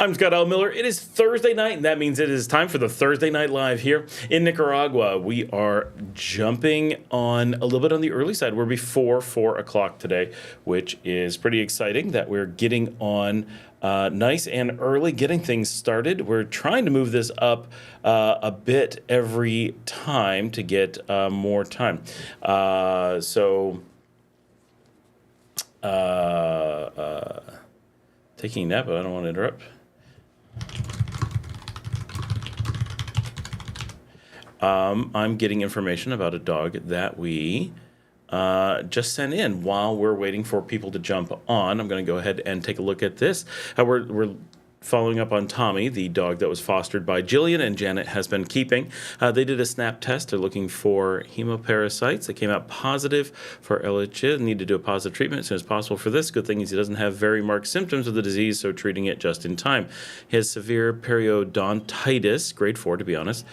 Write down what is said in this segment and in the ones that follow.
I'm Scott L. Miller. It is Thursday night, and that means it is time for the Thursday Night Live here in Nicaragua. We are jumping on a little bit on the early side. We're before 4 o'clock today, which is pretty exciting that we're getting on nice and early, getting things started. We're trying to move this up a bit every time to get more time. Taking a nap, but I don't want to interrupt. I'm getting information about a dog that we just sent in while we're waiting for people to jump on. I'm going to go ahead and take a look at this. We're following up on Tommy, the dog that was fostered by Jillian and Janet has been keeping. They did a snap test. They're looking for hemoparasites. They came out positive for LHI. Need to do a positive treatment as soon as possible for this. Good thing is he doesn't have very marked symptoms of the disease, so treating it just in time. He has severe periodontitis, grade 4 to be honest.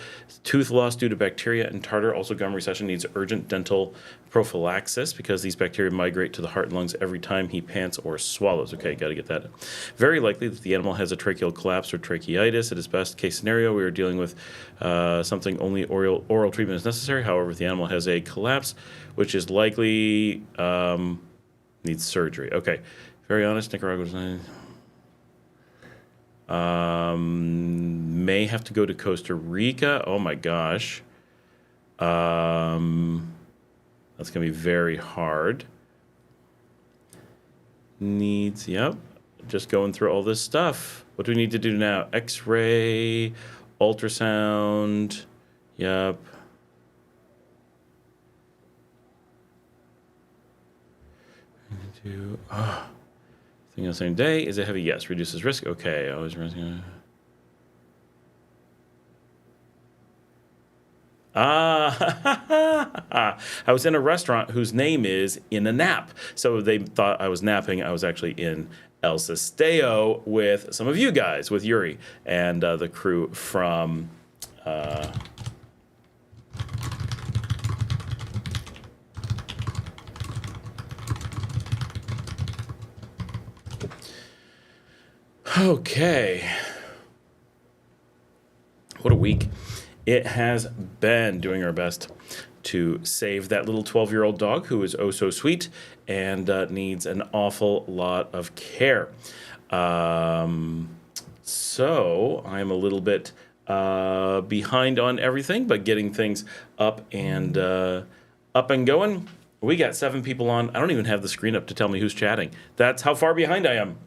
Tooth loss due to bacteria and tartar. Also gum recession, needs urgent dental prophylaxis because these bacteria migrate to the heart and lungs every time he pants or swallows. Okay, got to get that. Very likely that the animal has a tracheal collapse or tracheitis. At his best case scenario, we are dealing with something only oral treatment is necessary. However, if the animal has a collapse, which is likely needs surgery. Okay, very honest, Nicaragua's may have to go to Costa Rica. Oh my gosh. That's going to be very hard. Needs, yep. Just going through all this stuff. What do we need to do now? X-ray, ultrasound, yep. Thing on the same day. Is it heavy? Yes. Reduces risk. Okay. Always risking. I was in a restaurant whose name is In a Nap. So they thought I was napping. I was actually in El Sesteo with some of you guys, with Yuri and the crew from... Okay. What a week. It has been doing our best to save that little 12-year-old dog who is oh so sweet and needs an awful lot of care. So I'm a little bit behind on everything, but getting things up and going. We got 7 people on. I don't even have the screen up to tell me who's chatting. That's how far behind I am.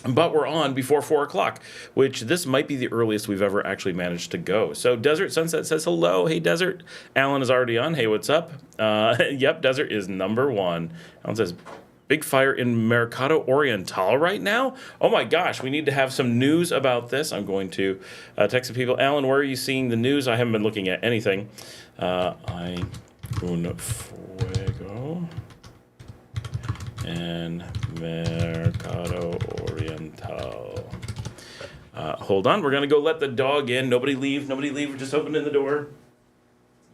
But we're on before 4 o'clock, which this might be the earliest we've ever actually managed to go. So Desert Sunset says hello. Hey, Desert. Alan is already on. Hey, what's up? Yep, Desert is number 1. Alan says, big fire in Mercado Oriental right now? Oh, my gosh. We need to have some news about this. I'm going to text some people. Alan, where are you seeing the news? I haven't been looking at anything. Un fuego and Mercado Oriental. Hold on, we're gonna go let the dog in. Nobody leave, we're just opening the door.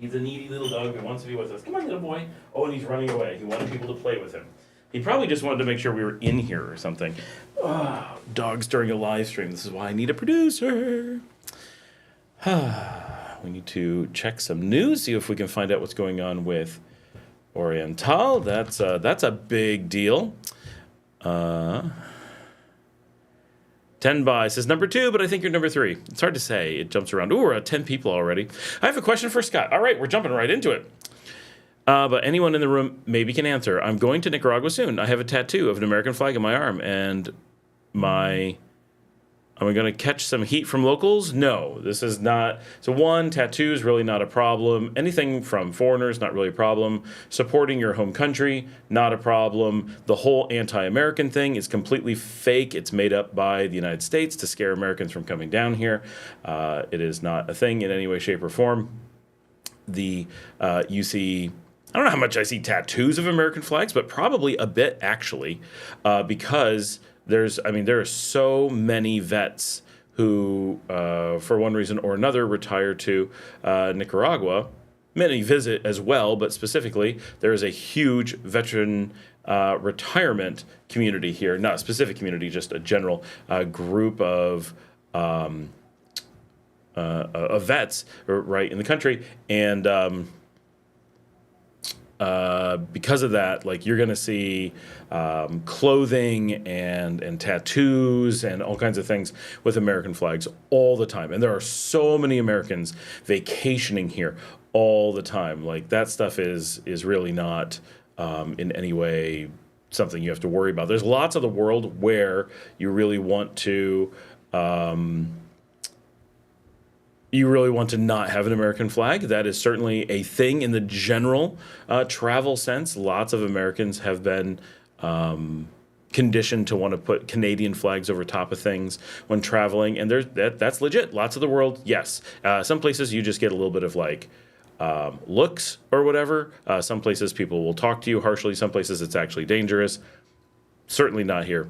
He's a needy little dog that wants to be with us. Come on, little boy. Oh, and he's running away. He wanted people to play with him. He probably just wanted to make sure we were in here or something. Oh, dogs during a live stream. This is why I need a producer. We need to check some news, see if we can find out what's going on with Oriental. That's a big deal. 10 by says number 2, but I think you're number 3. It's hard to say. It jumps around. Ooh, we're at 10 people already. I have a question for Scott. All right, we're jumping right into it. But anyone in the room maybe can answer. I'm going to Nicaragua soon. I have a tattoo of an American flag on my arm, and am I going to catch some heat from locals? No, this is not. So one, tattoo is really not a problem. Anything from foreigners, not really a problem. Supporting your home country, not a problem. The whole anti-American thing is completely fake. It's made up by the United States to scare Americans from coming down here. It is not a thing in any way, shape, or form. You see, I don't know how much I see tattoos of American flags, but probably a bit actually, because there are so many vets who, for one reason or another, retire to Nicaragua. Many visit as well, but specifically, there is a huge veteran retirement community here, not a specific community, just a general group of vets, right, in the country, and because of that, like you're going to see clothing and tattoos and all kinds of things with American flags all the time. And there are so many Americans vacationing here all the time. Like that stuff is really not in any way something you have to worry about. There's lots of the world where you really want to not have an American flag. That is certainly a thing in the general travel sense. Lots of Americans have been conditioned to want to put Canadian flags over top of things when traveling, and that's legit. Lots of the world, yes. Some places you just get a little bit of like looks or whatever. Some places people will talk to you harshly. Some places it's actually dangerous. Certainly not here.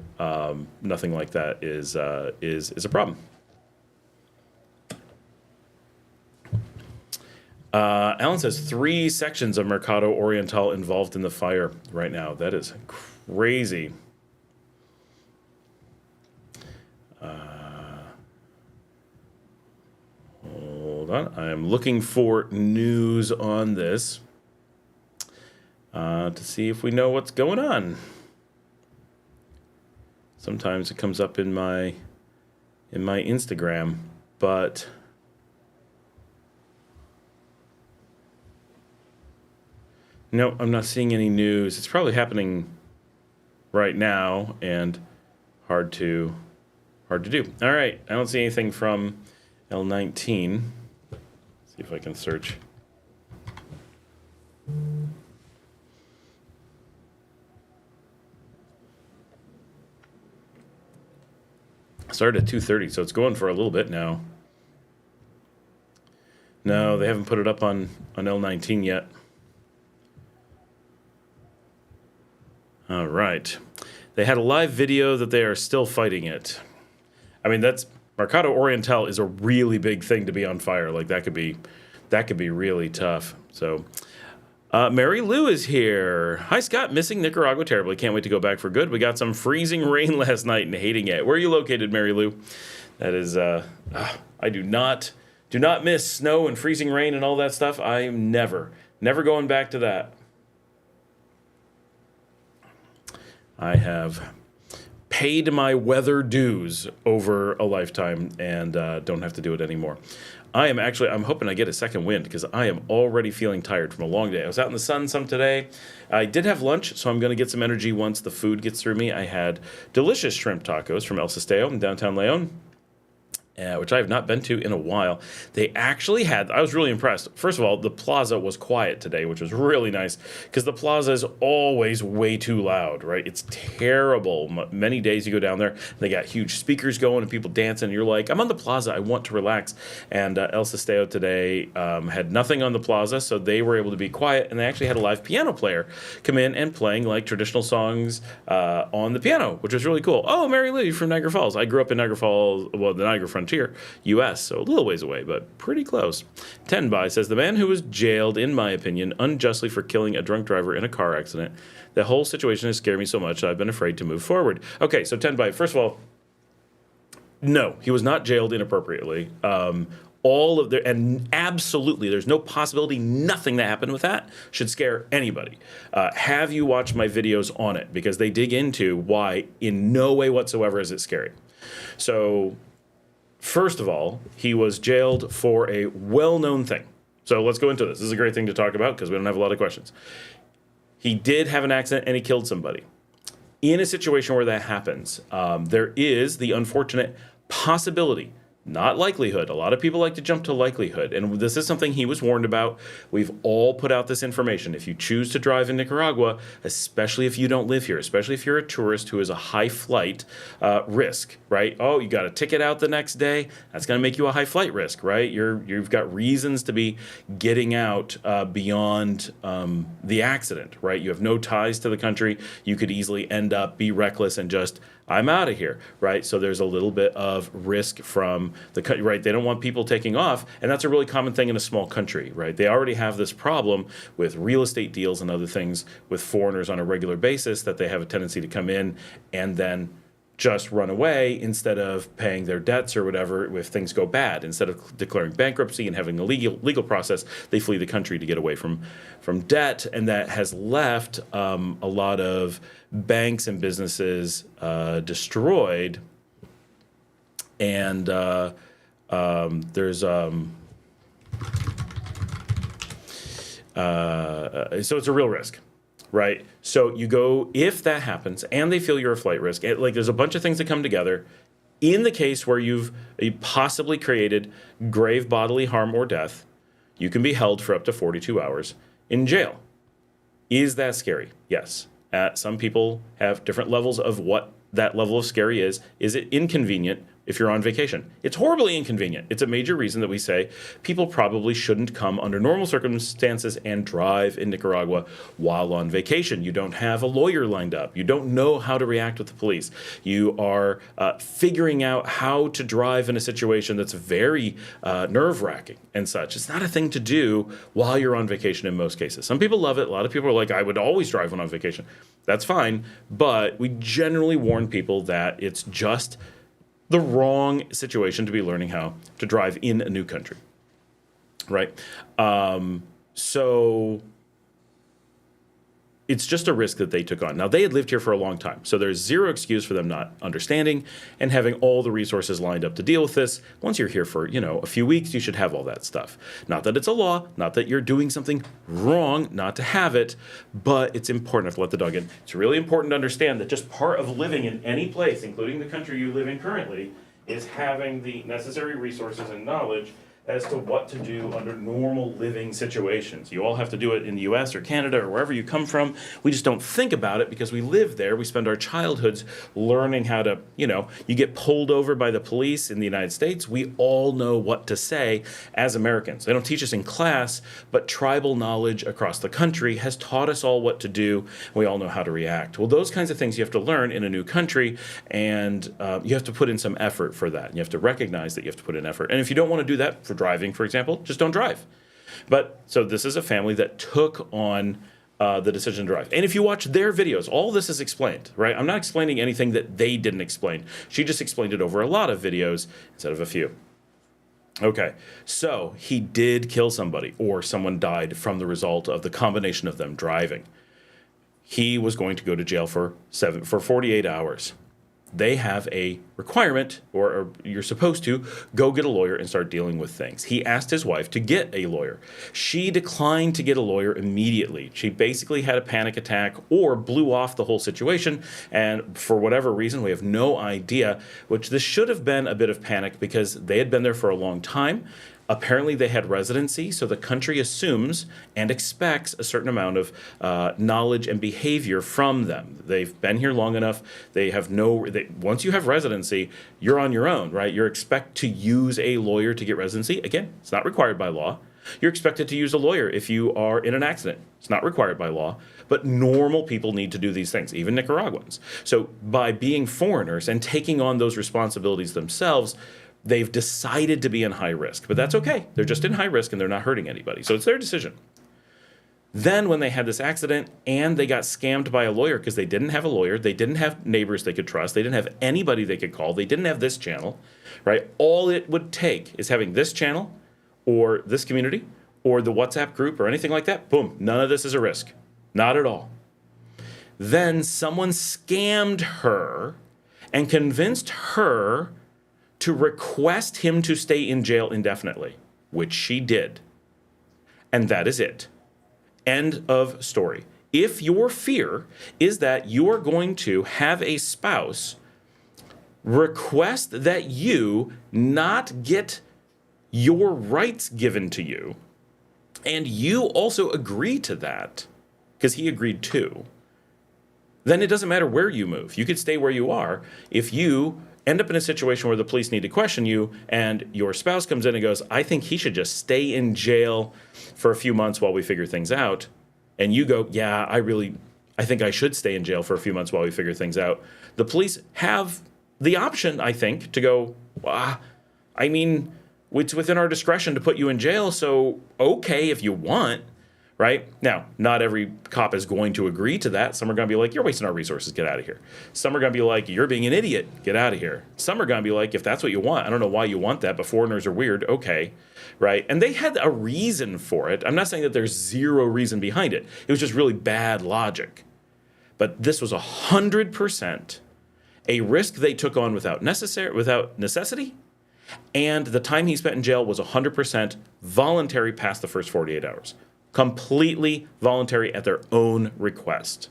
Nothing like that is a problem. Alan says 3 sections of Mercado Oriental involved in the fire right now. That is crazy. Hold on. I'm looking for news on this to see if we know what's going on. Sometimes it comes up in my Instagram, but no, I'm not seeing any news. It's probably happening right now and hard to do. All right, I don't see anything from L19. See if I can search. Started at 2:30, so it's going for a little bit now. No, they haven't put it up on L19 yet. All right. They had a live video that they are still fighting it. I mean, that's Mercado Oriental is a really big thing to be on fire. Like that could be really tough. So Mary Lou is here. Hi, Scott. Missing Nicaragua terribly. Can't wait to go back for good. We got some freezing rain last night and hating it. Where are you located, Mary Lou? That is, I do not miss snow and freezing rain and all that stuff. I am never going back to that. I have paid my weather dues over a lifetime and don't have to do it anymore. I'm hoping I get a second wind because I am already feeling tired from a long day. I was out in the sun some today. I did have lunch, so I'm going to get some energy once the food gets through me. I had delicious shrimp tacos from El Sesteo in downtown Leon, which I have not been to in a while. They actually had, I was really impressed. First of all, the plaza was quiet today, which was really nice because the plaza is always way too loud, right? It's terrible. Many days you go down there, they got huge speakers going and people dancing, and you're like, I'm on the plaza, I want to relax. And El Sesteo today had nothing on the plaza, so they were able to be quiet, and they actually had a live piano player come in and playing like traditional songs on the piano, which was really cool. Oh, Mary Lou, you're from Niagara Falls. I grew up in Niagara Falls, well, the Niagara Frontier, U.S., so a little ways away, but pretty close. 10 by says, the man who was jailed, in my opinion, unjustly for killing a drunk driver in a car accident. The whole situation has scared me so much that I've been afraid to move forward. Okay, so 10 by, first of all, no, he was not jailed inappropriately. And absolutely, there's no possibility, nothing that happened with that should scare anybody. Have you watched my videos on it? Because they dig into why in no way whatsoever is it scary. So, first of all, he was jailed for a well-known thing. So let's go into this. This is a great thing to talk about because we don't have a lot of questions. He did have an accident and he killed somebody. In a situation where that happens, there is the unfortunate possibility, not likelihood. A lot of people like to jump to likelihood, and this is something he was warned about. We've all put out this information. If you choose to drive in Nicaragua, especially if you don't live here, especially if you're a tourist who is a high flight risk, right? Oh, you got a ticket out the next day. That's going to make you a high flight risk, right? You've got reasons to be getting out beyond the accident, right? You have no ties to the country. You could easily end up, be reckless, and just I'm out of here, right? So there's a little bit of risk from the country, right? They don't want people taking off, and that's a really common thing in a small country, right? They already have this problem with real estate deals and other things with foreigners on a regular basis, that they have a tendency to come in and then just run away instead of paying their debts or whatever if things go bad. Instead of declaring bankruptcy and having a legal process, they flee the country to get away from debt, and that has left a lot of banks and businesses destroyed. And there's so it's a real risk. Right? So you go, if that happens and they feel you're a flight risk, like there's a bunch of things that come together. In the case where you've possibly created grave bodily harm or death, you can be held for up to 42 hours in jail. Is that scary? Yes. Some people have different levels of what that level of scary is. Is it inconvenient if you're on vacation? It's horribly inconvenient. It's a major reason that we say people probably shouldn't come under normal circumstances and drive in Nicaragua while on vacation. You don't have a lawyer lined up. You don't know how to react with the police. You are figuring out how to drive in a situation that's very nerve-wracking and such. It's not a thing to do while you're on vacation in most cases. Some people love it. A lot of people are like, I would always drive when on vacation. That's fine, but we generally warn people that it's just the wrong situation to be learning how to drive in a new country, right? So it's just a risk that they took on. Now, they had lived here for a long time, so there's zero excuse for them not understanding and having all the resources lined up to deal with this. Once you're here for, a few weeks, you should have all that stuff. Not that it's a law, not that you're doing something wrong not to have it, but it's important. I have to let the dog in. It's really important to understand that just part of living in any place, including the country you live in currently, is having the necessary resources and knowledge as to what to do under normal living situations. You all have to do it in the US or Canada or wherever you come from. We just don't think about it because we live there. We spend our childhoods learning how to, you get pulled over by the police in the United States. We all know what to say as Americans. They don't teach us in class, but tribal knowledge across the country has taught us all what to do. We all know how to react. Well, those kinds of things you have to learn in a new country, and you have to put in some effort for that. You have to recognize that you have to put in effort. And if you don't want to do that for driving, for example, just don't drive. But so this is a family that took on the decision to drive. And if you watch their videos, all this is explained, right? I'm not explaining anything that they didn't explain. She just explained it over a lot of videos instead of a few. Okay, so he did kill somebody, or someone died from the result of the combination of them driving. He was going to go to jail for 48 hours. They have a requirement, or you're supposed to go get a lawyer and start dealing with things. He asked his wife to get a lawyer. She declined to get a lawyer immediately. She basically had a panic attack or blew off the whole situation, and for whatever reason, we have no idea, which this should have been a bit of panic because they had been there for a long time. Apparently, they had residency, so the country assumes and expects a certain amount of knowledge and behavior from them. They've been here long enough. Once you have residency, you're on your own, right? You're expected to use a lawyer to get residency. Again, it's not required by law. You're expected to use a lawyer if you are in an accident. It's not required by law, but normal people need to do these things, even Nicaraguans. So by being foreigners and taking on those responsibilities themselves, they've decided to be in high risk, but that's okay. They're just in high risk and they're not hurting anybody. So it's their decision. Then when they had this accident and they got scammed by a lawyer because they didn't have a lawyer, they didn't have neighbors they could trust, they didn't have anybody they could call, they didn't have this channel, right? All it would take is having this channel or this community or the WhatsApp group or anything like that. Boom, none of this is a risk. Not at all. Then someone scammed her and convinced her to request him to stay in jail indefinitely, which she did. And that is it. End of story. If your fear is that you are going to have a spouse request that you not get your rights given to you, and you also agree to that, because he agreed too, then it doesn't matter where you move. You could stay where you are. If you end up in a situation where the police need to question you and your spouse comes in and goes, I think he should just stay in jail for a few months while we figure things out. And you go, yeah, I think I should stay in jail for a few months while we figure things out. The police have the option, I think, to go, I mean, it's within our discretion to put you in jail, so okay if you want, right? Now, not every cop is going to agree to that. Some are going to be like, you're wasting our resources, get out of here. Some are going to be like, you're being an idiot, get out of here. Some are going to be like, if that's what you want, I don't know why you want that, but foreigners are weird, okay, right? And they had a reason for it. I'm not saying that there's zero reason behind it. It was just really bad logic. But this was 100% a risk they took on without necessity, and the time he spent in jail was 100% voluntary past the first 48 hours. Completely voluntary at their own request.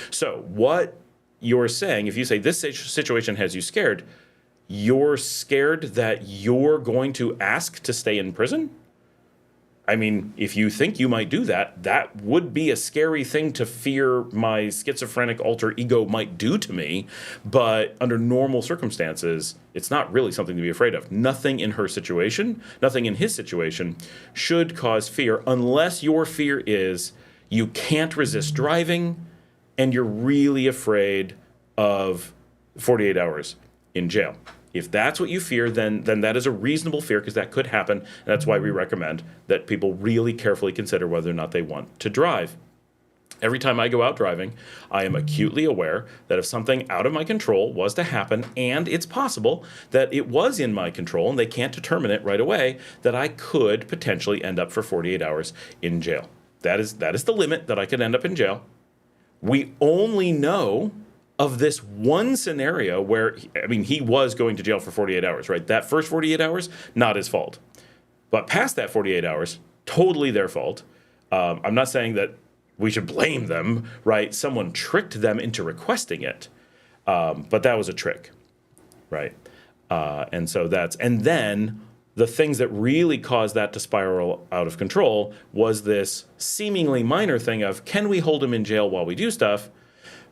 So what you're saying, if you say this situation has you scared, you're scared that you're going to ask to stay in prison? I mean, if you think you might do that, that would be a scary thing to fear my schizophrenic alter ego might do to me. But under normal circumstances, it's not really something to be afraid of. Nothing in her situation, nothing in his situation should cause fear unless your fear is you can't resist driving and you're really afraid of 48 hours in jail. If that's what you fear, then that is a reasonable fear because that could happen. And that's why we recommend that people really carefully consider whether or not they want to drive. Every time I go out driving, I am acutely aware that if something out of my control was to happen, and it's possible that it was in my control and they can't determine it right away, that I could potentially end up for 48 hours in jail. That is the limit that I could end up in jail. We only know of this one scenario where, I mean, he was going to jail for 48 hours, right? That first 48 hours, not his fault. But past that 48 hours, totally their fault. I'm not saying that we should blame them, right? Someone tricked them into requesting it. But that was a trick, right? And then the things that really caused that to spiral out of control was this seemingly minor thing of, can we hold him in jail while we do stuff?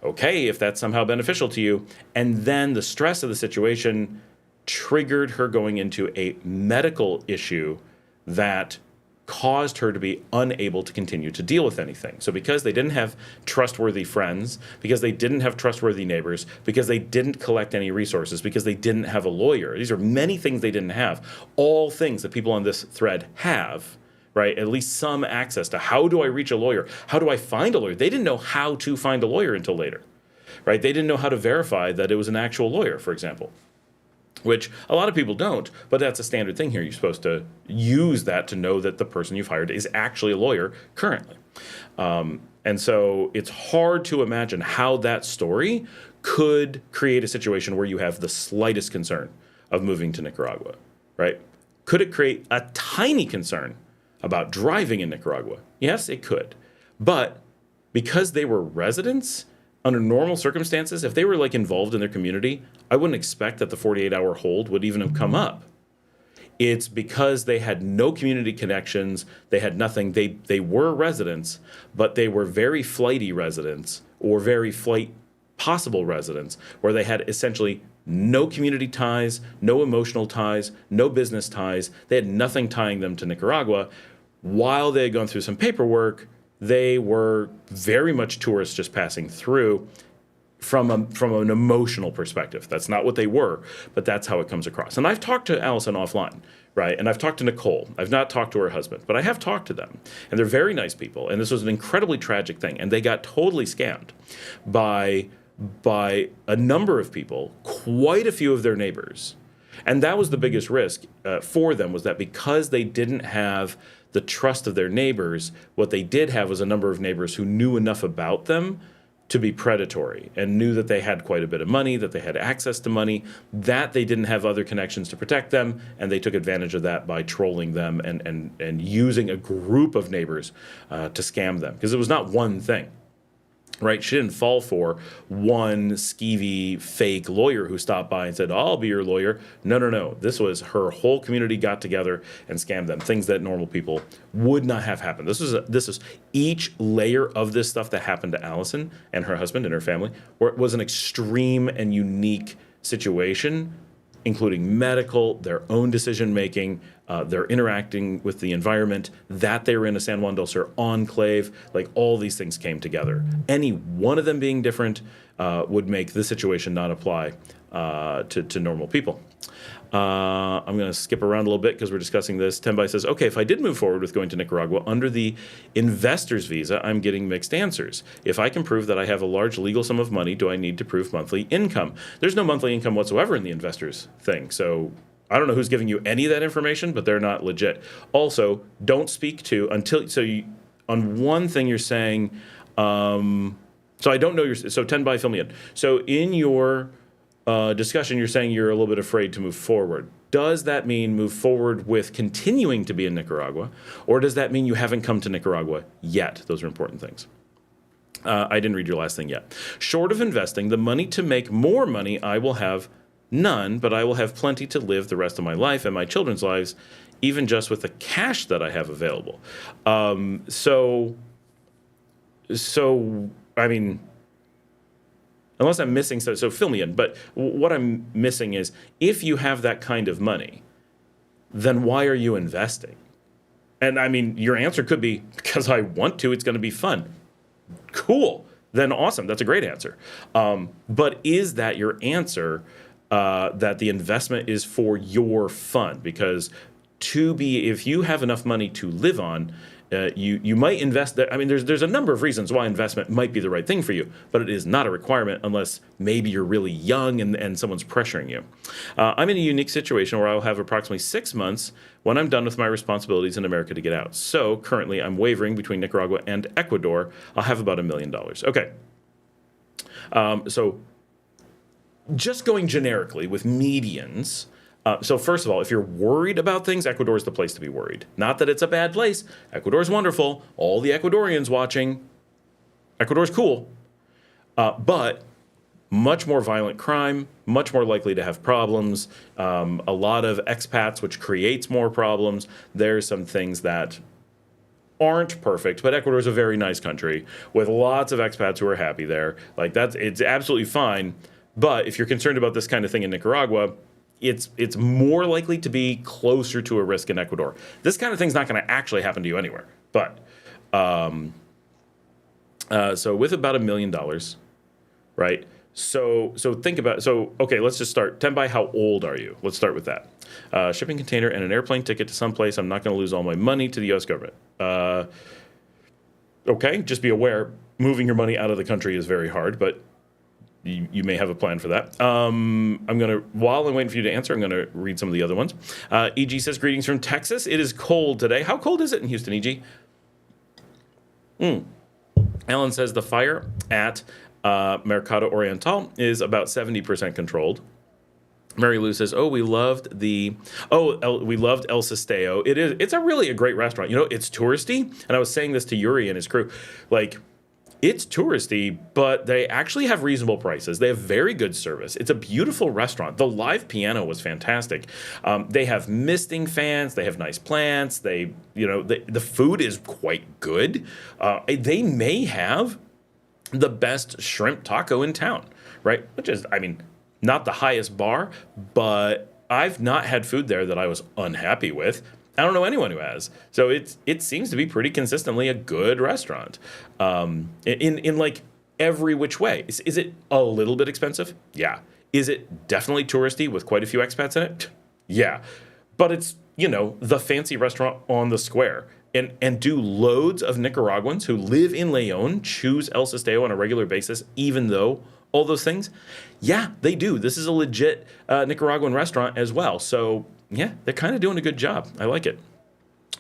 Okay, if that's somehow beneficial to you. And then the stress of the situation triggered her going into a medical issue that caused her to be unable to continue to deal with anything. So because they didn't have trustworthy friends, because they didn't have trustworthy neighbors, because they didn't collect any resources, because they didn't have a lawyer, these are many things they didn't have, all things that people on this thread have, right? At least some access to how do I reach a lawyer? How do I find a lawyer? They didn't know how to find a lawyer until later, right? They didn't know how to verify that it was an actual lawyer, for example, which a lot of people don't, but that's a standard thing here. You're supposed to use that to know that the person you've hired is actually a lawyer currently. And so it's hard to imagine how that story could create a situation where you have the slightest concern of moving to Nicaragua, right? Could it create a tiny concern about driving in Nicaragua? Yes, it could. But because they were residents, under normal circumstances, if they were like involved in their community, I wouldn't expect that the 48-hour hold would even have come up. It's because they had no community connections, they had nothing. They were residents, but they were very flighty residents or very possible residents where they had essentially no community ties, no emotional ties, no business ties. They had nothing tying them to Nicaragua. While they had gone through some paperwork, they were very much tourists just passing through from an emotional perspective. That's not what they were, but that's how it comes across. And I've talked to Allison offline, right? And I've talked to Nicole. I've not talked to her husband, but I have talked to them. And they're very nice people. And this was an incredibly tragic thing. And they got totally scammed by a number of people, quite a few of their neighbors. And that was the biggest risk for them, was that because they didn't have the trust of their neighbors, what they did have was a number of neighbors who knew enough about them to be predatory and knew that they had quite a bit of money, that they had access to money, that they didn't have other connections to protect them, and they took advantage of that by trolling them and using a group of neighbors to scam them. Because it was not one thing. Right? She didn't fall for one skeevy fake lawyer who stopped by and said, I'll be your lawyer. No. This was her whole community got together and scammed them, things that normal people would not have happened. This is each layer of this stuff that happened to Allison and her husband and her family, where it was an extreme and unique situation including medical, their own decision-making, their interacting with the environment, that they were in a San Juan del Sur enclave, like all these things came together. Any one of them being different would make this situation not apply to normal people. I'm going to skip around a little bit because we're discussing this. Tenbai says, okay, if I did move forward with going to Nicaragua under the investor's visa, I'm getting mixed answers. If I can prove that I have a large legal sum of money, do I need to prove monthly income? There's no monthly income whatsoever in the investor's thing. So I don't know who's giving you any of that information, but they're not legit. Also, don't speak to until, on one thing you're saying, so I don't know so Tenbai, fill me in. So in your discussion, you're saying you're a little bit afraid to move forward. Does that mean move forward with continuing to be in Nicaragua, or does that mean you haven't come to Nicaragua yet? Those are important things. I didn't read your last thing yet. Short of investing, the money to make more money, I will have none, but I will have plenty to live the rest of my life and my children's lives, even just with the cash that I have available. So I mean, unless I'm missing stuff, so fill me in. But what I'm missing is, if you have that kind of money, then why are you investing? And I mean, your answer could be, because I want to, it's going to be fun. Cool. Then awesome. That's a great answer. But is that your answer, that the investment is for your fun? Because if you have enough money to live on, you might invest that. I mean, there's a number of reasons why investment might be the right thing for you, but it is not a requirement unless maybe you're really young and someone's pressuring you. I'm in a unique situation where I'll have approximately 6 months when I'm done with my responsibilities in America to get out. So currently I'm wavering between Nicaragua and Ecuador. I'll have about $1 million. Okay. So just going generically with medians, so first of all, if you're worried about things, Ecuador is the place to be worried. Not that it's a bad place. Ecuador is wonderful. All the Ecuadorians watching, Ecuador's cool. But much more violent crime, much more likely to have problems, a lot of expats, which creates more problems. There's some things that aren't perfect, but Ecuador is a very nice country with lots of expats who are happy there. Like it's absolutely fine. But if you're concerned about this kind of thing in Nicaragua, it's more likely to be closer to a risk in Ecuador. This kind of thing's not going to actually happen to you anywhere. But so with about $1 million, right? So think about, okay, let's just start. Tenbai, how old are you? Let's start with that. Shipping container and an airplane ticket to someplace. I'm not going to lose all my money to the U.S. government. Okay, just be aware, moving your money out of the country is very hard, but you may have a plan for that. While I'm waiting for you to answer, I'm going to read some of the other ones. EG says, greetings from Texas. It is cold today. How cold is it in Houston, EG? Alan says, the fire at Mercado Oriental is about 70% controlled. Mary Lou says, we loved El Sisteo. It's a great restaurant. You know, it's touristy. And I was saying this to Yuri and his crew. Like, it's touristy, but they actually have reasonable prices. They have very good service. It's a beautiful restaurant. The live piano was fantastic. They have misting fans. They have nice plants. The food is quite good. They may have the best shrimp taco in town, right? Which is, I mean, not the highest bar, but I've not had food there that I was unhappy with. I don't know anyone who has. So it seems to be pretty consistently a good restaurant in like every which way. Is it a little bit expensive? Yeah. Is it definitely touristy with quite a few expats in it? Yeah. But it's, the fancy restaurant on the square. And do loads of Nicaraguans who live in León choose El Sisteo on a regular basis, even though all those things? Yeah, they do. This is a legit Nicaraguan restaurant as well. So yeah, they're kind of doing a good job. I like it.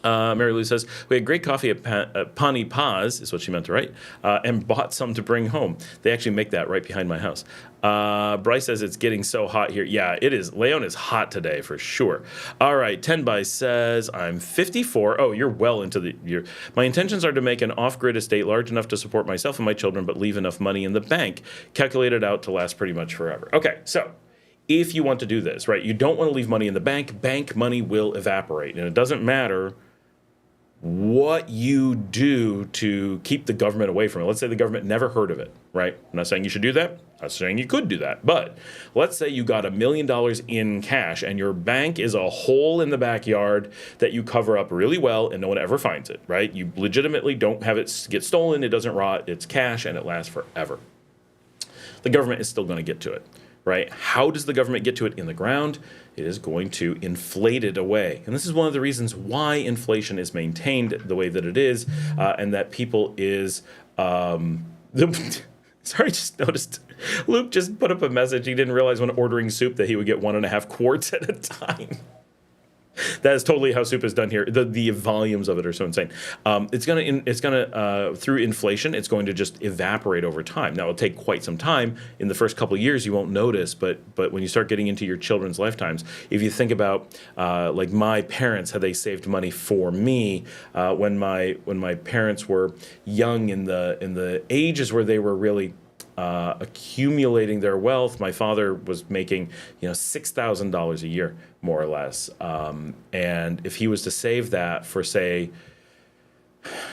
Mary Lou says, we had great coffee at Pani Paz, is what she meant to write, and bought some to bring home. They actually make that right behind my house. Bryce says it's getting so hot here. Yeah, it is. León is hot today for sure. All right, Tenbai says, I'm 54. Oh, you're well into the year. My intentions are to make an off-grid estate large enough to support myself and my children, but leave enough money in the bank, calculated out to last pretty much forever. Okay, so if you want to do this, right, you don't want to leave money in the bank. Bank money will evaporate, and it doesn't matter what you do to keep the government away from it. Let's say the government never heard of it, right? I'm not saying you should do that. I'm not saying you could do that. But let's say you got $1 million in cash and your bank is a hole in the backyard that you cover up really well and no one ever finds it, right? You legitimately don't have it get stolen. It doesn't rot. It's cash and it lasts forever. The government is still going to get to it, right? How does the government get to it in the ground? It is going to inflate it away. And this is one of the reasons why inflation is maintained the way that it is, and that people is... Sorry, I just noticed Luke just put up a message. He didn't realize when ordering soup that he would get 1.5 quarts at a time. That is totally how soup is done here. The volumes of it are so insane. It's gonna through inflation, it's going to just evaporate over time. Now it'll take quite some time. In the first couple of years, you won't notice, but when you start getting into your children's lifetimes, if you think about like my parents, how they saved money for me when my parents were young in the ages where they were really accumulating their wealth. My father was making, $6,000 a year, more or less. And if he was to save that for, say,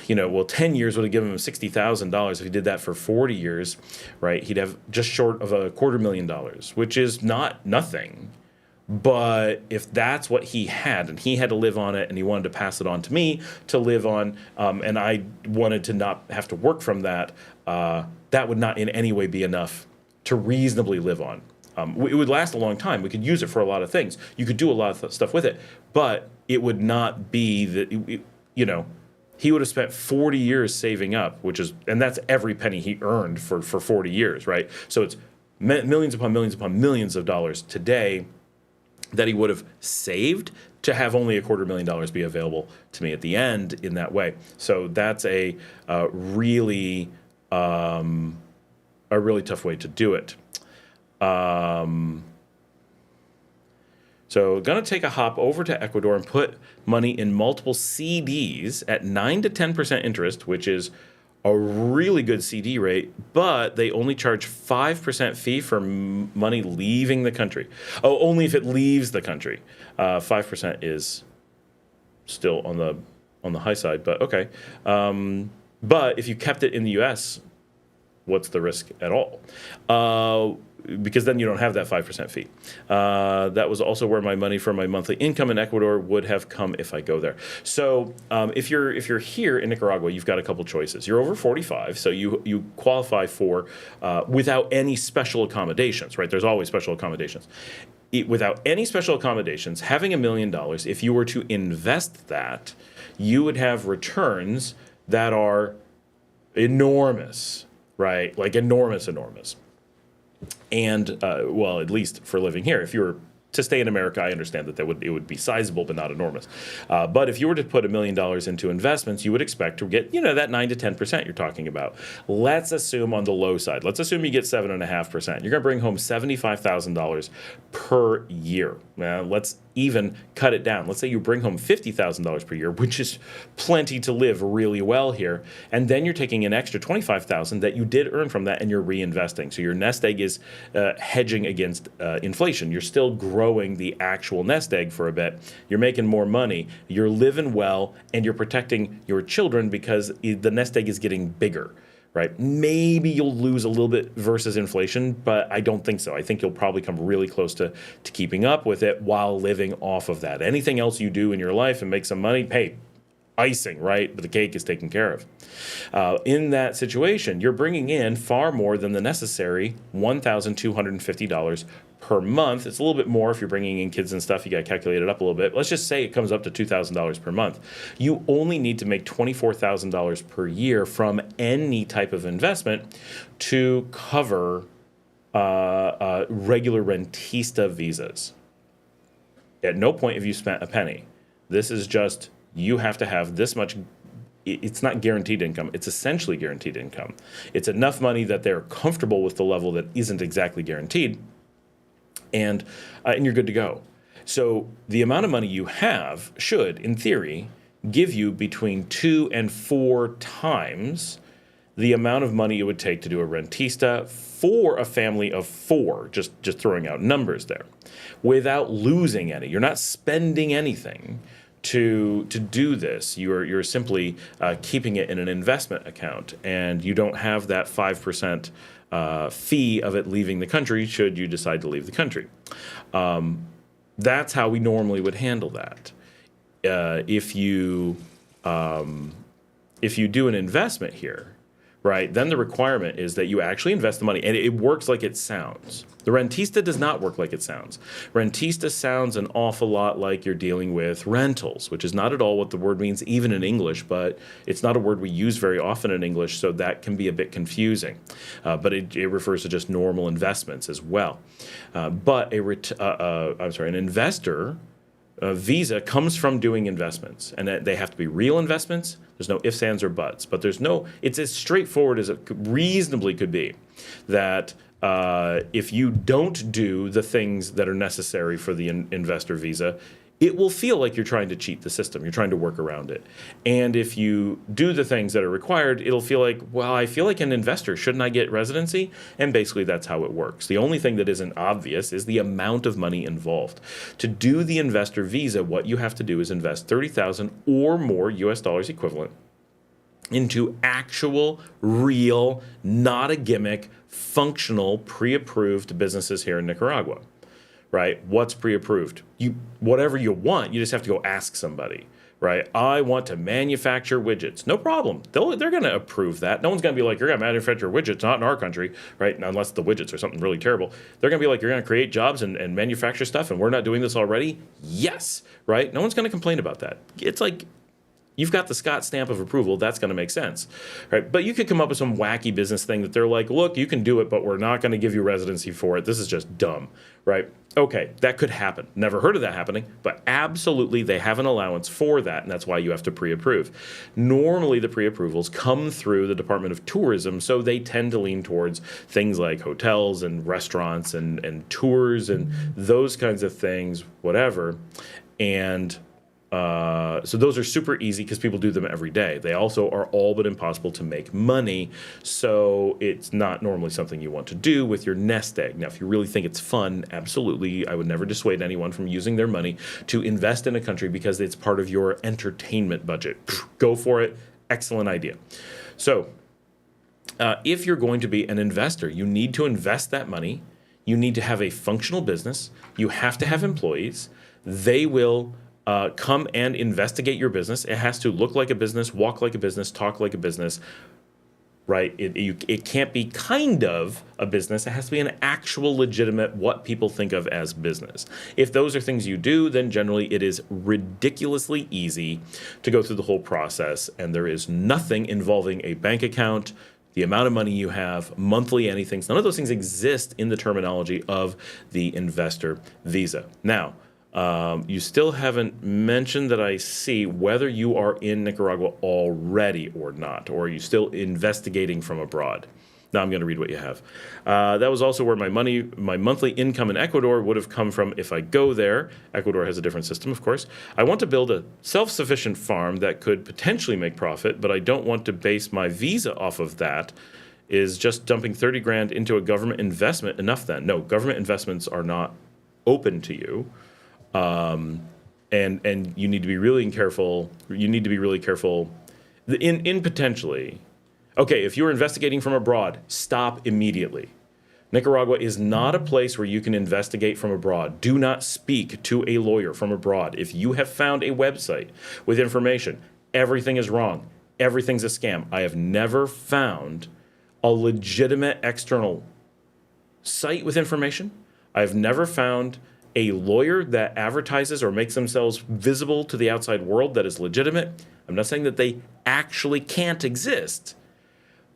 10 years would have given him $60,000. If he did that for 40 years, right, he'd have just short of $250,000, which is not nothing. But if that's what he had, and he had to live on it, and he wanted to pass it on to me to live on, and I wanted to not have to work from that, that would not in any way be enough to reasonably live on. It would last a long time. We could use it for a lot of things. You could do a lot of stuff with it, but it would not be that, he would have spent 40 years saving up, and that's every penny he earned for 40 years, right? So it's millions upon millions upon millions of dollars today that he would have saved to have only $250,000 be available to me at the end in that way. So that's a really tough way to do it. So going to take a hop over to Ecuador and put money in multiple CDs at 9 to 10% interest, which is a really good CD rate, but they only charge 5% fee for money leaving the country. Oh, only if it leaves the country. 5% is still on the high side, but okay. But if you kept it in the U.S., what's the risk at all? Because then you don't have that 5% fee. That was also where my money from my monthly income in Ecuador would have come if I go there. So if you're here in Nicaragua, you've got a couple choices. You're over 45, so you qualify for without any special accommodations, right? There's always special accommodations. Without any special accommodations, having $1 million, if you were to invest that, you would have returns that are enormous, right? Like enormous. And, at least for living here. If you were to stay in America, I understand that it would be sizable, but not enormous. But if you were to put $1 million into investments, you would expect to get, that 9 to 10% you're talking about. Let's assume on the low side. Let's assume you get 7.5%. You're going to bring home $75,000 per year. Let's even cut it down. Let's say you bring home $50,000 per year, which is plenty to live really well here. And then you're taking an extra $25,000 that you did earn from that and you're reinvesting. So your nest egg is hedging against inflation. You're still growing the actual nest egg for a bit. You're making more money. You're living well, and you're protecting your children because the nest egg is getting bigger. Right? Maybe you'll lose a little bit versus inflation, but I don't think so. I think you'll probably come really close to keeping up with it while living off of that. Anything else you do in your life and make some money, hey, icing, right? But the cake is taken care of. In that situation, you're bringing in far more than the necessary $1,250 per month. It's a little bit more if you're bringing in kids and stuff. You got to calculate it up a little bit. Let's just say it comes up to $2,000 per month. You only need to make $24,000 per year from any type of investment to cover regular rentista visas. At no point have you spent a penny. This is just, you have to have this much. It's not guaranteed income. It's essentially guaranteed income. It's enough money that they're comfortable with the level that isn't exactly guaranteed, and you're good to go. So the amount of money you have should, in theory, give you between 2 and 4 times the amount of money it would take to do a rentista for a family of 4, just throwing out numbers there, without losing any. You're not spending anything to do this. You're simply keeping it in an investment account, and you don't have that 5% fee of it leaving the country should you decide to leave the country. That's how we normally would handle that. If you do an investment here, right, then the requirement is that you actually invest the money, and it works like it sounds. The rentista does not work like it sounds. Rentista sounds an awful lot like you're dealing with rentals, which is not at all what the word means, even in English, but it's not a word we use very often in English, so that can be a bit confusing. But it refers to just normal investments as well. But an investor visa comes from doing investments, and they have to be real investments. There's no ifs, ands, or buts, but it's as straightforward as it reasonably could be that if you don't do the things that are necessary for the investor visa, it will feel like you're trying to cheat the system. You're trying to work around it. And if you do the things that are required, it'll feel like, well, I feel like an investor. Shouldn't I get residency? And basically that's how it works. The only thing that isn't obvious is the amount of money involved. To do the investor visa, what you have to do is invest $30,000 or more US dollars equivalent into actual, real, not a gimmick, functional, pre-approved businesses here in Nicaragua. Right? What's pre-approved? Whatever you want, you just have to go ask somebody, right? I want to manufacture widgets. No problem. They're going to approve that. No one's going to be like, you're going to manufacture widgets, not in our country, right? Unless the widgets are something really terrible. They're going to be like, you're going to create jobs and manufacture stuff, and we're not doing this already? Yes, right? No one's going to complain about that. It's like, you've got the Scott stamp of approval. That's going to make sense, right? But you could come up with some wacky business thing that they're like, look, you can do it, but we're not going to give you residency for it. This is just dumb, right? Okay, that could happen. Never heard of that happening, but absolutely they have an allowance for that, and that's why you have to pre-approve. Normally the pre-approvals come through the Department of Tourism, so they tend to lean towards things like hotels and restaurants and tours and those kinds of things, whatever. And so those are super easy because people do them every day. They also are all but impossible to make money, so it's not normally something you want to do with your nest egg. Now, if you really think it's fun, absolutely, I would never dissuade anyone from using their money to invest in a country because it's part of your entertainment budget. Go for it. Excellent idea. So if you're going to be an investor, you need to invest that money. You need to have a functional business. You have to have employees. They will come and investigate your business. It has to look like a business, walk like a business, talk like a business, right? It can't be kind of a business. It has to be an actual legitimate, what people think of as business. If those are things you do, then generally it is ridiculously easy to go through the whole process, and there is nothing involving a bank account, the amount of money you have, monthly anything. None of those things exist in the terminology of the investor visa. Now, you still haven't mentioned that I see whether you are in Nicaragua already or not, or are you still investigating from abroad? Now I'm going to read what you have. That was also where my monthly income in Ecuador would have come from if I go there. Ecuador has a different system, of course. I want to build a self-sufficient farm that could potentially make profit, but I don't want to base my visa off of that. Is just dumping 30 grand into a government investment enough then? No, government investments are not open to you. And you need to be really careful. You need to be really careful in potentially. Okay, if you're investigating from abroad, stop immediately. Nicaragua is not a place where you can investigate from abroad. Do not speak to a lawyer from abroad. If you have found a website with information, everything is wrong. Everything's a scam. I have never found a legitimate external site with information. I've never found a lawyer that advertises or makes themselves visible to the outside world that is legitimate. I'm not saying that they actually can't exist,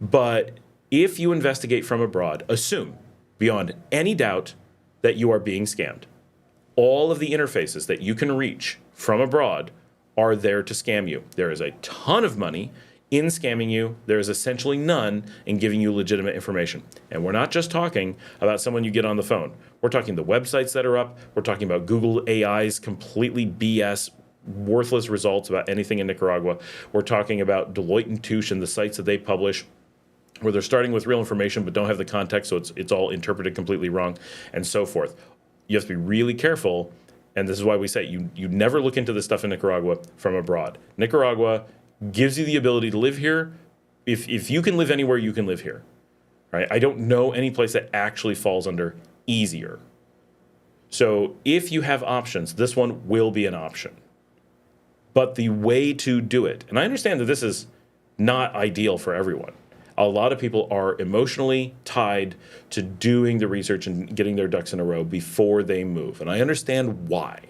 but if you investigate from abroad, assume beyond any doubt that you are being scammed. All of the interfaces that you can reach from abroad are there to scam you. There is a ton of money in scamming you. There is essentially none in giving you legitimate information. And we're not just talking about someone you get on the phone. We're talking the websites that are up. We're talking about Google AI's completely BS, worthless results about anything in Nicaragua. We're talking about Deloitte and Touche and the sites that they publish where they're starting with real information but don't have the context, so it's all interpreted completely wrong, and so forth. You have to be really careful and this is why we say you never look into this stuff in Nicaragua from abroad. Nicaragua gives you the ability to live here. If you can live anywhere, you can live here, right? I don't know any place that actually falls under easier. So if you have options, this one will be an option. But the way to do it, and I understand that this is not ideal for everyone. A lot of people are emotionally tied to doing the research and getting their ducks in a row before they move. And I understand why.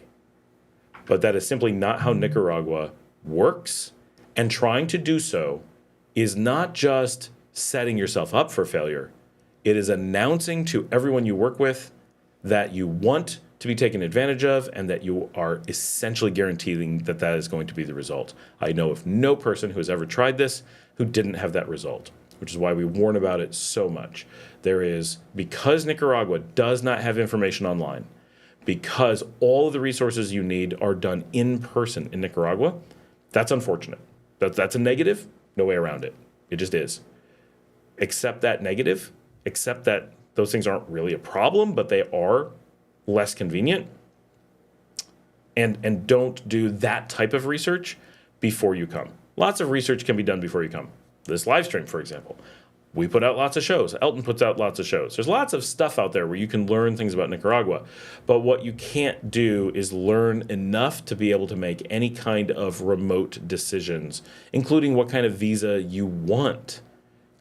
But that is simply not how Nicaragua works. And trying to do so is not just setting yourself up for failure. It is announcing to everyone you work with that you want to be taken advantage of and that you are essentially guaranteeing that that is going to be the result. I know of no person who has ever tried this who didn't have that result, which is why we warn about it so much. Because Nicaragua does not have information online, because all of the resources you need are done in person in Nicaragua, that's unfortunate. That's a negative, no way around it. It just is. Accept that negative, accept that those things aren't really a problem, but they are less convenient. And don't do that type of research before you come. Lots of research can be done before you come. This live stream, for example. We put out lots of shows. Elton puts out lots of shows. There's lots of stuff out there where you can learn things about Nicaragua. But what you can't do is learn enough to be able to make any kind of remote decisions, including what kind of visa you want,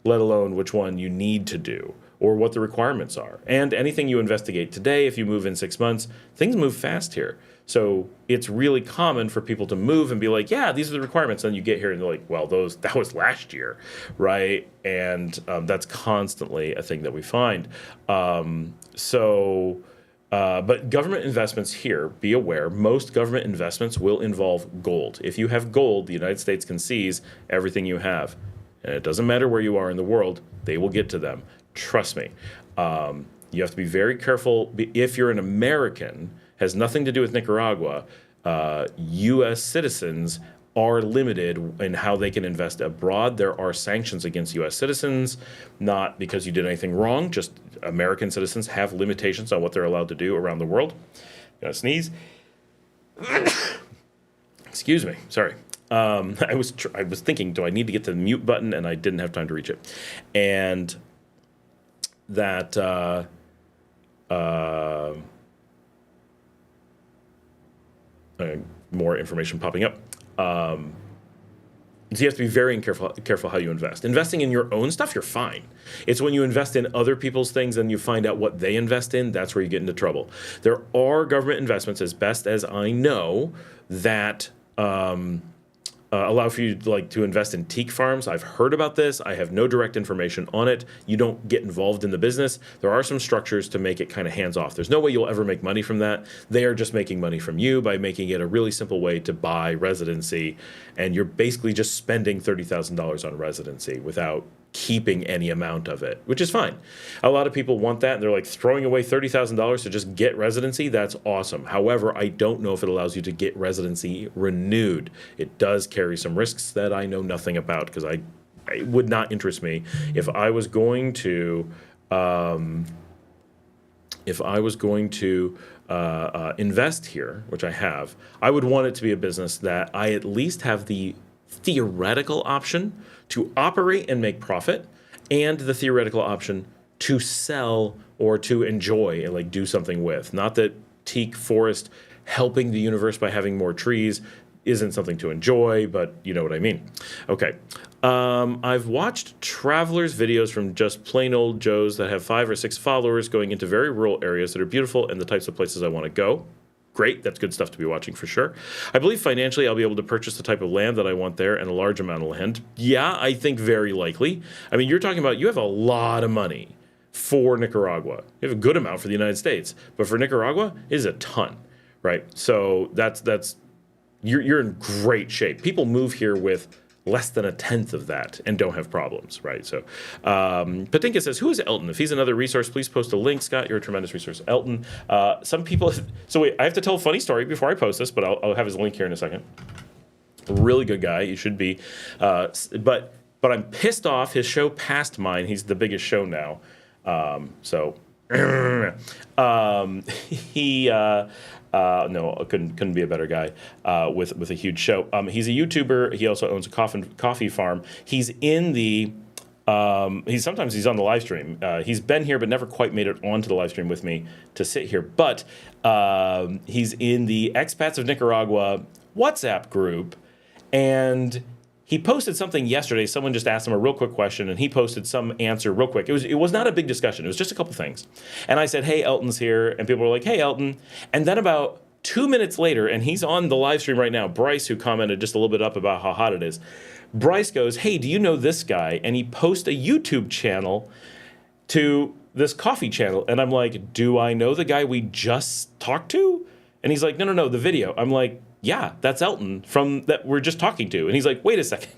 let alone which one you need to do or what the requirements are. And anything you investigate today, if you move in 6 months, things move fast here. So it's really common for people to move and be like, yeah, these are the requirements. And then you get here and they're like, well, that was last year, right? And that's constantly a thing that we find. But government investments here, be aware, most government investments will involve gold. If you have gold, the United States can seize everything you have. And it doesn't matter where you are in the world, they will get to them. Trust me. You have to be very careful. If you're an American, has nothing to do with Nicaragua, U.S. citizens are limited in how they can invest abroad. There are sanctions against U.S. citizens, not because you did anything wrong, just American citizens have limitations on what they're allowed to do around the world. Gonna sneeze. Excuse me, sorry. I was thinking, do I need to get to the mute button? And I didn't have time to reach it. And that... more information popping up. So you have to be very careful how you invest. Investing in your own stuff, you're fine. It's when you invest in other people's things and you find out what they invest in, that's where you get into trouble. There are government investments, as best as I know, that allow for you to invest in teak farms. I've heard about this. I have no direct information on it. You don't get involved in the business. There are some structures to make it kind of hands-off. There's no way you'll ever make money from that. They are just making money from you by making it a really simple way to buy residency, and you're basically just spending $30,000 on residency without keeping any amount of it, which is fine. A lot of people want that, and they're like throwing away $30,000 to just get residency. That's awesome. However, I don't know if it allows you to get residency renewed. It does carry some risks that I know nothing about, because it would not interest me. If I was going to invest here, which I have, I would want it to be a business that I at least have the theoretical option to operate and make profit, and the theoretical option to sell or to enjoy and do something with. Not that teak forest helping the universe by having more trees isn't something to enjoy, but you know what I mean. Okay. I've watched travelers' videos from just plain old Joes that have 5 or 6 followers going into very rural areas that are beautiful and the types of places I want to go. Great, that's good stuff to be watching for sure. I believe financially I'll be able to purchase the type of land that I want there, and a large amount of land. Yeah, I think very likely. I mean, you're talking about, you have a lot of money for Nicaragua. You have a good amount for the United States, but for Nicaragua, it is a ton, right? So you're in great shape. People move here with less than 1/10 of that and don't have problems, right? So Patinka says, who is Elton? If he's another resource, please post a link. Scott, you're a tremendous resource. Elton, some people... So wait, I have to tell a funny story before I post this, but I'll have his link here in a second. Really good guy. You should be. But I'm pissed off. His show passed mine. He's the biggest show now. No, couldn't be a better guy with a huge show. He's a YouTuber. He also owns a coffee farm. He's in the sometimes he's on the live stream. He's been here, but never quite made it onto the live stream with me to sit here. But he's in the Expats of Nicaragua WhatsApp group, and he posted something yesterday. Someone just asked him a real quick question, and he posted some answer real quick. It was not a big discussion. It was just a couple things. And I said, "Hey, Elton's here," and people were like, "Hey, Elton." And then about 2 minutes later, and he's on the live stream right now, Bryce, who commented just a little bit up about how hot it is, Bryce goes, "Hey, do you know this guy?" And he posts a YouTube channel to this coffee channel. And I'm like, "Do I know the guy we just talked to?" And he's like, no, the video. I'm like, "Yeah, that's Elton from that we're just talking to." And he's like, "Wait a second."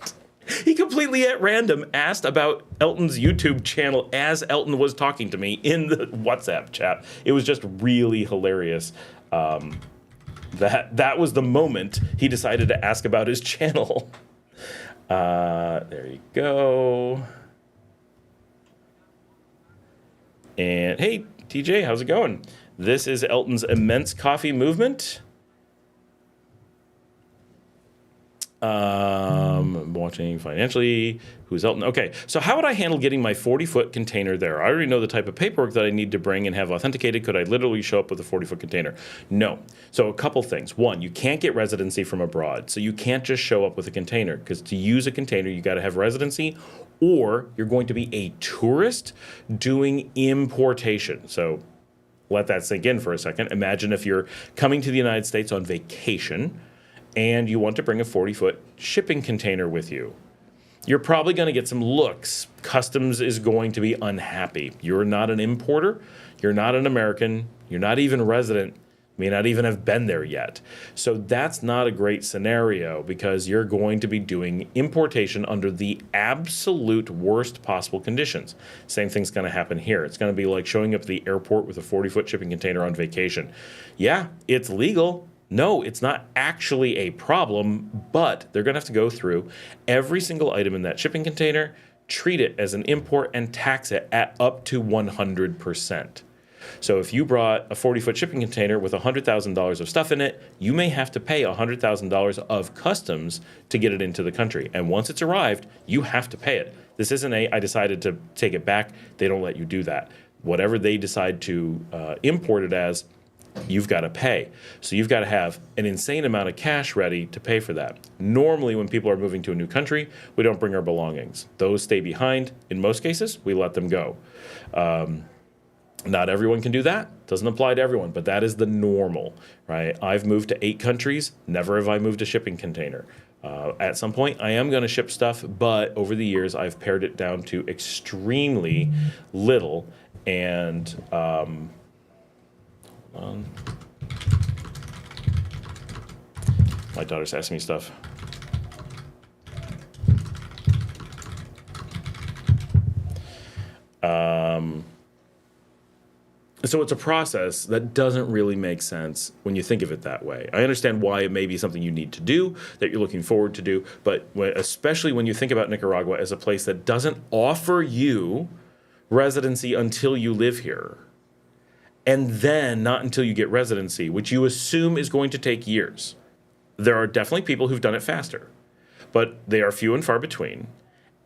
He completely at random asked about Elton's YouTube channel as Elton was talking to me in the WhatsApp chat. It was just really hilarious. That was the moment he decided to ask about his channel. There you go. And hey, TJ, how's it going? This is Elton's immense coffee movement. I'm watching financially. Who's Elton? Okay, so how would I handle getting my 40-foot container there? I already know the type of paperwork that I need to bring and have authenticated. Could I literally show up with a 40-foot container? No. So a couple things. One, you can't get residency from abroad. So you can't just show up with a container, because to use a container, you got to have residency, or you're going to be a tourist doing importation. So let that sink in for a second. Imagine if you're coming to the United States on vacation and you want to bring a 40-foot shipping container with you. You're probably going to get some looks. Customs is going to be unhappy. You're not an importer. You're not an American. You're not even a resident. May not even have been there yet. So that's not a great scenario, because you're going to be doing importation under the absolute worst possible conditions. Same thing's going to happen here. It's going to be like showing up at the airport with a 40-foot shipping container on vacation. Yeah, it's legal. No, it's not actually a problem, but they're going to have to go through every single item in that shipping container, treat it as an import, and tax it at up to 100%. So if you brought a 40-foot shipping container with $100,000 of stuff in it, you may have to pay $100,000 of customs to get it into the country. And once it's arrived, you have to pay it. This isn't I decided to take it back. They don't let you do that. Whatever they decide to import it as, you've got to pay. So you've got to have an insane amount of cash ready to pay for that. Normally, when people are moving to a new country, we don't bring our belongings. Those stay behind. In most cases, we let them go. Not everyone can do that. Doesn't apply to everyone, but that is the normal, right? I've moved to 8 countries. Never have I moved a shipping container. At some point, I am going to ship stuff, but over the years, I've pared it down to extremely little. And my daughter's asking me stuff. So it's a process that doesn't really make sense when you think of it that way. I understand why it may be something you need to do, that you're looking forward to do, but especially when you think about Nicaragua as a place that doesn't offer you residency until you live here, and then not until you get residency, which you assume is going to take years. There are definitely people who've done it faster, but they are few and far between.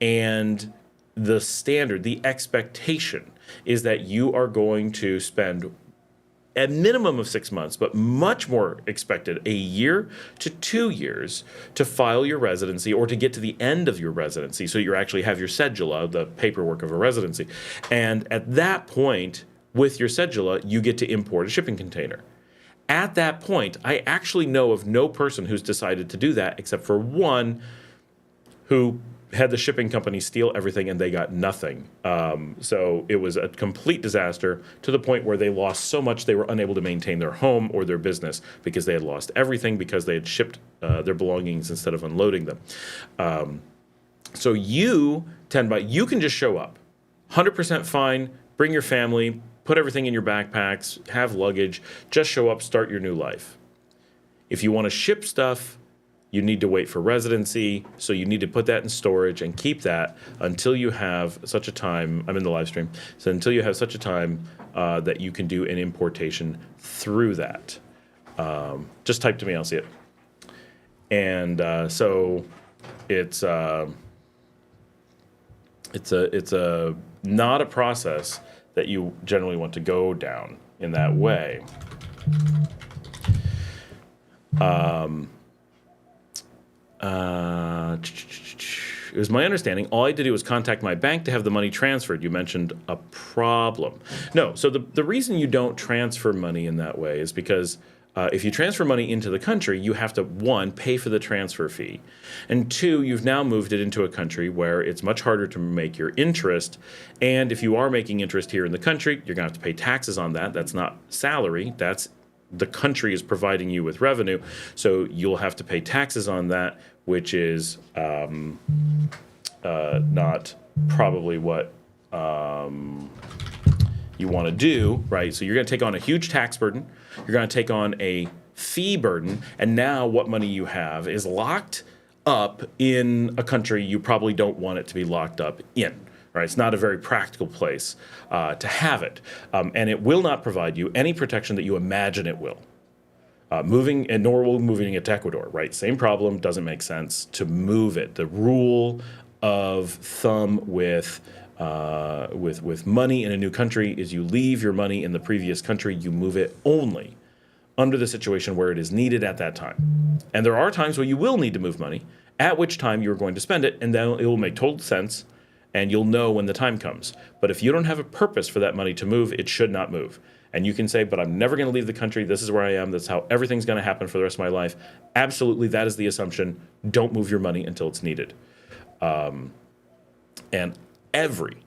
And the standard, the expectation, is that you are going to spend a minimum of 6 months, but much more expected, a year to 2 years to file your residency, or to get to the end of your residency, so you actually have your cedula, the paperwork of a residency. And at that point, with your cedula, you get to import a shipping container. At that point, I actually know of no person who's decided to do that, except for one who had the shipping company steal everything and they got nothing. So it was a complete disaster, to the point where they lost so much they were unable to maintain their home or their business, because they had lost everything, because they had shipped their belongings instead of unloading them. So you can just show up, 100% fine, bring your family, put everything in your backpacks, have luggage, just show up, start your new life. If you want to ship stuff, you need to wait for residency, so you need to put that in storage and keep that until you have such a time, I'm in the live stream, so until you have such a time that you can do an importation through that. Just type to me, I'll see it. And so it's a not a process that you generally want to go down in that way. It was my understanding all I had to do was contact my bank to have the money transferred. You mentioned a problem. No, so the reason you don't transfer money in that way is because if you transfer money into the country, you have to, one, pay for the transfer fee, and two, you've now moved it into a country where it's much harder to make your interest, and if you are making interest here in the country, you're going to have to pay taxes on that. That's not salary. That's the country is providing you with revenue, so you'll have to pay taxes on that, which is not probably what you want to do, right? So you're going to take on a huge tax burden. You're going to take on a fee burden, and now what money you have is locked up in a country you probably don't want it to be locked up in. Right? It's not a very practical place to have it, and it will not provide you any protection that you imagine it will. Moving, and nor will moving it to Ecuador, right? Same problem, doesn't make sense to move it. The rule of thumb with money in a new country is you leave your money in the previous country, you move it only under the situation where it is needed at that time. And there are times where you will need to move money, at which time you're going to spend it, and then it will make total sense, and you'll know when the time comes. But if you don't have a purpose for that money to move, it should not move. And you can say, but I'm never going to leave the country. This is where I am. That's how everything's going to happen for the rest of my life. Absolutely, that is the assumption. Don't move your money until it's needed. And every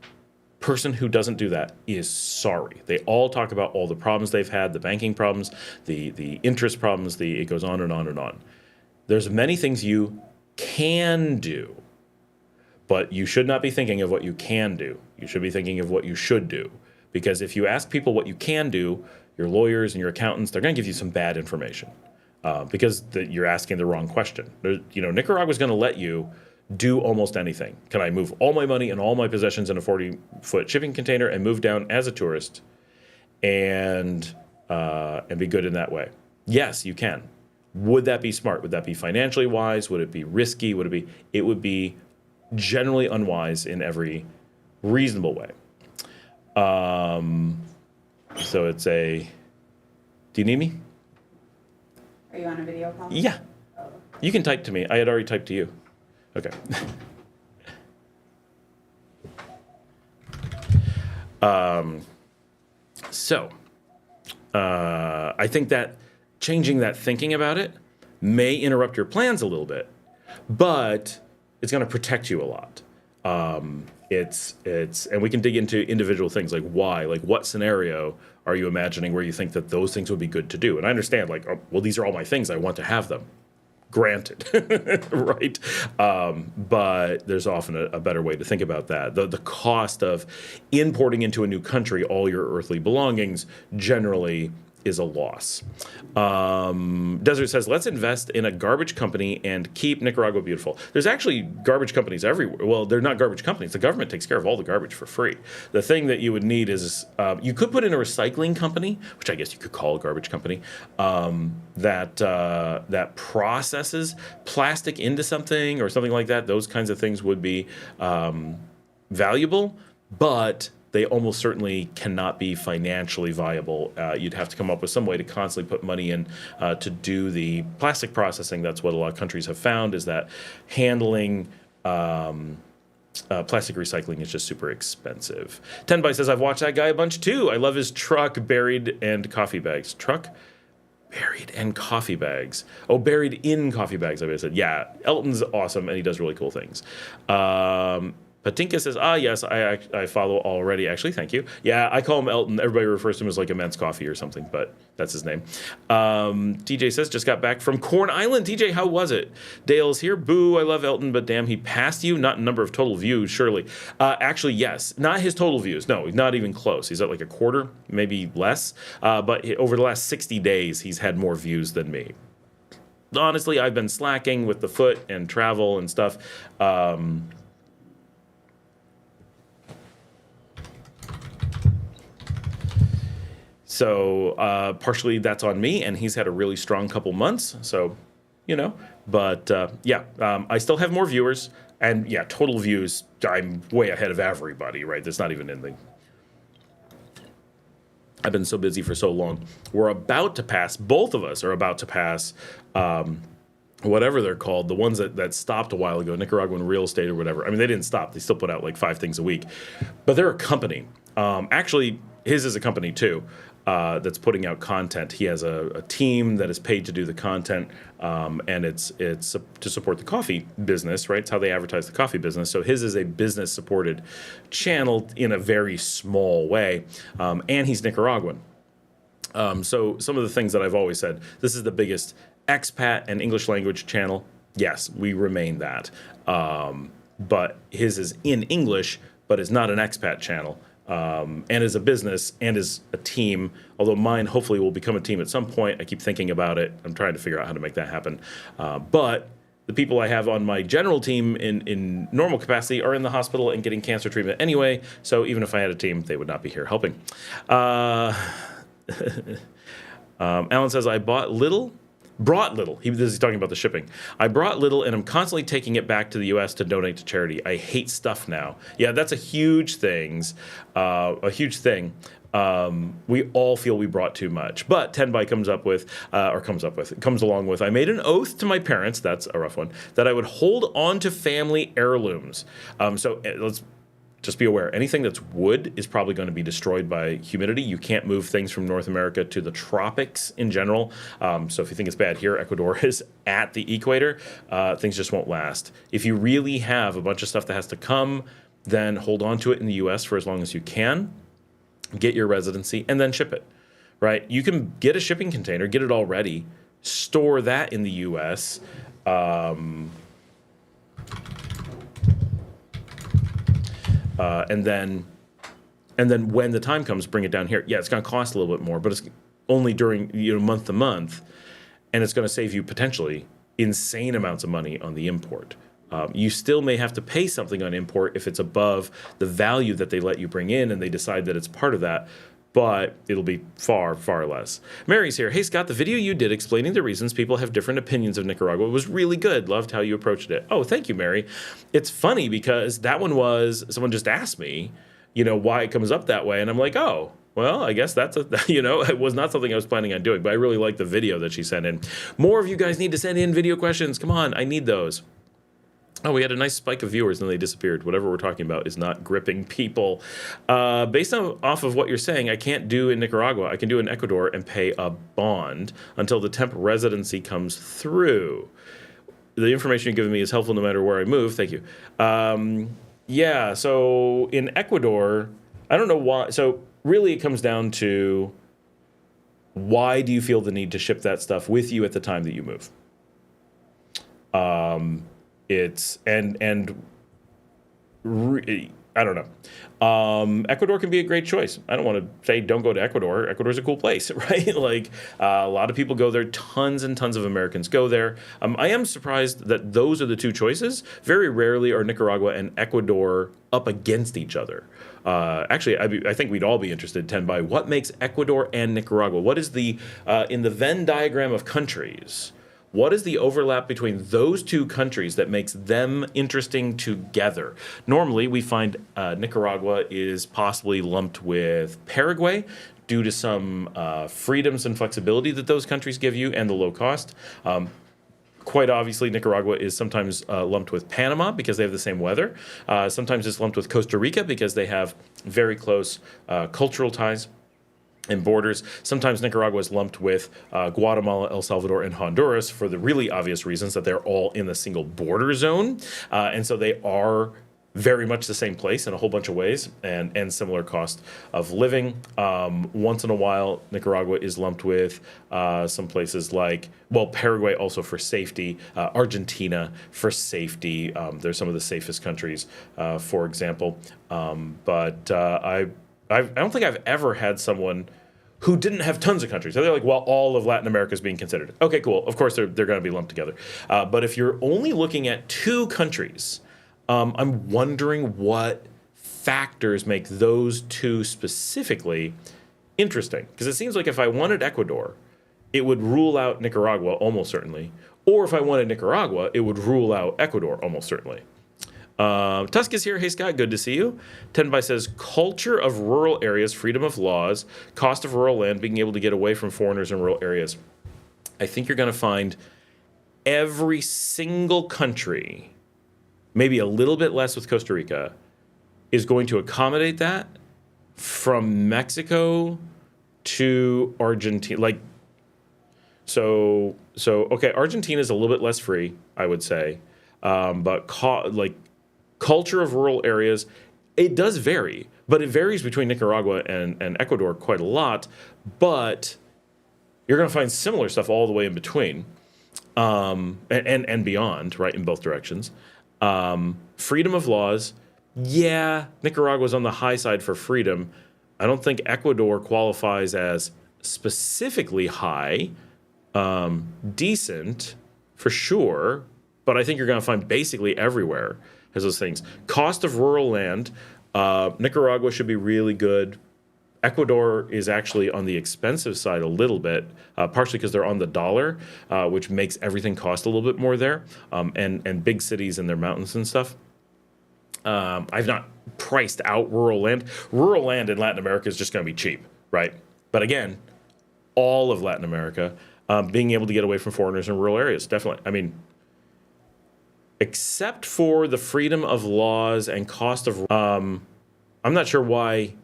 person who doesn't do that is sorry. They all talk about all the problems they've had, the banking problems, the interest problems, it goes on and on and on. There's many things you can do, but you should not be thinking of what you can do. You should be thinking of what you should do. Because if you ask people what you can do, your lawyers and your accountants, they're going to give you some bad information because you're asking the wrong question. Nicaragua's going to let you do almost anything. Can I move all my money and all my possessions in a 40-foot shipping container and move down as a tourist and be good in that way? Yes, you can. Would that be smart? Would that be financially wise? Would it be risky? It would be generally unwise in every reasonable way. So it's do you need me? Are you on a video call? Yeah. You can type to me. I had already typed to you. Okay. I think that changing that thinking about it may interrupt your plans a little bit, but it's going to protect you a lot. And we can dig into individual things like why, like what scenario are you imagining where you think that those things would be good to do? And I understand, these are all my things. I want to have them. Granted, right? But there's often a better way to think about that. The cost of importing into a new country all your earthly belongings generally is a loss. Desert says, let's invest in a garbage company and keep Nicaragua beautiful. There's actually garbage companies everywhere. Well, they're not garbage companies. The government takes care of all the garbage for free. The thing that you would need is, you could put in a recycling company, which I guess you could call a garbage company, that processes plastic into something or something like that. Those kinds of things would be valuable, but they almost certainly cannot be financially viable. You'd have to come up with some way to constantly put money in to do the plastic processing. That's what a lot of countries have found, is that handling plastic recycling is just super expensive. Tenbai says, I've watched that guy a bunch too. I love his truck, buried and coffee bags. Truck? Buried and coffee bags. Oh, buried in coffee bags, I said. Yeah, Elton's awesome, and he does really cool things. Patinka says, yes, I follow already. Actually, thank you. Yeah, I call him Elton. Everybody refers to him as like Immense Coffee or something, but that's his name. TJ says, just got back from Corn Island. TJ, how was it? Dale's here. Boo, I love Elton, but damn, he passed you. Not in number of total views, surely. Actually, yes. Not his total views. No, not even close. He's at like a quarter, maybe less. But over the last 60 days, he's had more views than me. Honestly, I've been slacking with the foot and travel and stuff. So partially that's on me, and he's had a really strong couple months. So, but I still have more viewers, and yeah, total views, I'm way ahead of everybody, right? That's not even in the. I've been so busy for so long. We're about to pass, both of us are about to pass whatever they're called, the ones that stopped a while ago, Nicaraguan real estate or whatever. I mean, they didn't stop. They still put out like 5 things a week. But they're a company. Actually, his is a company too that's putting out content. He has a team that is paid to do the content, and it's to support the coffee business, right? It's how they advertise the coffee business. So his is a business-supported channel in a very small way, and he's Nicaraguan. So some of the things that I've always said, this is the biggest expat and English language channel. Yes, we remain that. But his is in English, but is not an expat channel. And is a business and is a team, although mine hopefully will become a team at some point. I keep thinking about it. I'm trying to figure out how to make that happen. But the people I have on my general team in normal capacity are in the hospital and getting cancer treatment anyway. So even if I had a team, they would not be here helping. Alan says, I brought little. He's talking about the shipping. I brought little, and I'm constantly taking it back to the U.S. to donate to charity. I hate stuff now. Yeah, that's a huge thing. We all feel we brought too much. But Tenbai comes along with, I made an oath to my parents, that's a rough one, that I would hold on to family heirlooms. So let's just be aware, anything that's wood is probably going to be destroyed by humidity. You can't move things from North America to the tropics in general. So if you think it's bad here, Ecuador is at the equator. Things just won't last. If you really have a bunch of stuff that has to come, then hold on to it in the U.S. for as long as you can. Get your residency and then ship it, right? You can get a shipping container, get it all ready, store that in the U.S., and then when the time comes, bring it down here. Yeah, it's going to cost a little bit more, but it's only during month to month, and it's going to save you potentially insane amounts of money on the import. You still may have to pay something on import if it's above the value that they let you bring in, and they decide that it's part of that. But it'll be far, far less. Mary's here. Hey, Scott, the video you did explaining the reasons people have different opinions of Nicaragua was really good. Loved how you approached it. Oh, thank you, Mary. It's funny because that one was, someone just asked me, why it comes up that way. And I'm like, oh, well, I guess that's, it was not something I was planning on doing. But I really like the video that she sent in. More of you guys need to send in video questions. Come on, I need those. Oh, we had a nice spike of viewers, and then they disappeared. Whatever we're talking about is not gripping people. Based off of what you're saying, I can't do in Nicaragua. I can do in Ecuador and pay a bond until the temp residency comes through. The information you're giving me is helpful no matter where I move. Thank you. Yeah, so in Ecuador, I don't know why. So really it comes down to, why do you feel the need to ship that stuff with you at the time that you move? I don't know. Ecuador can be a great choice. I don't want to say don't go to Ecuador. Ecuador's a cool place, right? Like a lot of people go there. Tons and tons of Americans go there. I am surprised that those are the two choices. Very rarely are Nicaragua and Ecuador up against each other. Actually, I think we'd all be interested, Tenbai. What makes Ecuador and Nicaragua? What is the in the Venn diagram of countries? What is the overlap between those two countries that makes them interesting together? Normally, we find Nicaragua is possibly lumped with Paraguay due to some freedoms and flexibility that those countries give you and the low cost. Quite obviously, Nicaragua is sometimes lumped with Panama because they have the same weather. Sometimes it's lumped with Costa Rica because they have very close cultural ties and borders. Sometimes Nicaragua is lumped with Guatemala, El Salvador, and Honduras for the really obvious reasons that they're all in the single border zone. And so they are very much the same place in a whole bunch of ways and similar cost of living. Once in a while, Nicaragua is lumped with some places like, Paraguay also for safety, Argentina for safety. They're some of the safest countries, for example. But I don't think I've ever had someone who didn't have tons of countries. So they're like, all of Latin America is being considered. Okay, cool. Of course, they're going to be lumped together. But if you're only looking at two countries, I'm wondering what factors make those two specifically Interesting, because it seems like if I wanted Ecuador, it would rule out Nicaragua almost certainly. Or if I wanted Nicaragua, it would rule out Ecuador almost certainly. Tusk is here. Hey, Scott, good to see you. Tenbai says, culture of rural areas, freedom of laws, cost of rural land, being able to get away from foreigners in rural areas. I think you're going to find every single country, maybe a little bit less with Costa Rica, is going to accommodate that from Mexico to Argentina. Like, so okay, Argentina is a little bit less free, I would say. But culture of rural areas, it does vary, but it varies between Nicaragua and Ecuador quite a lot. But you're going to find similar stuff all the way in between, and beyond, right, in both directions. Freedom of laws, yeah, Nicaragua's on the high side for freedom. I don't think Ecuador qualifies as specifically high. Decent, for sure, but I think you're going to find basically everywhere has those things. Cost of rural land, Nicaragua should be really good. Ecuador is actually on the expensive side a little bit, partially because they're on the dollar, which makes everything cost a little bit more there, and big cities and their mountains and stuff. I've not priced out rural land. Rural land in Latin America is just going to be cheap, right? But again, all of Latin America, being able to get away from foreigners in rural areas, definitely. I mean, except for the freedom of laws and cost of, I'm not sure why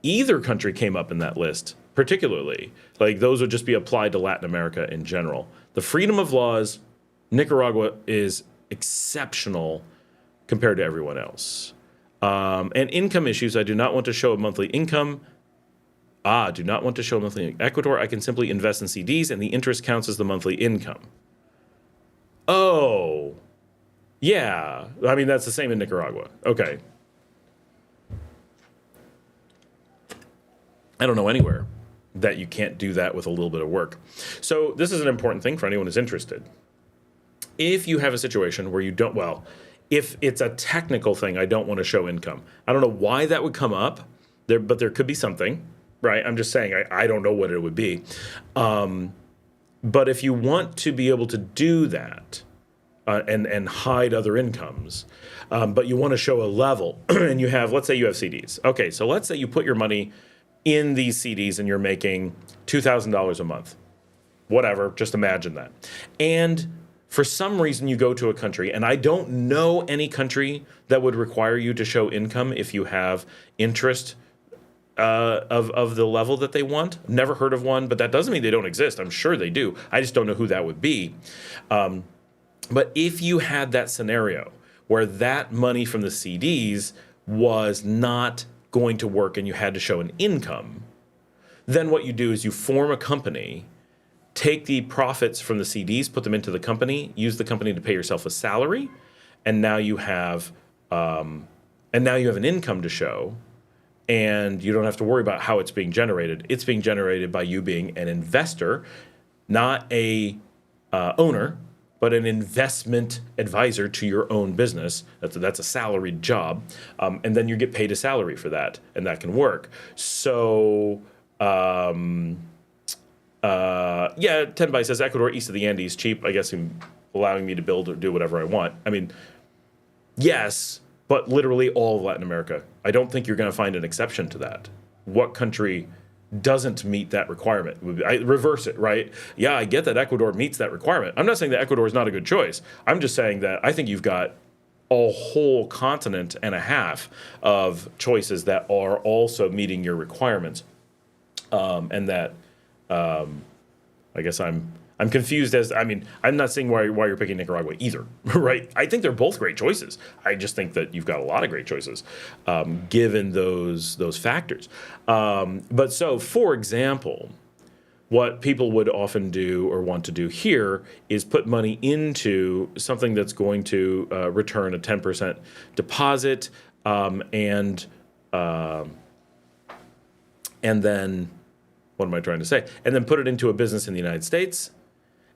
either country came up in that list, particularly. Like, those would just be applied to Latin America in general. The freedom of laws, Nicaragua is exceptional compared to everyone else. And income issues, I do not want to show a monthly income. Do not want to show monthly income. Ecuador, I can simply invest in CDs and the interest counts as the monthly income. Oh, yeah. I mean, that's the same in Nicaragua. Okay. I don't know anywhere that you can't do that with a little bit of work. So this is an important thing for anyone who's interested. If you have a situation where you don't, well, if it's a technical thing, I don't want to show income. I don't know why that would come up, but there could be something. Right, I'm just saying, I don't know what it would be. But if you want to be able to do that and hide other incomes, but you want to show a level, and you have, let's say you have CDs. Okay, so let's say you put your money in these CDs and you're making $2,000 a month. Whatever, just imagine that. And for some reason you go to a country, and I don't know any country that would require you to show income if you have interest of the level that they want. Never heard of one, but that doesn't mean they don't exist. I'm sure they do. I just don't know who that would be. But if you had that scenario where that money from the CDs was not going to work and you had to show an income, then what you do is you form a company, take the profits from the CDs, put them into the company, use the company to pay yourself a salary, and now you have an income to show. And you don't have to worry about how it's being generated. It's being generated by you being an investor, not a owner, but an investment advisor to your own business. That's a salaried job. And then you get paid a salary for that, and that can work. So, Tenbai says Ecuador east of the Andes cheap. I guess him allowing me to build or do whatever I want. I mean, yes, but literally all of Latin America. I don't think you're going to find an exception to that. What country doesn't meet that requirement? I reverse it, right? Yeah, I get that Ecuador meets that requirement. I'm not saying that Ecuador is not a good choice. I'm just saying that I think you've got a whole continent and a half of choices that are also meeting your requirements. And that, I guess I'm confused I'm not saying why you're picking Nicaragua either, right? I think they're both great choices. I just think that you've got a lot of great choices, given those factors. But so, for example, what people would often do or want to do here is put money into something that's going to return a 10% deposit, and then, what am I trying to say? And then put it into a business in the United States,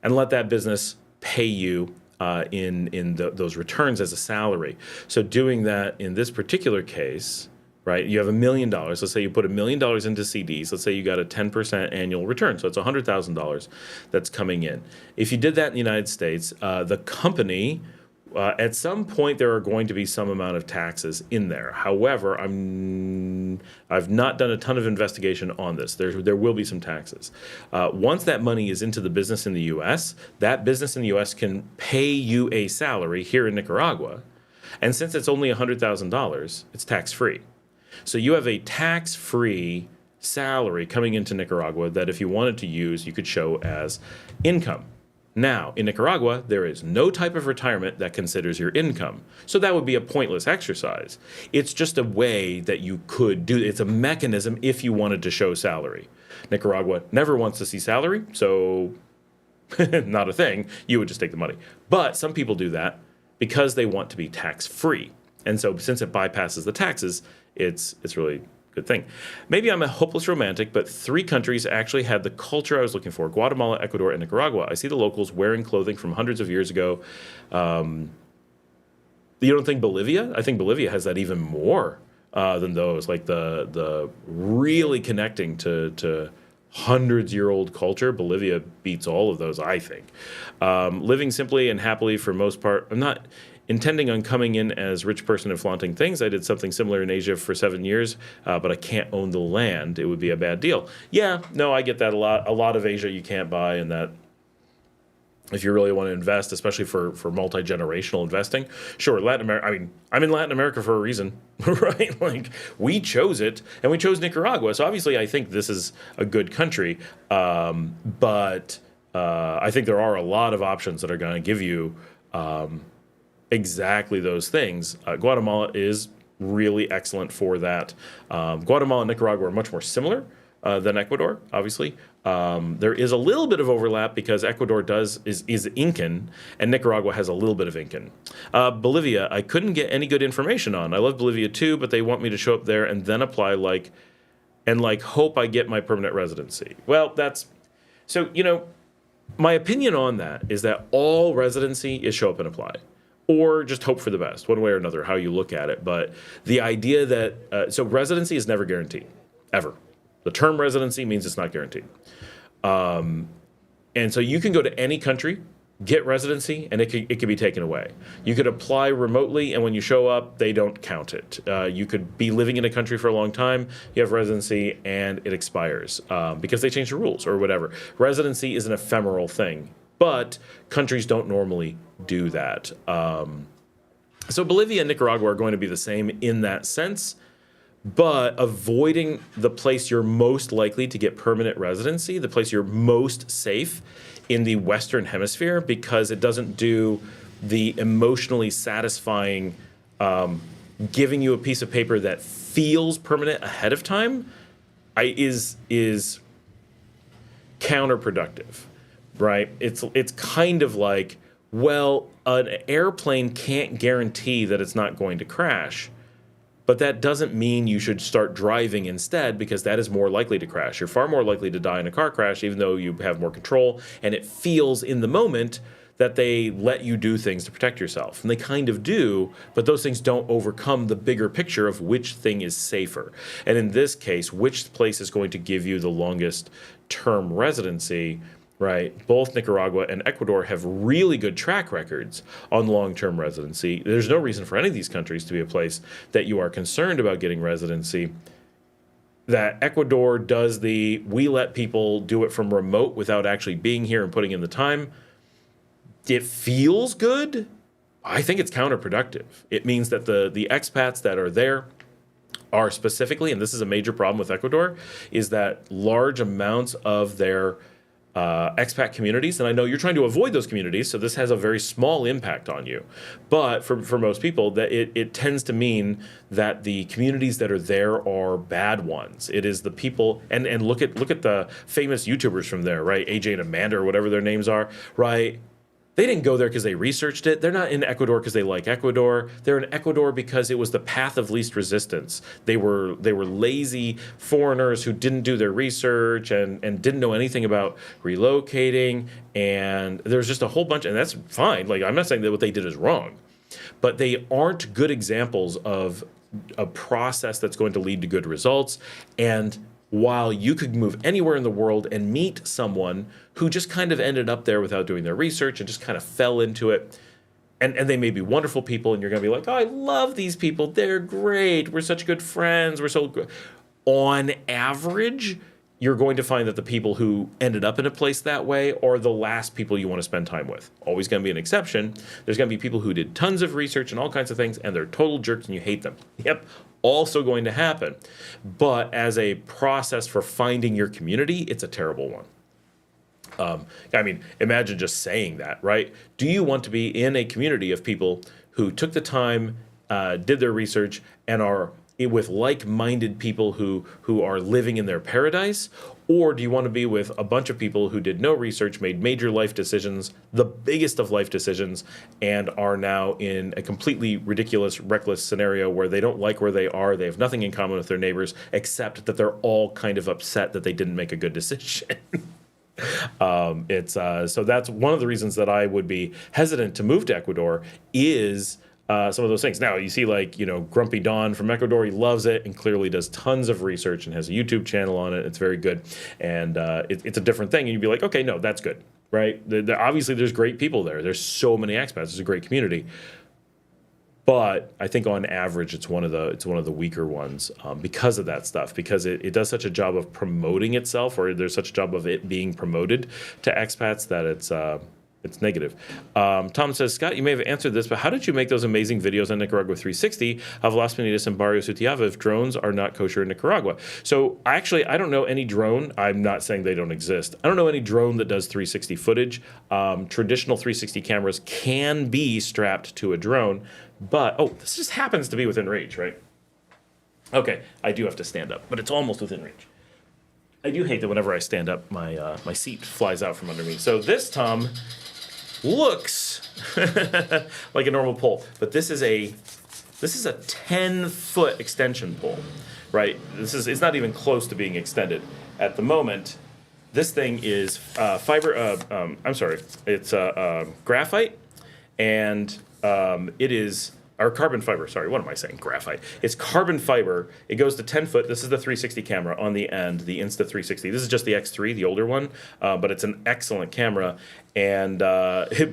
and let that business pay you those returns as a salary. So doing that in this particular case, right? You have $1 million. Let's say you put $1 million into CDs. Let's say you got a 10% annual return. So it's $100,000 that's coming in. If you did that in the United States, the company, at some point, there are going to be some amount of taxes in there. However, I've not done a ton of investigation on this. There will be some taxes. Once that money is into the business in the U.S., that business in the U.S. can pay you a salary here in Nicaragua. And since it's only $100,000, it's tax-free. So you have a tax-free salary coming into Nicaragua that if you wanted to use, you could show as income. Now, in Nicaragua, there is no type of retirement that considers your income. So that would be a pointless exercise. It's just a way that you could do it. It's a mechanism if you wanted to show salary. Nicaragua never wants to see salary, so not a thing. You would just take the money. But some people do that because they want to be tax-free. And so since it bypasses the taxes, it's really a good thing. Maybe I'm a hopeless romantic, but 3 countries actually had the culture I was looking for: Guatemala, Ecuador, and Nicaragua. I see the locals wearing clothing from hundreds of years ago. You don't think Bolivia? I think Bolivia has that even more than those, like the really connecting to hundreds-year-old culture. Bolivia beats all of those, I think. Living simply and happily for most part. I'm not intending on coming in as rich person and flaunting things. I did something similar in Asia for 7 years, but I can't own the land. It would be a bad deal. Yeah, no, I get that a lot. A lot of Asia you can't buy, and that if you really want to invest, especially for multi-generational investing, sure, Latin America. I mean, I'm in Latin America for a reason, right? Like, we chose it, and we chose Nicaragua. So obviously I think this is a good country, but I think there are a lot of options that are going to give you exactly those things. Guatemala is really excellent for that. Guatemala and Nicaragua are much more similar than Ecuador, obviously. There is a little bit of overlap because Ecuador is Incan, and Nicaragua has a little bit of Incan. Bolivia, I couldn't get any good information on. I love Bolivia too, but they want me to show up there and then apply and hope I get my permanent residency. Well, so, my opinion on that is that all residency is show up and apply, or just hope for the best, one way or another, how you look at it. But the idea that, so residency is never guaranteed, ever. The term residency means it's not guaranteed. And so you can go to any country, get residency, and it could be taken away. You could apply remotely, and when you show up, they don't count it. You could be living in a country for a long time, you have residency, and it expires because they change the rules or whatever. Residency is an ephemeral thing, but countries don't normally do that. So Bolivia and Nicaragua are going to be the same in that sense, but avoiding the place you're most likely to get permanent residency, the place you're most safe in the Western Hemisphere, because it doesn't do the emotionally satisfying giving you a piece of paper that feels permanent ahead of time, is counterproductive, right? It's kind of like, well, an airplane can't guarantee that it's not going to crash. But that doesn't mean you should start driving instead, because that is more likely to crash. You're far more likely to die in a car crash, even though you have more control. And it feels in the moment that they let you do things to protect yourself. And they kind of do, but those things don't overcome the bigger picture of which thing is safer. And in this case, which place is going to give you the longest term residency, right? Both Nicaragua and Ecuador have really good track records on long-term residency. There's no reason for any of these countries to be a place that you are concerned about getting residency. That Ecuador does we let people do it from remote without actually being here and putting in the time. It feels good. I think it's counterproductive. It means that the expats that are there are specifically, and this is a major problem with Ecuador, is that large amounts of their expat communities, and I know you're trying to avoid those communities, so this has a very small impact on you. But for most people, that it tends to mean that the communities that are there are bad ones. It is the people, and look at the famous YouTubers from there, right? AJ and Amanda, or whatever their names are, right? They didn't go there because they researched it. They're not in Ecuador because they like Ecuador. They're in Ecuador because it was the path of least resistance. They were lazy foreigners who didn't do their research and didn't know anything about relocating. And there's just a whole bunch, and that's fine. Like, I'm not saying that what they did is wrong, but they aren't good examples of a process that's going to lead to good results. And while you could move anywhere in the world and meet someone who just kind of ended up there without doing their research and just kind of fell into it, and they may be wonderful people, and you're going to be like, oh, I love these people. They're great. We're such good friends. We're so good. On average, you're going to find that the people who ended up in a place that way are the last people you want to spend time with. Always going to be an exception. There's going to be people who did tons of research and all kinds of things, and they're total jerks and you hate them. Yep, also going to happen. But as a process for finding your community, it's a terrible one. I mean, imagine just saying that, right? Do you want to be in a community of people who took the time, did their research, and are with like-minded people who are living in their paradise? Or do you want to be with a bunch of people who did no research, made major life decisions, the biggest of life decisions, and are now in a completely ridiculous, reckless scenario where they don't like where they are, they have nothing in common with their neighbors, except that they're all kind of upset that they didn't make a good decision? So that's one of the reasons that I would be hesitant to move to Ecuador is some of those things. Now, you see Grumpy Don from Ecuador, he loves it and clearly does tons of research and has a YouTube channel on it. It's very good. And it's a different thing. And you'd be like, okay, no, that's good, right? Obviously, there's great people there. There's so many expats. It's a great community. But I think on average, it's one of the weaker ones because of that stuff, because it does such a job of promoting itself, or there's such a job of it being promoted to expats that it's negative. Tom says, Scott, you may have answered this, but how did you make those amazing videos on Nicaragua 360 of Las Piñatas and Barrio Sutiava if drones are not kosher in Nicaragua? So actually, I don't know any drone. I'm not saying they don't exist. I don't know any drone that does 360 footage. Traditional 360 cameras can be strapped to a drone, but, this just happens to be within reach, right? Okay, I do have to stand up, but it's almost within reach. I do hate that whenever I stand up, my seat flies out from under me. So this, Tom, looks like a normal pole, but this is a 10-foot extension pole, right? It's not even close to being extended at the moment. This thing is it's graphite, and it is. Or carbon fiber, sorry, what am I saying? Graphite. It's carbon fiber. It goes to 10 foot. This is the 360 camera on the end, the Insta360. This is just the X3, the older one, but it's an excellent camera. And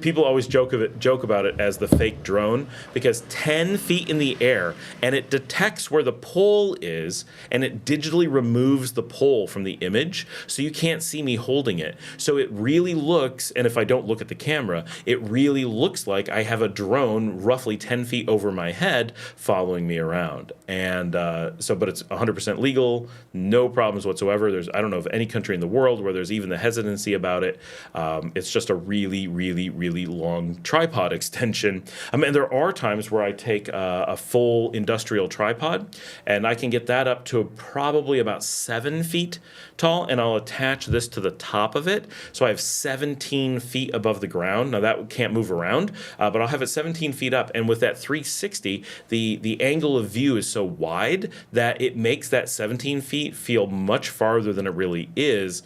people always joke about it as the fake drone, because 10 feet in the air, and it detects where the pole is, and it digitally removes the pole from the image, so you can't see me holding it. So it really looks, and if I don't look at the camera, it really looks like I have a drone roughly 10 feet over my head following me around. And but it's 100% legal, no problems whatsoever. I don't know of any country in the world where there's even the hesitancy about it. It's just a really, really, really long tripod extension. And there are times where I take a full industrial tripod, and I can get that up to probably about 7 feet tall, and I'll attach this to the top of it. So I have 17 feet above the ground. Now that can't move around, but I'll have it 17 feet up. And with that 360, the angle of view is so wide that it makes that 17 feet feel much farther than it really is.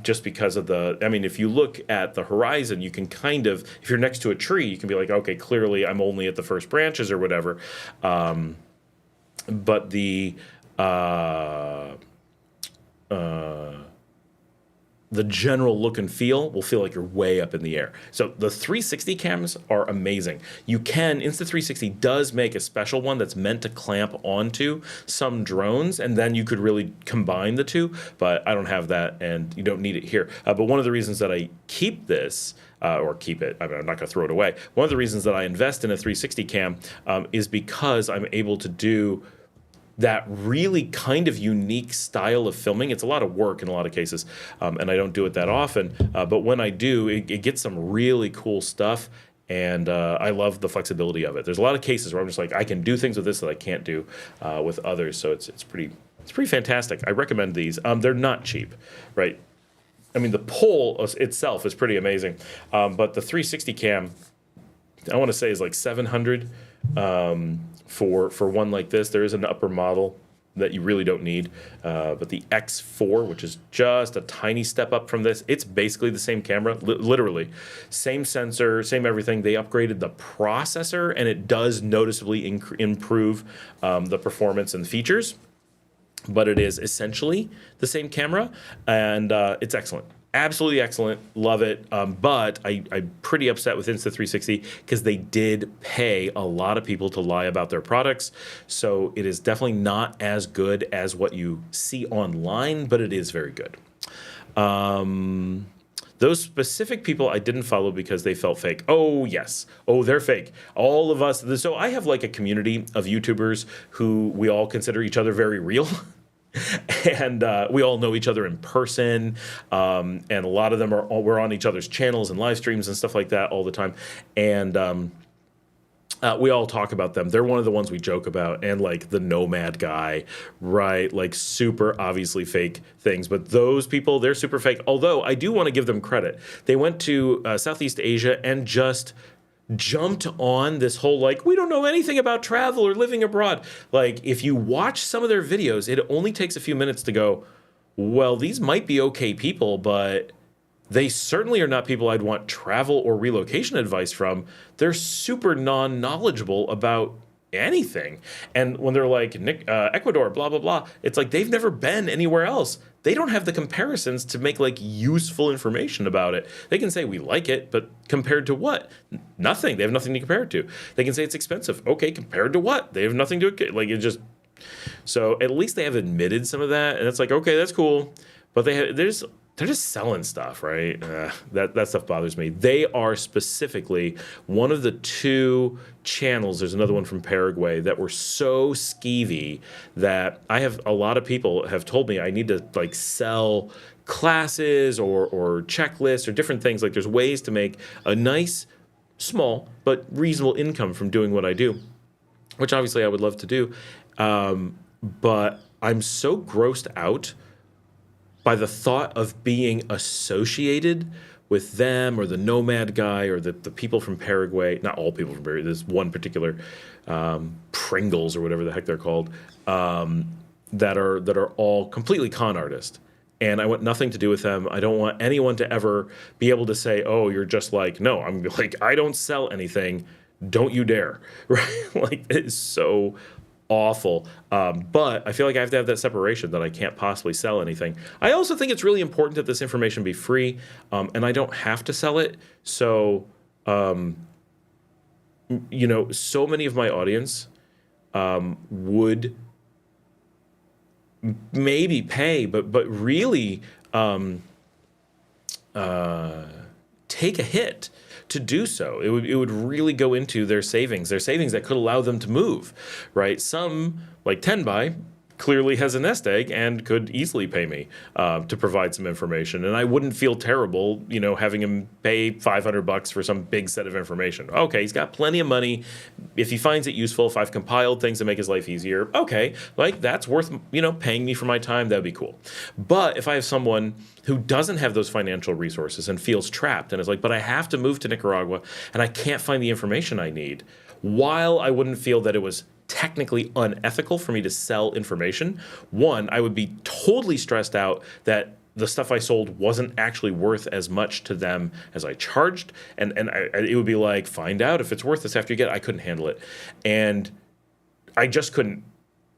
Just because of if you look at the horizon, you can kind of, if you're next to a tree, you can be like, okay, clearly I'm only at the first branches or whatever. But the general look and feel will feel like you're way up in the air. So the 360 cams are amazing. Insta360 does make a special one that's meant to clamp onto some drones, and then you could really combine the two, but I don't have that, and you don't need it here. But one of the reasons that I keep this, or keep it, I'm not going to throw it away. One of the reasons that I invest in a 360 cam is because I'm able to do that really kind of unique style of filming. It's a lot of work in a lot of cases, and I don't do it that often. But when I do, it gets some really cool stuff, and I love the flexibility of it. There's a lot of cases where I'm just like, I can do things with this that I can't do with others. So it's pretty fantastic. I recommend these. They're not cheap, right? I mean, the pole itself is pretty amazing, but the 360 cam, I want to say, is like $700. For one like this. There is an upper model that you really don't need. But the X4, which is just a tiny step up from this, it's basically the same camera, literally. Same sensor, same everything. They upgraded the processor, and it does noticeably improve the performance and features. But it is essentially the same camera, and it's excellent. Absolutely excellent. Love it. But I'm pretty upset with Insta360 because they did pay a lot of people to lie about their products. So it is definitely not as good as what you see online, but it is very good. Those specific people I didn't follow because they felt fake. Oh, yes. Oh, they're fake. All of us. So I have like a community of YouTubers who we all consider each other very real. And we all know each other in person, and a lot of them we're on each other's channels and live streams and stuff like that all the time, and we all talk about them. They're one of the ones we joke about, and like the nomad guy, right? Like super obviously fake things, but those people, they're super fake. Although I do want to give them credit. They went to Southeast Asia and just jumped on this whole like we don't know anything about travel or living abroad. Like if you watch some of their videos, it only takes a few minutes to go, well, these might be okay people, but they certainly are not people I'd want travel or relocation advice from. They're super non-knowledgeable about anything. And when they're like Ecuador, blah blah blah, it's like they've never been anywhere else. They don't have the comparisons to make like useful information about it. They can say we like it, but compared to what? Nothing. They have nothing to compare it to. They can say it's expensive. Okay, compared to what? They have nothing to like. It just so at least they have admitted some of that, and it's like okay, that's cool. But they're just selling stuff, right? That stuff bothers me. They are specifically one of the two channels. There's another one from Paraguay that were so skeevy that I have a lot of people have told me I need to like sell classes or checklists or different things. Like there's ways to make a nice, small but reasonable income from doing what I do, which obviously I would love to do. But I'm so grossed out by the thought of being associated with them or the nomad guy or the people from Paraguay, not all people from Paraguay, there's one particular Pringles or whatever the heck they're called, that are all completely con artists. And I want nothing to do with them. I don't want anyone to ever be able to say, oh, you're just like, no, I'm like, I don't sell anything. Don't you dare. Right? Like, it is so awful. But I feel like I have to have that separation that I can't possibly sell anything. I also think it's really important that this information be free, and I don't have to sell it. So, so many of my audience would maybe pay, but really take a hit to do so. It would really go into their savings that could allow them to move, right? Some, like Tenbai, clearly has a nest egg and could easily pay me to provide some information. And I wouldn't feel terrible, having him pay $500 for some big set of information. Okay, he's got plenty of money. If he finds it useful, if I've compiled things to make his life easier, okay, like that's worth, paying me for my time, that'd be cool. But if I have someone who doesn't have those financial resources and feels trapped and is like, but I have to move to Nicaragua and I can't find the information I need, while I wouldn't feel that it was technically unethical for me to sell information, one, I would be totally stressed out that the stuff I sold wasn't actually worth as much to them as I charged, and it would be like, find out if it's worth this after you get it. I couldn't handle it, and I just couldn't.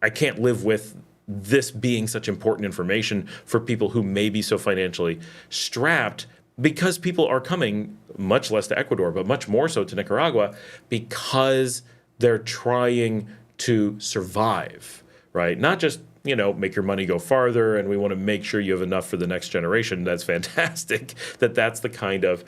I can't live with this being such important information for people who may be so financially strapped, because people are coming, much less to Ecuador, but much more so to Nicaragua, because they're trying to survive, right? Not just, make your money go farther, and we want to make sure you have enough for the next generation. That's fantastic that's the kind of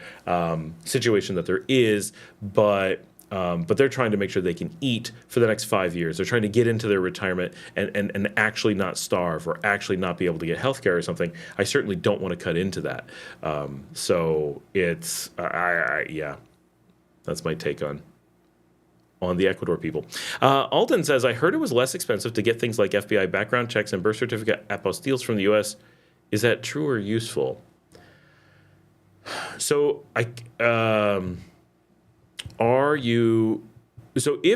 situation that there is, but they're trying to make sure they can eat for the next 5 years. They're trying to get into their retirement and actually not starve or actually not be able to get healthcare or something. I certainly don't want to cut into that. So it's, yeah, that's my take on the Ecuador people. Alden says, I heard it was less expensive to get things like FBI background checks and birth certificate apostilles from the U.S. Is that true or useful? So if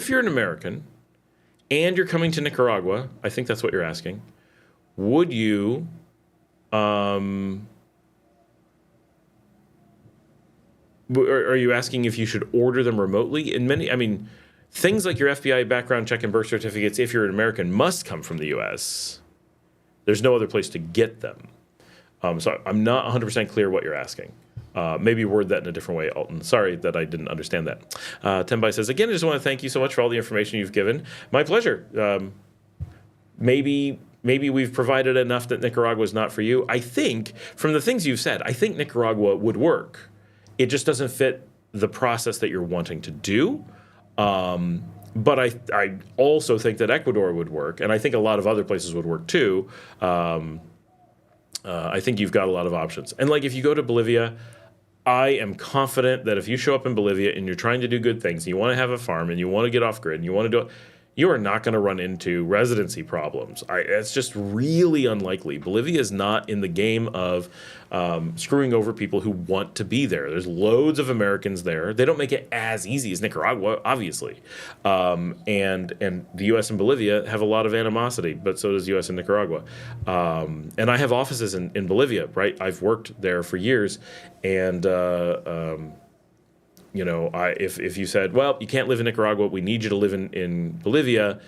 you're an American and you're coming to Nicaragua, I think that's what you're asking, would you are you asking if you should order them remotely? In many, I mean, things like your FBI background check and birth certificates, if you're an American, must come from the U.S. There's no other place to get them. So I'm not 100% clear what you're asking. Maybe word that in a different way, Alton. Sorry that I didn't understand that. Tenbai says, again, I just want to thank you so much for all the information you've given. My pleasure. Maybe we've provided enough that Nicaragua is not for you. I think, from the things you've said, I think Nicaragua would work. It just doesn't fit the process that you're wanting to do. But I also think that Ecuador would work, and I think a lot of other places would work too. I think you've got a lot of options. And like if you go to Bolivia, I am confident that if you show up in Bolivia and you're trying to do good things, and you want to have a farm and you want to get off grid and you want to do it, you are not going to run into residency problems. It's just really unlikely. Bolivia is not in the game of screwing over people who want to be there. There's loads of Americans there. They don't make it as easy as Nicaragua, obviously. And the U.S. and Bolivia have a lot of animosity, but so does U.S. and Nicaragua. And I have offices in Bolivia, right? I've worked there for years, and you know, if you said, well, you can't live in Nicaragua, we need you to live in Bolivia,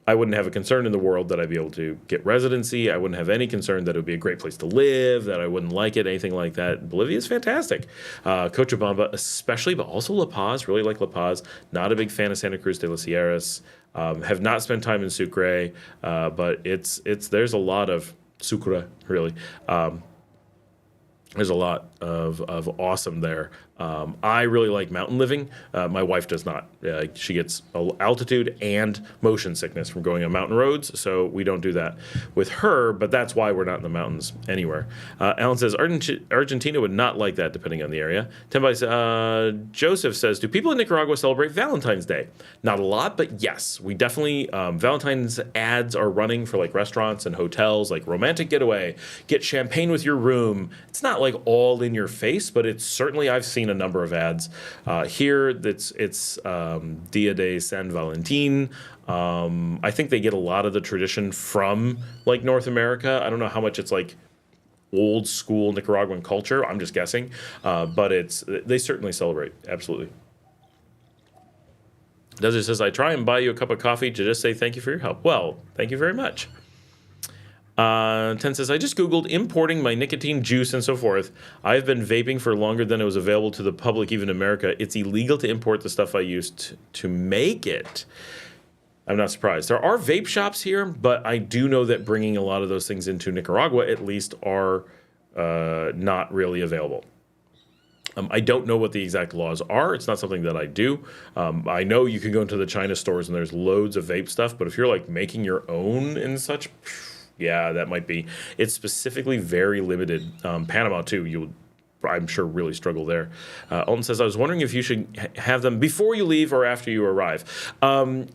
I wouldn't have a concern in the world that I'd be able to get residency. I wouldn't have any concern that it would be a great place to live, that I wouldn't like it, anything like that. Bolivia is fantastic. Cochabamba especially, but also La Paz, really like La Paz. Not a big fan of Santa Cruz de las Sierras. Have not spent time in Sucre, but there's a lot of Sucre, really. There's a lot of awesome there. I really like mountain living. My wife does not. She gets altitude and motion sickness from going on mountain roads, so we don't do that with her, but that's why we're not in the mountains anywhere. Alan says, Argentina would not like that depending on the area. Joseph says, do people in Nicaragua celebrate Valentine's Day? Not a lot, but yes, we definitely, Valentine's ads are running for like restaurants and hotels, like romantic getaway, get champagne with your room. It's not like all in your face, but it's certainly, I've seen a number of ads here. It's Dia de San Valentine. I think they get a lot of the tradition from like North America. I don't know how much it's like old school Nicaraguan culture. I'm just guessing, but they certainly celebrate. Absolutely. Desert says, I try and buy you a cup of coffee to just say thank you for your help. Well, thank you very much. 10 says, I just Googled importing my nicotine juice and so forth. I've been vaping for longer than it was available to the public, even in America. It's illegal to import the stuff I used to make it. I'm not surprised. There are vape shops here, but I do know that bringing a lot of those things into Nicaragua, at least, are not really available. I don't know what the exact laws are. It's not something that I do. I know you can go into the China stores and there's loads of vape stuff, but if you're like making your own and such, yeah, that might be. It's specifically very limited. Panama, too, you'll, I'm sure, really struggle there. Alton says, I was wondering if you should have them before you leave or after you arrive.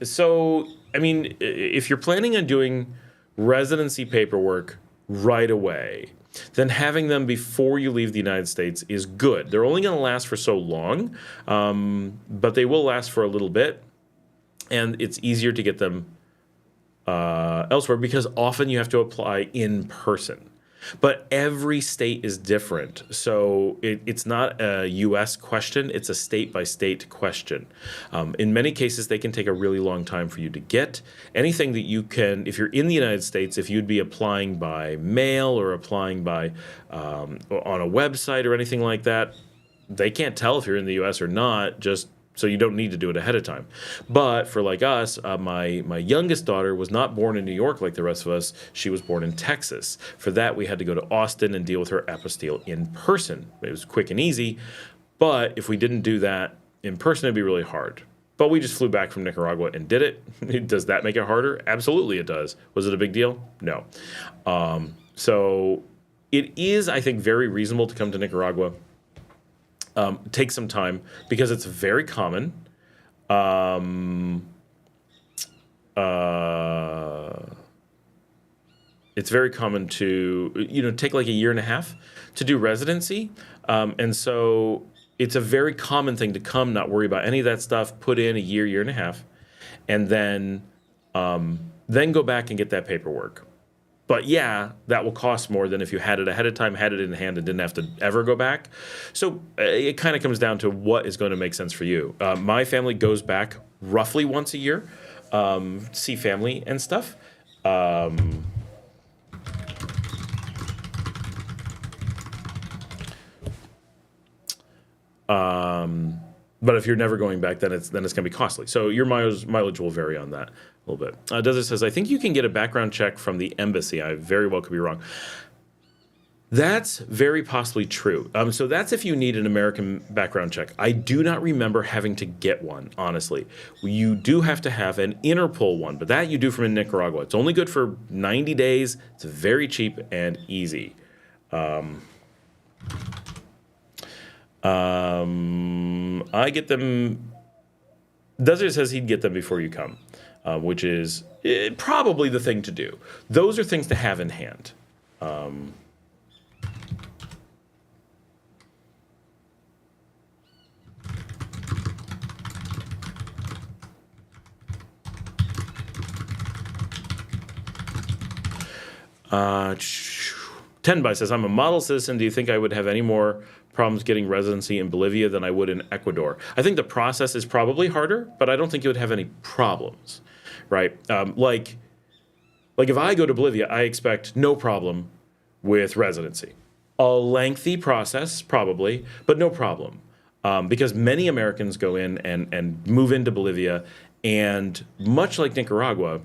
So, I mean, if you're planning on doing residency paperwork right away, then having them before you leave the United States is good. They're only going to last for so long, but they will last for a little bit, and it's easier to get them elsewhere because often you have to apply in person. But every state is different, so it's not a U.S. question, it's a state-by-state question. In many cases, they can take a really long time for you to get. Anything that you can, if you're in the United States, if you'd be applying by mail or applying by on a website or anything like that, they can't tell if you're in the U.S. or not, just so you don't need to do it ahead of time. But for like us, my youngest daughter was not born in New York like the rest of us. She was born in Texas. For that, we had to go to Austin and deal with her apostille in person. It was quick and easy. But if we didn't do that in person, it'd be really hard. But we just flew back from Nicaragua and did it. Does that make it harder? Absolutely it does. Was it a big deal? No. So it is, I think, very reasonable to come to Nicaragua. Take some time because it's very common. It's very common to, take like a year and a half to do residency. And so it's a very common thing to come, not worry about any of that stuff, put in a year, year and a half, and then then go back and get that paperwork. But yeah, that will cost more than if you had it ahead of time, had it in hand, and didn't have to ever go back. So it kind of comes down to what is going to make sense for you. My family goes back roughly once a year, see family and stuff. But if you're never going back, then it's going to be costly. So your mileage will vary on that a little bit. Desert says, I think you can get a background check from the embassy. I very well could be wrong. That's very possibly true. So that's if you need an American background check. I do not remember having to get one, honestly. You do have to have an Interpol one, but that you do from in Nicaragua. It's only good for 90 days. It's very cheap and easy. I get them. Desert says he'd get them before you come, which is probably the thing to do. Those are things to have in hand. Tenbai says, I'm a model citizen. Do you think I would have any more problems getting residency in Bolivia than I would in Ecuador? I think the process is probably harder, but I don't think you would have any problems, right? Like if I go to Bolivia, I expect no problem with residency. A lengthy process, probably, but no problem. Because many Americans go in and move into Bolivia, and much like Nicaragua,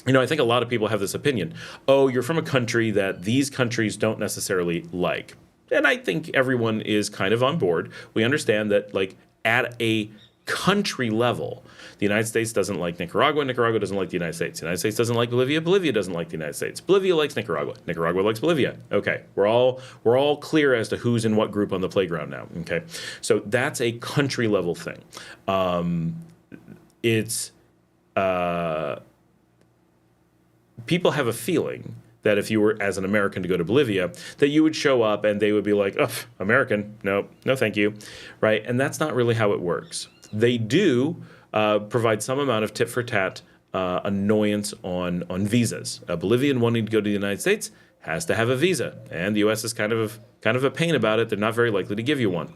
I think a lot of people have this opinion. Oh, you're from a country that these countries don't necessarily like. And I think everyone is kind of on board. We understand that, like, at a country level, the United States doesn't like Nicaragua. Nicaragua doesn't like the United States. The United States doesn't like Bolivia. Bolivia doesn't like the United States. Bolivia likes Nicaragua. Nicaragua likes Bolivia. Okay, we're all clear as to who's in what group on the playground now. Okay, so that's a country level thing. People have a feeling that if you were, as an American, to go to Bolivia, that you would show up and they would be like, oh, American, no thank you, right? And that's not really how it works. They do provide some amount of tit-for-tat annoyance on visas. A Bolivian wanting to go to the United States has to have a visa, and the U.S. is kind of a pain about it. They're not very likely to give you one.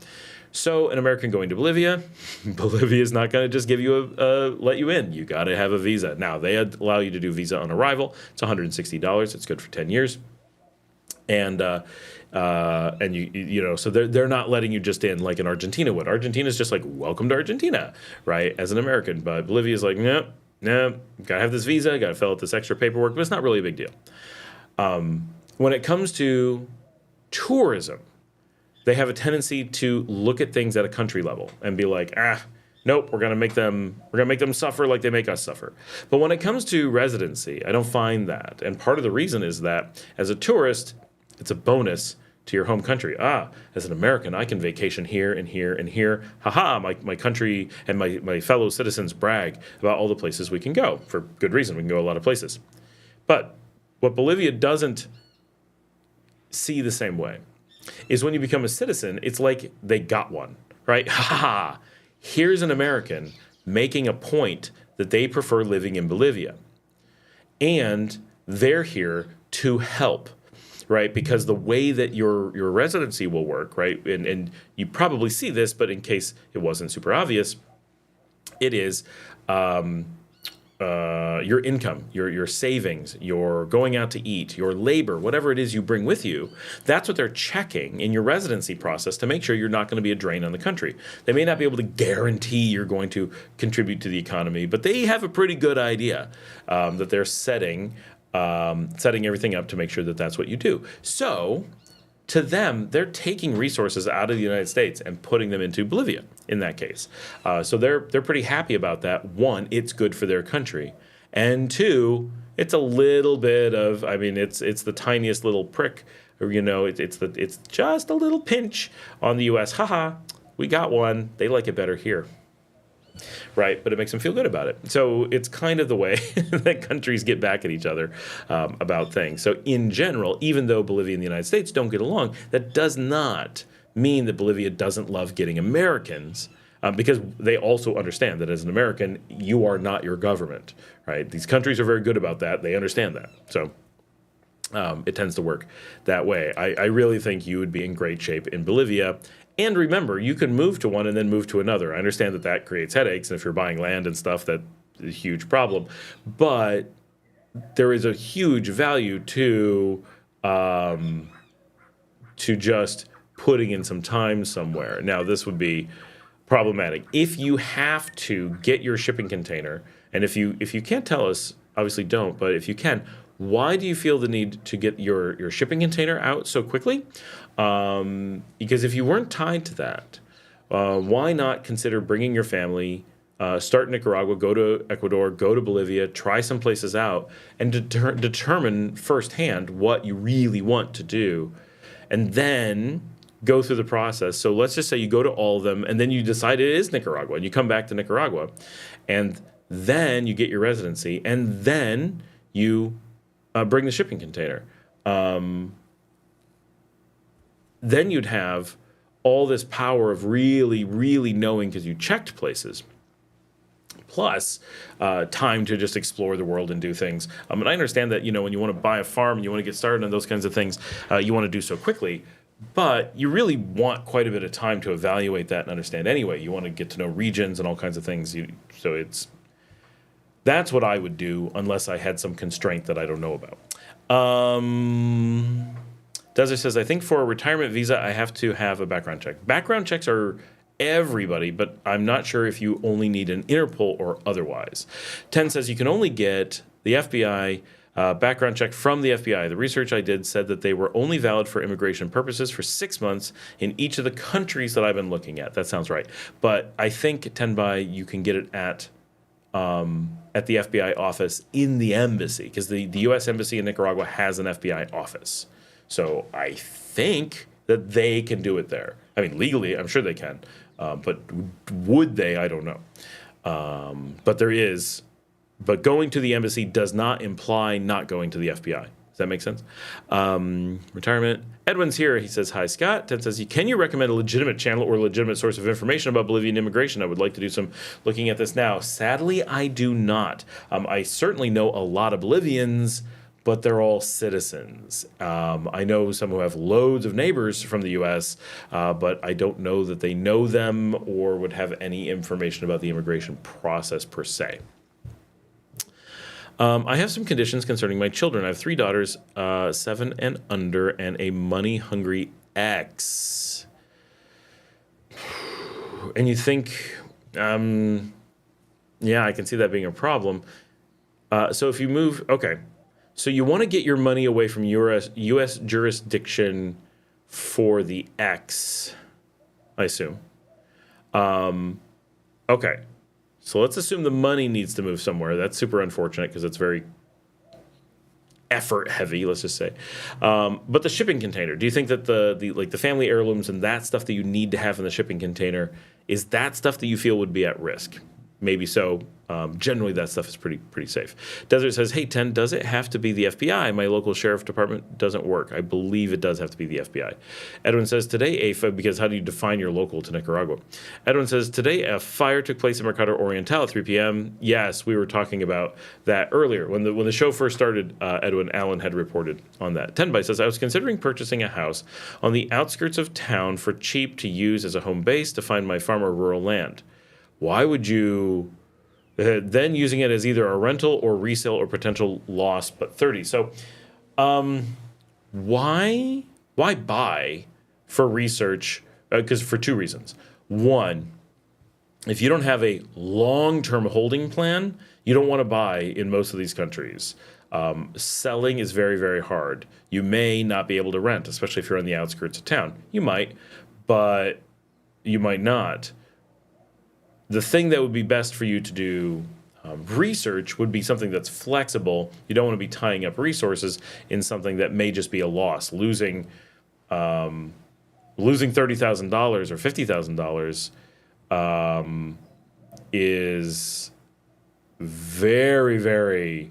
So an American going to Bolivia is not going to just give you let you in. You got to have a visa. Now, they allow you to do visa on arrival. It's $160. It's good for 10 years. And so they're not letting you just in like in Argentina would. Argentina's just like, welcome to Argentina, right, as an American. But Bolivia's like, no, got to have this visa, got to fill out this extra paperwork, but it's not really a big deal. When it comes to tourism, they have a tendency to look at things at a country level and be like, nope, we're gonna make them suffer like they make us suffer. But when it comes to residency, I don't find that. And part of the reason is that as a tourist, it's a bonus to your home country. As an American, I can vacation here and here and here. My country and my fellow citizens brag about all the places we can go. For good reason, we can go a lot of places. But what Bolivia doesn't see the same way is when you become a citizen, it's like they got one, right? Here's an American making a point that they prefer living in Bolivia. And they're here to help, right? Because the way that your residency will work, right? And you probably see this, but in case it wasn't super obvious, it is your income, your savings, your going out to eat, your labor, whatever it is you bring with you, that's what they're checking in your residency process to make sure you're not going to be a drain on the country. They may not be able to guarantee you're going to contribute to the economy, but they have a pretty good idea that they're setting everything up to make sure that that's what you do. So to them, they're taking resources out of the United States and putting them into Bolivia in that case. So they're pretty happy about that. One, it's good for their country. And two, it's a little bit of, it's the tiniest little prick, or, it's just a little pinch on the U.S. We got one. They like it better here. Right, but it makes them feel good about it. So it's kind of the way that countries get back at each other about things. So in general, even though Bolivia and the United States don't get along, that does not mean that Bolivia doesn't love getting Americans because they also understand that as an American, you are not your government, right? These countries are very good about that. They understand that. So it tends to work that way. I really think you would be in great shape in Bolivia. And remember, you can move to one and then move to another. I understand that that creates headaches, and if you're buying land and stuff, that's a huge problem. But there is a huge value to just putting in some time somewhere. Now, this would be problematic if you have to get your shipping container, and if you can't tell us, obviously don't, but if you can, why do you feel the need to get your shipping container out so quickly? Because if you weren't tied to that, why not consider bringing your family, start in Nicaragua, go to Ecuador, go to Bolivia, try some places out, and determine firsthand what you really want to do, and then go through the process. So let's just say you go to all of them, and then you decide it is Nicaragua, and you come back to Nicaragua, and then you get your residency, and then you bring the shipping container. Then you'd have all this power of really, really knowing because you checked places. Plus, time to just explore the world and do things. And I understand that, when you want to buy a farm and you want to get started on those kinds of things, you want to do so quickly. But you really want quite a bit of time to evaluate that and understand anyway. You want to get to know regions and all kinds of things. That's what I would do unless I had some constraint that I don't know about. Desert says, I think for a retirement visa, I have to have a background check. Background checks are everybody, but I'm not sure if you only need an Interpol or otherwise. 10 says you can only get the FBI background check from the FBI. The research I did said that they were only valid for immigration purposes for 6 months in each of the countries that I've been looking at. That sounds right. But I think, Tenbai, you can get it at the FBI office in the embassy, because the U.S. Embassy in Nicaragua has an FBI office. So I think that they can do it there. I mean, legally, I'm sure they can. But would they? I don't know. But there is. But going to the embassy does not imply not going to the FBI. Does that make sense? Retirement. Edwin's here. He says, hi, Scott. Ted says, can you recommend a legitimate channel or legitimate source of information about Bolivian immigration? I would like to do some looking at this now. Sadly, I do not. I certainly know a lot of Bolivians, but they're all citizens. I know some who have loads of neighbors from the U.S., but I don't know that they know them or would have any information about the immigration process per se. I have some conditions concerning my children. I have 3 daughters, 7 and under, and a money-hungry ex. And you think, yeah, I can see that being a problem. So if you move, okay. So you want to get your money away from U.S. jurisdiction for the ex, I assume. Okay. So let's assume the money needs to move somewhere. That's super unfortunate because it's very effort heavy, let's just say. But the shipping container, do you think that the family heirlooms and that stuff that you need to have in the shipping container, is that stuff that you feel would be at risk? Maybe so. Generally, that stuff is pretty safe. Desert says, hey, 10, does it have to be the FBI? My local sheriff department doesn't work. I believe it does have to be the FBI. Edwin says, today, because how do you define your local to Nicaragua? Edwin says, today, a fire took place in Mercado Oriental at 3 p.m. Yes, we were talking about that earlier. When the show first started, Edwin Allen had reported on that. Tenbai says, I was considering purchasing a house on the outskirts of town for cheap to use as a home base to find my farm or rural land. Why would you then using it as either a rental or resale or potential loss, but 30? So why buy for research? Because for 2 reasons. One, if you don't have a long-term holding plan, you don't want to buy in most of these countries. Selling is very, very hard. You may not be able to rent, especially if you're on the outskirts of town. You might, but you might not. The thing that would be best for you to do research would be something that's flexible. You don't want to be tying up resources in something that may just be a loss. Losing $30,000 or $50,000 is very, very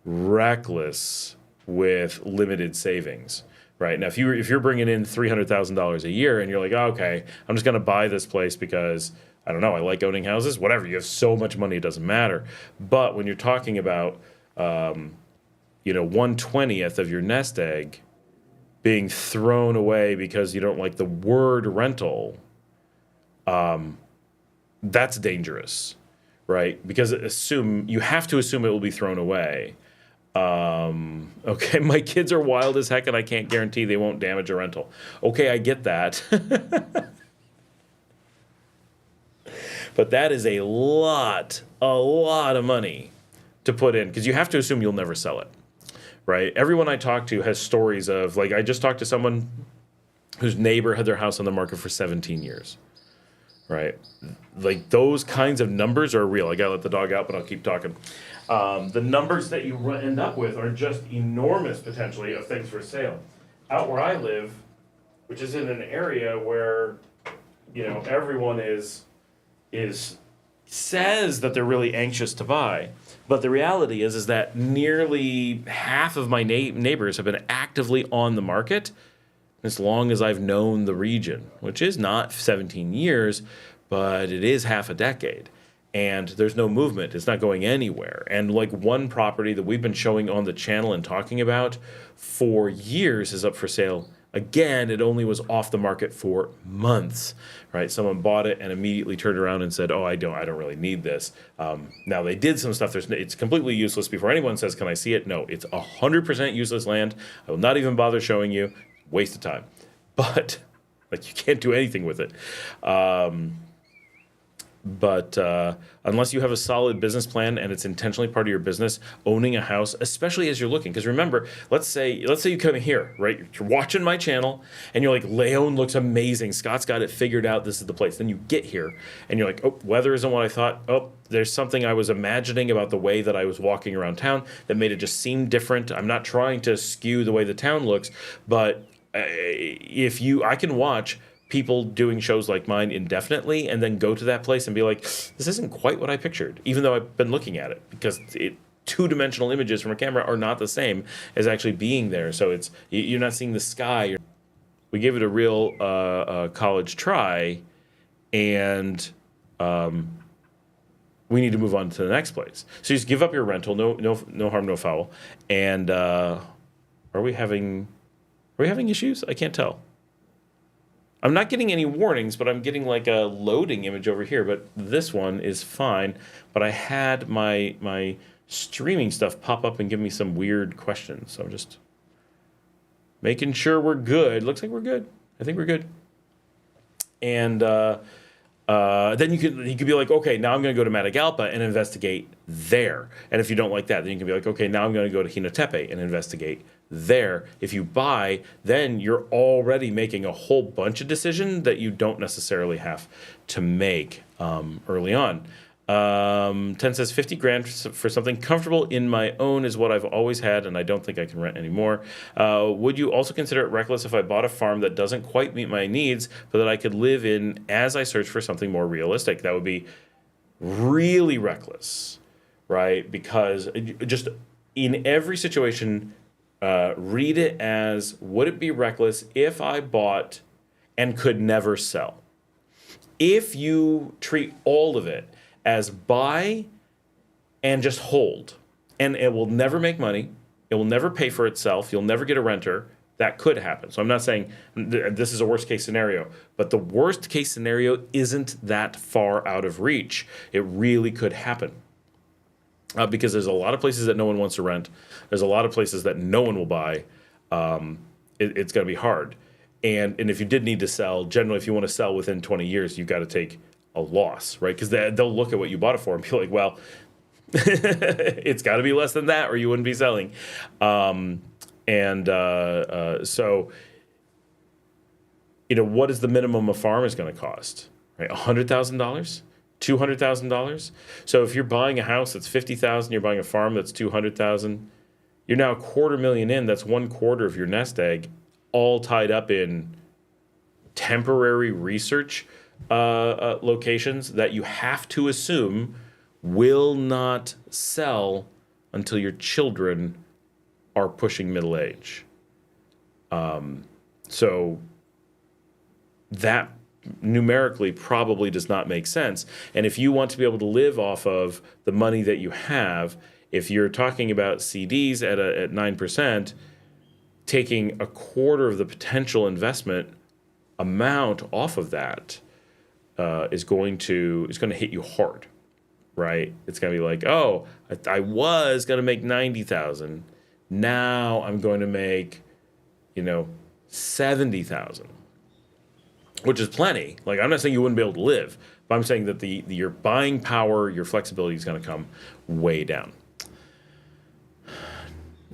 reckless with limited savings. Right now, if you're bringing in $300,000 a year and you're like, oh, okay, I'm just going to buy this place because I don't know, I like owning houses, whatever. You have so much money, it doesn't matter. But when you're talking about, 1/20th of your nest egg being thrown away because you don't like the word rental, that's dangerous, right? Because you have to assume it will be thrown away. Okay, my kids are wild as heck and I can't guarantee they won't damage a rental. Okay, I get that. But that is a lot of money to put in because you have to assume you'll never sell it, right? Everyone I talk to has stories of, like, I just talked to someone whose neighbor had their house on the market for 17 years, right? Like, those kinds of numbers are real. I gotta let the dog out, but I'll keep talking. The numbers that you end up with are just enormous, potentially, of things for sale. Out where I live, which is in an area where, everyone says that they're really anxious to buy, but the reality is that nearly half of my neighbors have been actively on the market as long as I've known the region, which is not 17 years, but it is half a decade. And there's no movement. It's not going anywhere. And like one property that we've been showing on the channel and talking about for years is up for sale. Again, it only was off the market for months, right? Someone bought it and immediately turned around and said, "Oh, I don't really need this." Now they did some stuff. It's completely useless. Before anyone says, "Can I see it?" No, it's 100% useless land. I will not even bother showing you. Waste of time. But like, you can't do anything with it. But unless you have a solid business plan and it's intentionally part of your business, owning a house, especially as you're looking, because remember, let's say you come in here, right? You're watching my channel and you're like, Leon looks amazing. Scott's got it figured out. This is the place. Then you get here and you're like, oh, weather isn't what I thought. Oh, there's something I was imagining about the way that I was walking around town that made it just seem different. I'm not trying to skew the way the town looks, but I can watch people doing shows like mine indefinitely and then go to that place and be like, this isn't quite what I pictured, even though I've been looking at it, because two-dimensional images from a camera are not the same as actually being there. So you're not seeing the sky. We gave it a real college try, and we need to move on to the next place. So you just give up your rental, no harm, no foul. And are we having issues? I can't tell. I'm not getting any warnings, but I'm getting like a loading image over here. But this one is fine. But I had my streaming stuff pop up and give me some weird questions. So I'm just making sure we're good. Looks like we're good. I think we're good. And then you could be like, okay, now I'm going to go to Matagalpa and investigate there. And if you don't like that, then you can be like, okay, now I'm going to go to Hinatepe and investigate there. If you buy, then you're already making a whole bunch of decisions that you don't necessarily have to make early on. 10 says 50 grand for something comfortable in my own is what I've always had, and I don't think I can rent anymore. Would you also consider it reckless if I bought a farm that doesn't quite meet my needs, but that I could live in as I search for something more realistic? That would be really reckless, right? Because just in every situation, read it as, would it be reckless if I bought and could never sell? If you treat all of it as buy and just hold, and it will never make money, it will never pay for itself, you'll never get a renter, that could happen. So I'm not saying this is a worst case scenario, but the worst case scenario isn't that far out of reach. It really could happen. Because there's a lot of places that no one wants to rent. There's a lot of places that no one will buy. It's going to be hard. And if you did need to sell, generally, if you want to sell within 20 years, you've got to take a loss, right? Because they'll look at what you bought it for and be like, well, it's got to be less than that or you wouldn't be selling. So, what is the minimum a farm is going to cost, right? $100,000? $200,000. So if you're buying a house that's $50,000, you're buying a farm that's $200,000. You're now $250,000 in. That's 1/4 of your nest egg, all tied up in temporary research locations that you have to assume will not sell until your children are pushing middle age. So that numerically probably does not make sense. And if you want to be able to live off of the money that you have, if you're talking about CDs at 9%, taking a quarter of the potential investment amount off of that is going to hit you hard, right? It's going to be like, oh, I was going to make 90,000. Now I'm going to make, 70,000, which is plenty. Like, I'm not saying you wouldn't be able to live, but I'm saying that your buying power, your flexibility is going to come way down.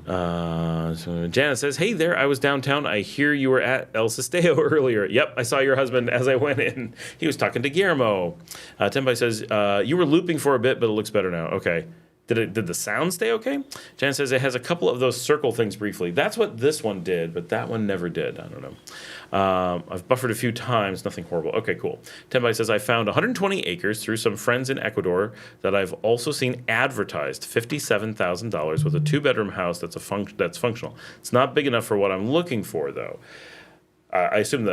So Jana says, hey there, I was downtown. I hear you were at El Sisteo earlier. Yep, I saw your husband as I went in. He was talking to Guillermo. Tenbai says, you were looping for a bit, but it looks better now. Okay. Did the sound stay okay? Jan says it has a couple of those circle things briefly. That's what this one did, but that one never did. I don't know. I've buffered a few times, nothing horrible. Okay, cool. Tenbai says I found 120 acres through some friends in Ecuador that I've also seen advertised, $57,000 with a 2-bedroom house that's functional. It's not big enough for what I'm looking for, though. I assume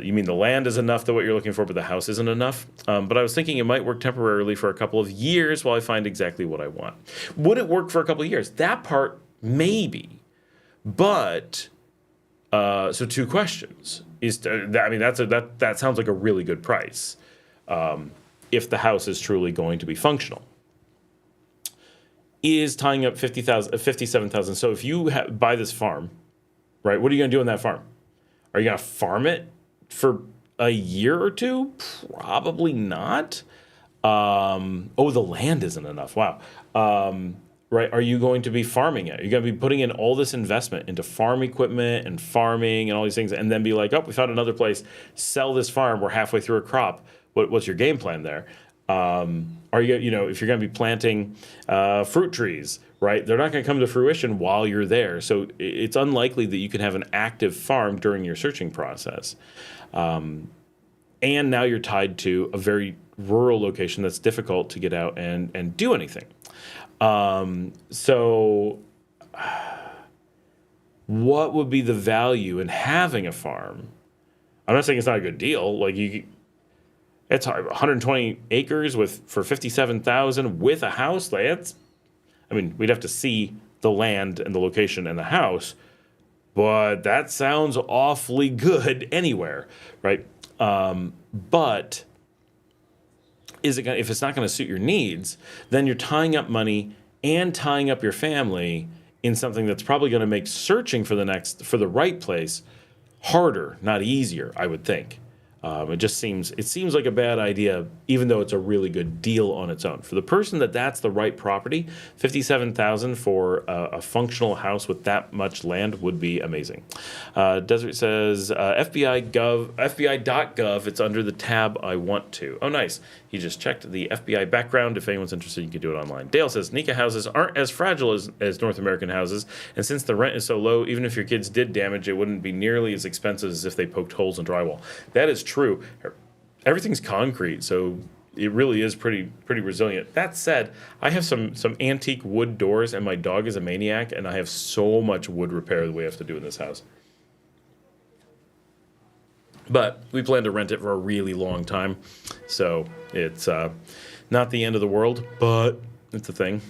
you mean the land is enough that what you're looking for, but the house isn't enough. But I was thinking it might work temporarily for a couple of years while I find exactly what I want. Would it work for a couple of years? That part, maybe. But, so 2 questions. That sounds like a really good price if the house is truly going to be functional. Is tying up $57,000. So if you buy this farm, right, what are you going to do on that farm? Are you going to farm it for a year or 2? Probably not. The land isn't enough. Wow. Right. Are you going to be farming it? Are you going to be putting in all this investment into farm equipment and farming and all these things and then be like, oh, we found another place, sell this farm, we're halfway through a crop. What's your game plan there? Are you, if you're going to be planting fruit trees, right? They're not going to come to fruition while you're there. So it's unlikely that you can have an active farm during your searching process. And now you're tied to a very rural location that's difficult to get out and do anything. So what would be the value in having a farm? I'm not saying it's not a good deal. Like it's 120 acres for $57,000 with a house. We'd have to see the land and the location and the house, but that sounds awfully good anywhere, right? But if it's not going to suit your needs, then you're tying up money and tying up your family in something that's probably going to make searching for the right place harder, not easier, I would think. It seems like a bad idea, even though it's a really good deal on its own. For the person that's the right property, $57,000 for a functional house with that much land would be amazing. Desert says FBI.gov. It's under the tab I want to. Oh, nice. He just checked the FBI background. If anyone's interested, you can do it online. Dale says Nika houses aren't as fragile as North American houses, and since the rent is so low, even if your kids did damage, it wouldn't be nearly as expensive as if they poked holes in drywall. That is true. Everything's concrete, so it really is pretty resilient. That said, I have some antique wood doors, and my dog is a maniac, and I have so much wood repair that we have to do in this house. But we plan to rent it for a really long time, so it's not the end of the world, but it's a thing.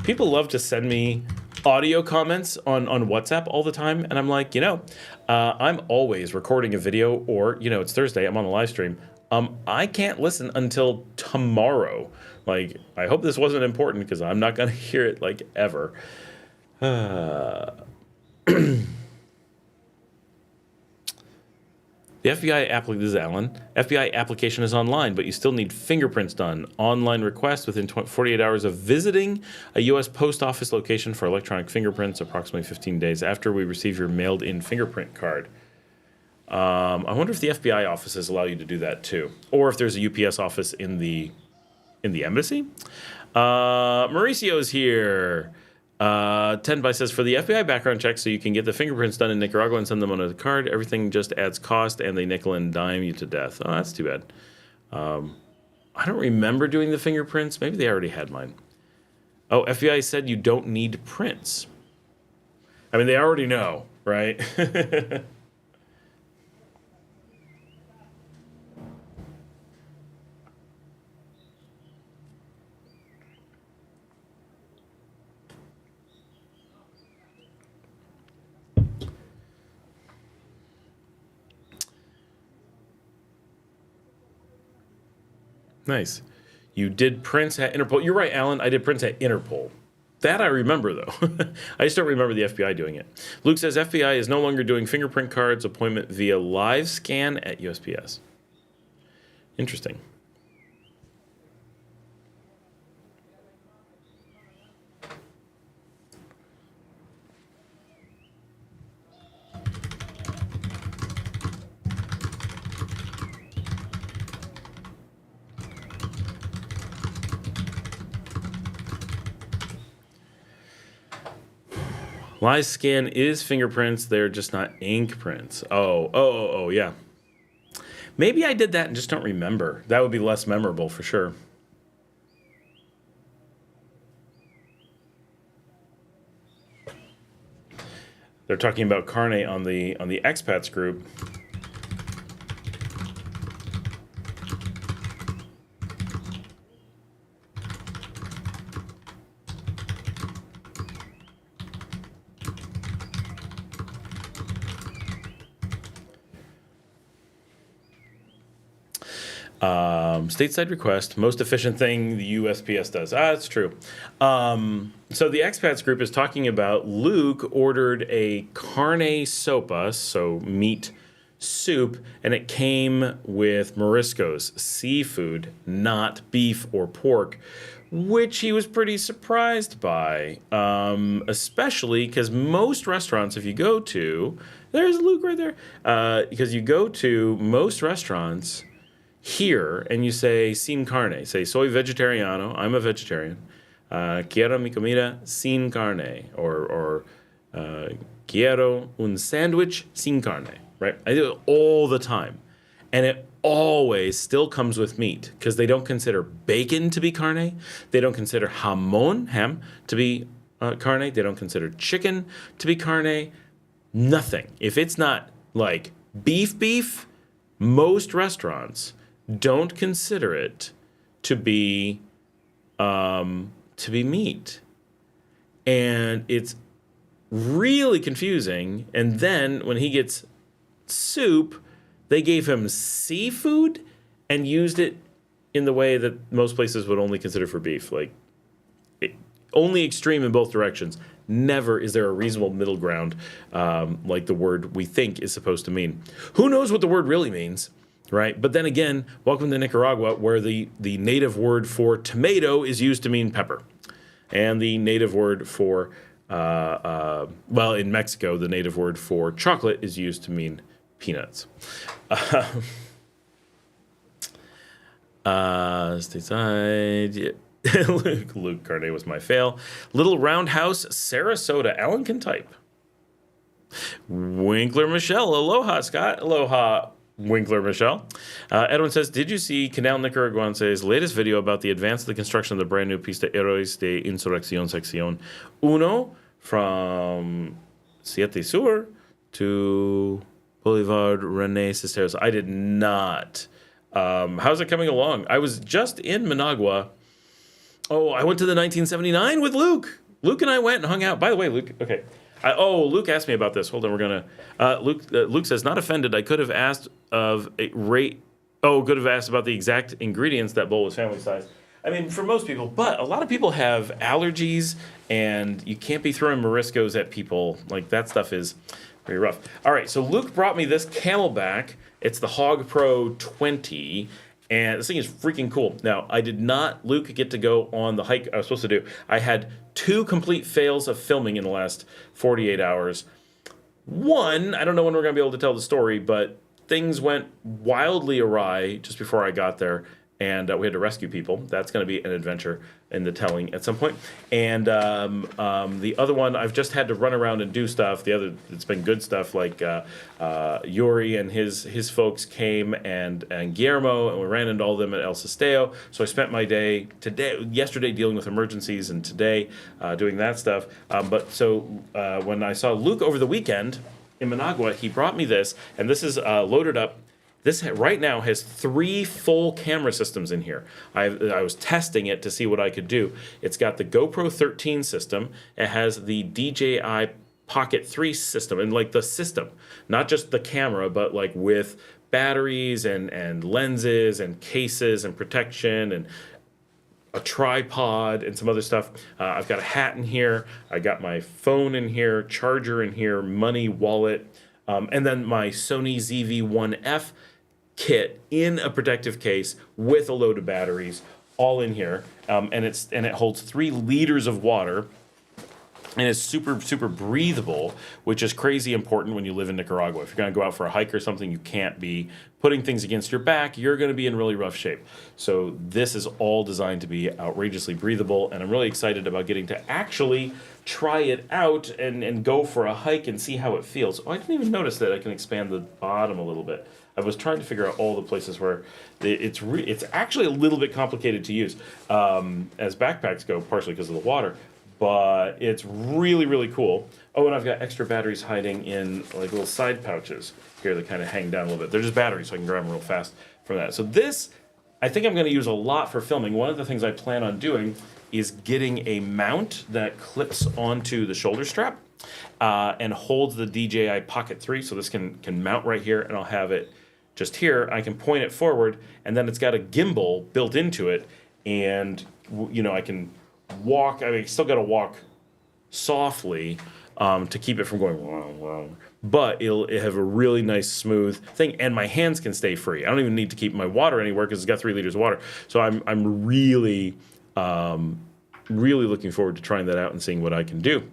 People love to send me audio comments on WhatsApp all the time, and I'm like, I'm always recording a video, or, it's Thursday, I'm on the live stream. I can't listen until tomorrow. Like, I hope this wasn't important because I'm not going to hear it, ever. The this is Alan. FBI application is online, but you still need fingerprints done. Online request within 48 hours of visiting a U.S. post office location for electronic fingerprints, approximately 15 days after we receive your mailed-in fingerprint card. I wonder if the FBI offices allow you to do that too, or if there's a UPS office in the embassy. Mauricio's here. Tenbai says for the FBI background check, so you can get the fingerprints done in Nicaragua and send them on a card. Everything just adds cost, and they nickel and dime you to death. Oh, that's too bad. I don't remember doing the fingerprints. Maybe they already had mine. Oh, FBI said you don't need prints. I mean, they already know, right? Nice. You did prints at Interpol. You're right, Alan. I did prints at Interpol. That I remember, though. I just don't remember the FBI doing it. Luke says FBI is no longer doing fingerprint cards appointment via live scan at USPS. Interesting. Live scan is fingerprints. They're just not ink prints. Oh, yeah. Maybe I did that and just don't remember. That would be less memorable for sure. They're talking about Carne on the expats group. Stateside request, most efficient thing the USPS does. That's true. So the expats group is talking about Luke ordered a carne sopa, so meat soup, and it came with moriscos, seafood, not beef or pork, which he was pretty surprised by, especially because most restaurants, if you go to, there's Luke right there, because you go to most restaurants here and you say sin carne, say soy vegetariano, I'm a vegetarian, quiero mi comida sin carne, or quiero un sandwich sin carne, right? I do it all the time, and it always still comes with meat because they don't consider bacon to be carne, they don't consider jamon, ham, to be carne, they don't consider chicken to be carne, nothing. If it's not like beef, most restaurants don't consider it to be meat, and it's really confusing. And then when he gets soup, they gave him seafood and used it in the way that most places would only consider for beef, like only extreme in both directions. Never is there a reasonable middle ground, like the word we think is supposed to mean. Who knows what the word really means? Right? But then again, welcome to Nicaragua, where the native word for tomato is used to mean pepper. And the native word for, in Mexico, the native word for chocolate is used to mean peanuts. Stateside. Luke Carne was my fail. Little Roundhouse, Sarasota. Alan can type. Winkler Michelle. Aloha, Scott. Aloha, Winkler Michelle. Edwin says, did you see Canal Nicaraguense's latest video about the advance of the construction of the brand new Pista Héroes de Insurrección Sección Uno from Siete Sur to Boulevard René Cisneros? I did not. How's it coming along? I was just in Managua. Oh, I went to the 1979 with Luke. Luke and I went and hung out. By the way, Luke, okay. Luke asked me about this. Hold on, we're gonna. Luke says, not offended. I could have asked of a rate. Oh, could have asked about the exact ingredients. That bowl was family size. I mean, for most people, but a lot of people have allergies, and you can't be throwing moriscos at people. Like, that stuff is pretty rough. All right, so Luke brought me this Camelback. It's the Hog Pro 20. And this thing is freaking cool. Now, I did not, Luke, get to go on the hike I was supposed to do. I had 2 complete fails of filming in the last 48 hours. One, I don't know when we're going to be able to tell the story, but things went wildly awry just before I got there. and we had to rescue people. That's going to be an adventure in the telling at some point. And the other one, I've just had to run around and do stuff. The other, it's been good stuff, like Yuri and his folks came, and Guillermo, and we ran into all of them at El Sesteo. So I spent my day yesterday dealing with emergencies, and today doing that stuff. When I saw Luke over the weekend in Managua, he brought me this, and this is loaded up. This right now has 3 full camera systems in here. I was testing it to see what I could do. It's got the GoPro 13 system. It has the DJI Pocket 3 system, and like the system, not just the camera, but like with batteries and lenses and cases and protection and a tripod and some other stuff. I've got a hat in here. I got my phone in here, charger in here, money, wallet, and then my Sony ZV-1F kit in a protective case with a load of batteries, all in here, and it holds 3 liters of water, and it's super breathable, which is crazy important when you live in Nicaragua. If you're going to go out for a hike or something, you can't be putting things against your back. You're going to be in really rough shape. So this is all designed to be outrageously breathable, and I'm really excited about getting to actually try it out and go for a hike and see how it feels. Oh, I didn't even notice that I can expand the bottom a little bit. I was trying to figure out all the places where it's actually a little bit complicated to use as backpacks go, partially because of the water, but it's really cool. Oh, and I've got extra batteries hiding in like little side pouches here that kind of hang down a little bit. They're just batteries, so I can grab them real fast from that. So this, I think I'm going to use a lot for filming. One of the things I plan on doing is getting a mount that clips onto the shoulder strap and holds the DJI Pocket 3, so this can mount right here, and I'll have it just here. I can point it forward, and then it's got a gimbal built into it, and I can walk. I still got to walk softly to keep it from going wrong, but it'll have a really nice smooth thing, and my hands can stay free. I don't even need to keep my water anywhere because it's got 3 liters of water. So I'm really looking forward to trying that out and seeing what I can do.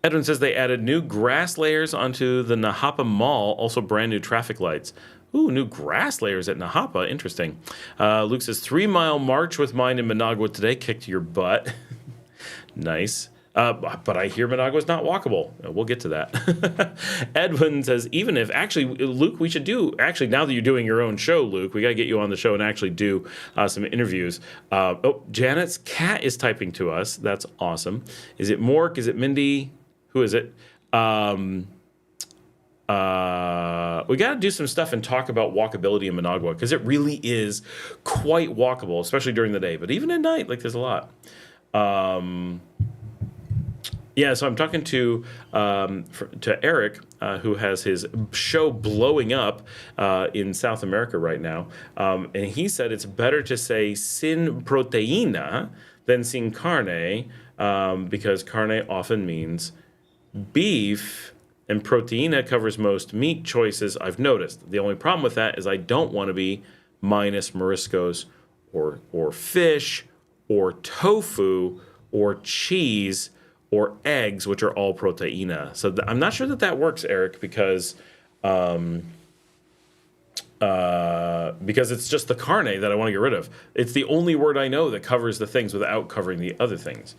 Edwin says they added new grass layers onto the Najapa Mall, also brand new traffic lights. Ooh, new grass layers at Najapa. Interesting. Luke says 3-mile march with mine in Managua today. Kicked your butt. Nice. But I hear Managua is not walkable. We'll get to that. Edwin says, even if, actually, Luke, we should do, actually, now that you're doing your own show, Luke, we got to get you on the show and actually do some interviews. Janet's cat is typing to us. That's awesome. Is it Mork? Is it Mindy? Who is it? We got to do some stuff and talk about walkability in Managua, because it really is quite walkable, especially during the day. But even at night, like, there's a lot. Yeah, so I'm talking to Eric, who has his show blowing up in South America right now, and he said it's better to say sin proteína than sin carne, because carne often means beef, and proteína covers most meat choices I've noticed. The only problem with that is I don't want to be minus moriscos or fish or tofu or cheese or eggs, which are all proteína. So I'm not sure that works, Eric, because it's just the carne that I want to get rid of. It's the only word I know that covers the things without covering the other things.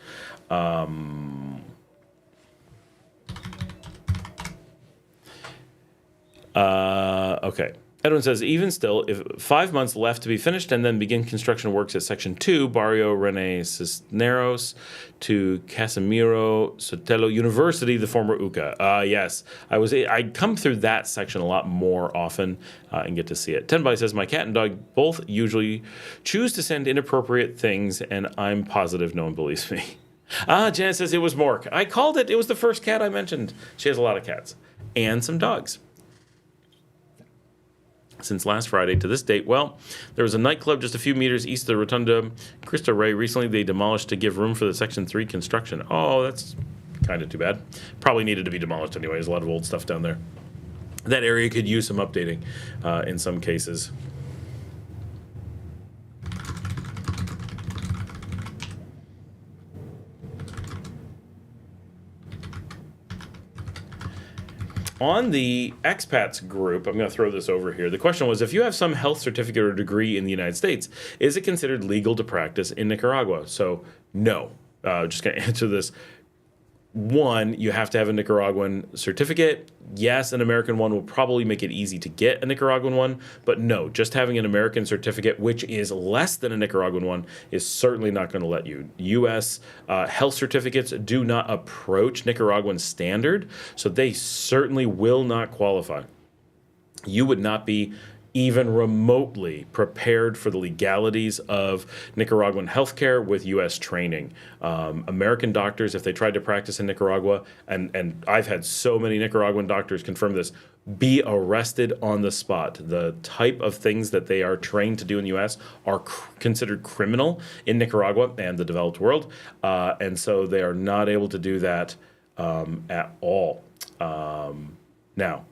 Okay. Edwin says, even still, if 5 months left to be finished and then begin construction works at Section 2, Barrio René Cisneros to Casimiro Sotelo University, the former UCA. Yes, I'd come through that section a lot more often and get to see it. Tenbai says, my cat and dog both usually choose to send inappropriate things, and I'm positive no one believes me. Janet says it was Mork. I called it. It was the first cat I mentioned. She has a lot of cats and some dogs. Since last Friday to this date, well, there was a nightclub just a few meters east of the Rotunda Cristo Rey. Recently, they demolished to give room for the Section 3 construction. Oh, that's kind of too bad. Probably needed to be demolished anyway. There's a lot of old stuff down there. That area could use some updating in some cases. on the expats group, I'm going to throw this over here. The question was, if you have some health certificate or degree in the United States, is it considered legal to practice in Nicaragua? So, no. Just going to answer this. One, you have to have a Nicaraguan certificate. Yes, an American one will probably make it easy to get a Nicaraguan one, but no, just having an American certificate, which is less than a Nicaraguan one, is certainly not going to let you. U.S. Health certificates do not approach Nicaraguan standard, so they certainly will not qualify. You would not be even remotely prepared for the legalities of Nicaraguan healthcare with U.S. training. American doctors, if they tried to practice in Nicaragua, and I've had so many Nicaraguan doctors confirm this, be arrested on the spot. The type of things that they are trained to do in the U.S. are considered criminal in Nicaragua and the developed world, and so they are not able to do that at all. Now,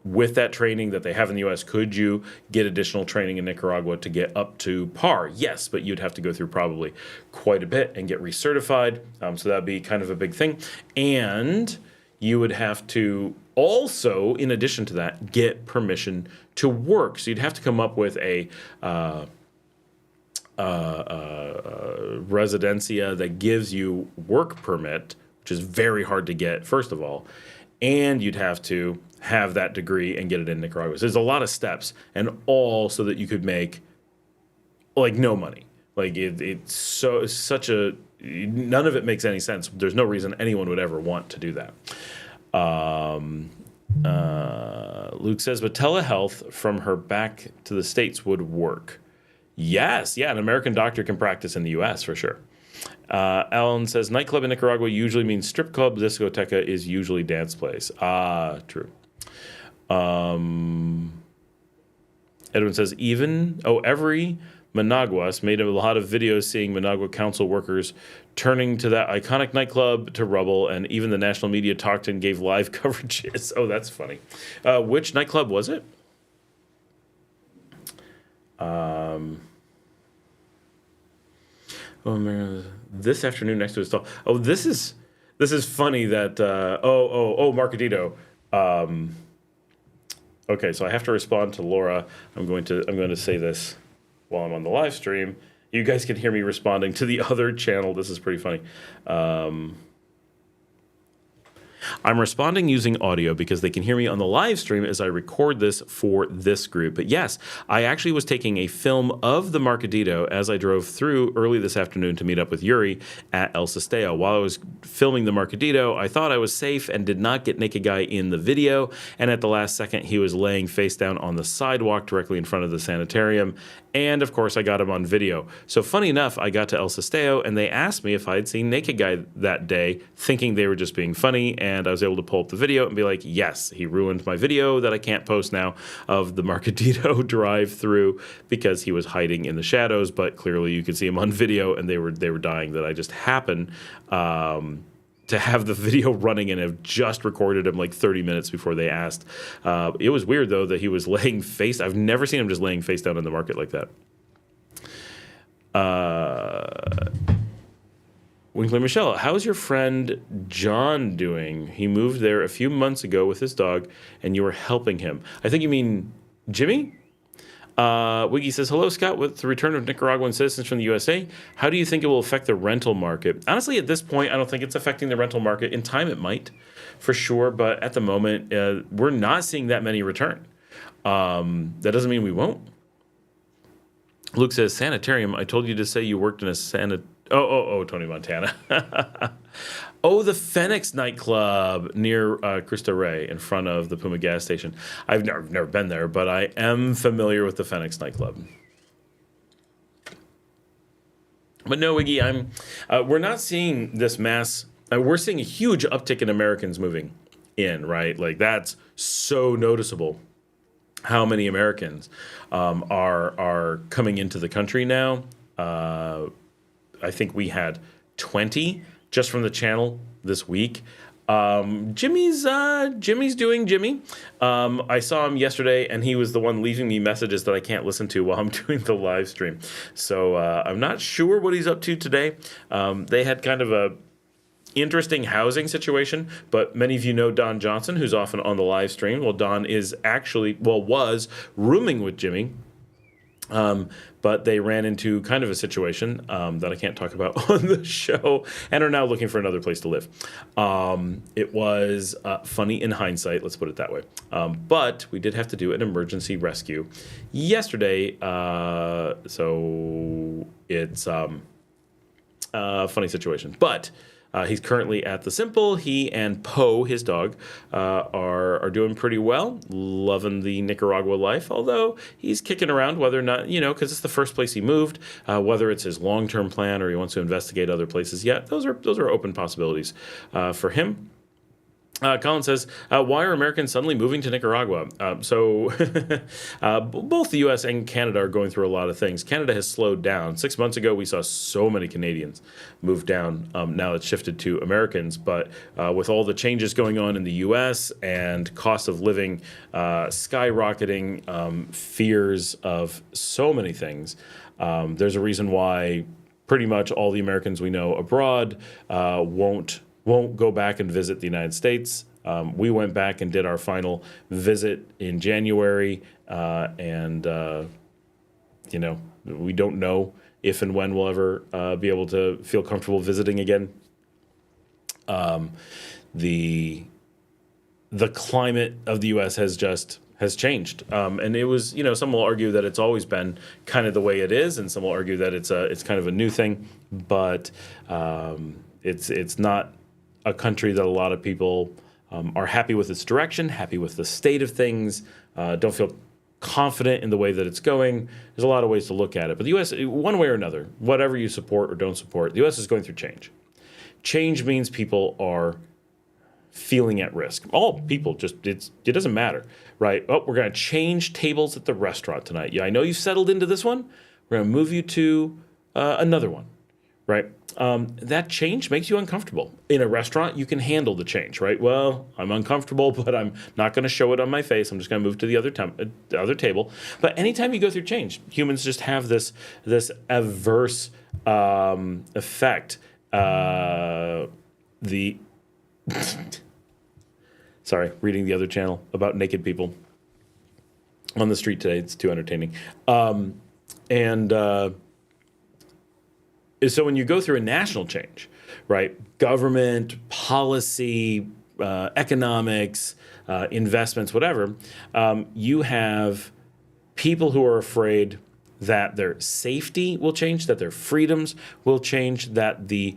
with that training that they have in the U.S., could you get additional training in Nicaragua to get up to par? Yes, but you'd have to go through probably quite a bit and get recertified. So that'd be kind of a big thing. And you would have to also, in addition to that, get permission to work. So you'd have to come up with a residencia that gives you work permit, which is very hard to get, first of all. And you'd have to have that degree and get it in Nicaragua. So there's a lot of steps, and all so that you could make like no money. Like it's such a, none of it makes any sense. There's no reason anyone would ever want to do that. Luke says, but telehealth from her back to the States would work. Yes, yeah, an American doctor can practice in the U.S. for sure. Alan says, nightclub in Nicaragua usually means strip club. Discoteca is usually dance place. True. Edwin says, every Managuas made a lot of videos seeing Managua council workers turning to that iconic nightclub to rubble, and even the national media talked and gave live coverages. Oh, that's funny. Which nightclub was it? This afternoon next to his stall. Oh, this is funny that Marcadito. Okay, so I have to respond to Laura. I'm going to say this while I'm on the live stream. You guys can hear me responding to the other channel. This is pretty funny. I'm responding using audio because they can hear me on the live stream as I record this for this group. But yes, I actually was taking a film of the Mercadito as I drove through early this afternoon to meet up with Yuri at El Sesteo. While I was filming the Mercadito, I thought I was safe and did not get Naked Guy in the video. And at the last second, he was laying face down on the sidewalk directly in front of the sanitarium. And of course, I got him on video. So funny enough, I got to El Sesteo and they asked me if I had seen Naked Guy that day, thinking they were just being funny. And I was able to pull up the video and be like, yes, he ruined my video that I can't post now of the Mercadito drive-through because he was hiding in the shadows. But clearly you could see him on video and they were dying that I just happened to have the video running and have just recorded him like 30 minutes before they asked. It was weird, though, that he was laying face. I've never seen him just laying face down in the market like that. Winkler Michelle, how's your friend John doing? He moved there a few months ago with his dog, and you were helping him. I think you mean Jimmy? Wiggy says, hello, Scott. With the return of Nicaraguan citizens from the USA, how do you think it will affect the rental market? Honestly, at this point, I don't think it's affecting the rental market. In time, it might, for sure. But at the moment, we're not seeing that many return. That doesn't mean we won't. Luke says, sanitarium. I told you to say you worked in a Tony Montana. The Phoenix nightclub near Cristo Rey in front of the Puma gas station. I've never been there, but I am familiar with the Phoenix nightclub. But no, Wiggy, we're not seeing this mass. We're seeing a huge uptick in Americans moving in, right? Like that's so noticeable. How many Americans are coming into the country now? I think we had 20 just from the channel this week. Jimmy's doing Jimmy. I saw him yesterday, and he was the one leaving me messages that I can't listen to while I'm doing the live stream. So I'm not sure what he's up to today. They had kind of interesting housing situation, but many of you know Don Johnson, who's often on the live stream. Well, Don was rooming with Jimmy, but they ran into kind of a situation that I can't talk about on the show and are now looking for another place to live. It was funny in hindsight, let's put it that way. But we did have to do an emergency rescue yesterday, so it's a funny situation. But he's currently at the Simple. He and Poe, his dog, are doing pretty well, loving the Nicaragua life, although he's kicking around whether or not, because it's the first place he moved, whether it's his long-term plan or he wants to investigate other places yet. Those are open possibilities for him. Colin says, why are Americans suddenly moving to Nicaragua? So both the U.S. and Canada are going through a lot of things. Canada has slowed down. 6 months ago, we saw so many Canadians move down. Now it's shifted to Americans. But with all the changes going on in the U.S. and cost of living skyrocketing, fears of so many things, there's a reason why pretty much all the Americans we know abroad won't go back and visit the United States. We went back and did our final visit in January, and we don't know if and when we'll ever be able to feel comfortable visiting again. The climate of the U.S. has changed, and it was, some will argue that it's always been kind of the way it is, and some will argue that it's kind of a new thing, but it's not a country that a lot of people are happy with its direction, happy with the state of things, don't feel confident in the way that it's going. There's a lot of ways to look at it. But the U.S., one way or another, whatever you support or don't support, the U.S. is going through change. Change means people are feeling at risk. All people, it doesn't matter, right? Oh, we're going to change tables at the restaurant tonight. Yeah, I know you've settled into this one. We're going to move you to another one, right? That change makes you uncomfortable. In a restaurant, you can handle the change, right? Well, I'm uncomfortable, but I'm not going to show it on my face. I'm just going to move to the other table. But anytime you go through change, humans just have this adverse effect. Sorry, reading the other channel about naked people on the street today. It's too entertaining. So when you go through a national change, right, government, policy, economics, investments, whatever, you have people who are afraid that their safety will change, that their freedoms will change, that the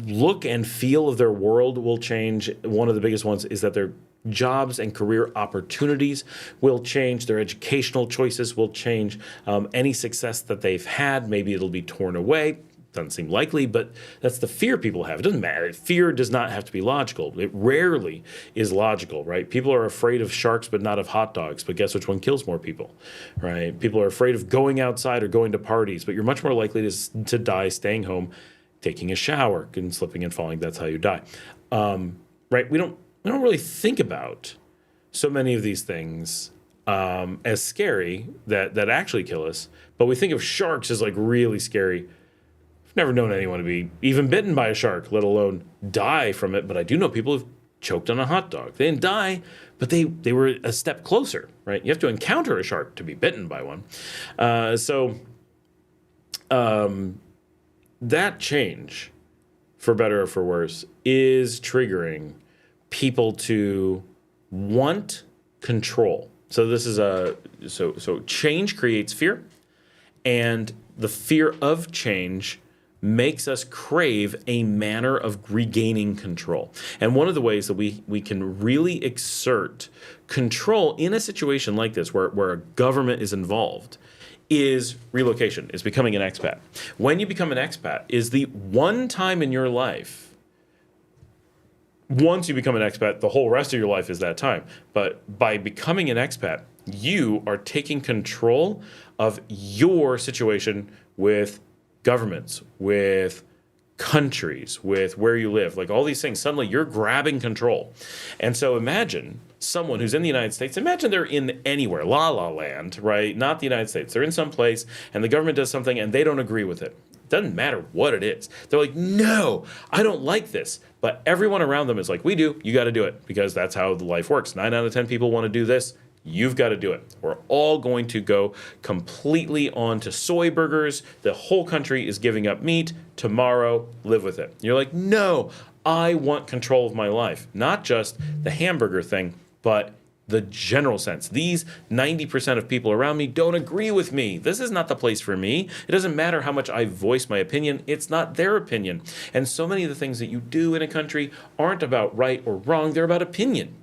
look and feel of their world will change. One of the biggest ones is that their jobs and career opportunities will change. Their educational choices will change. Any success that they've had, maybe it'll be torn away. Doesn't seem likely, but that's the fear people have. It doesn't matter. Fear does not have to be logical. It rarely is logical, right? People are afraid of sharks, but not of hot dogs. But guess which one kills more people, right? People are afraid of going outside or going to parties, but you're much more likely to die staying home, taking a shower, and slipping and falling. That's how you die, right? We don't really think about so many of these things as scary that actually kill us, but we think of sharks as like really scary. I've never known anyone to be even bitten by a shark, let alone die from it. But I do know people who've choked on a hot dog. They didn't die, but they were a step closer, right? You have to encounter a shark to be bitten by one. That change, for better or for worse, is triggering people to want control. So this is so change creates fear, and the fear of change makes us crave a manner of regaining control. And one of the ways that we can really exert control in a situation like this, where a government is involved, is relocation, is becoming an expat. When you become an expat is the one time in your life. Once you become an expat, the whole rest of your life is that time. But by becoming an expat, you are taking control of your situation with governments, with countries, with where you live, like all these things. Suddenly you're grabbing control. And so imagine someone who's in the United States, imagine they're in anywhere, La La Land, right? Not the United States. They're in some place and the government does something and they don't agree with it. Doesn't matter what it is. They're like, no, I don't like this. But everyone around them is like, we do. You got to do it because that's how the life works. 9 out of 10 people want to do this. You've got to do it. We're all going to go completely on to soy burgers. The whole country is giving up meat. Tomorrow, live with it. You're like, no, I want control of my life. Not just the hamburger thing, but the general sense. These 90% of people around me don't agree with me. This is not the place for me. It doesn't matter how much I voice my opinion. It's not their opinion. And so many of the things that you do in a country aren't about right or wrong. They're about opinion,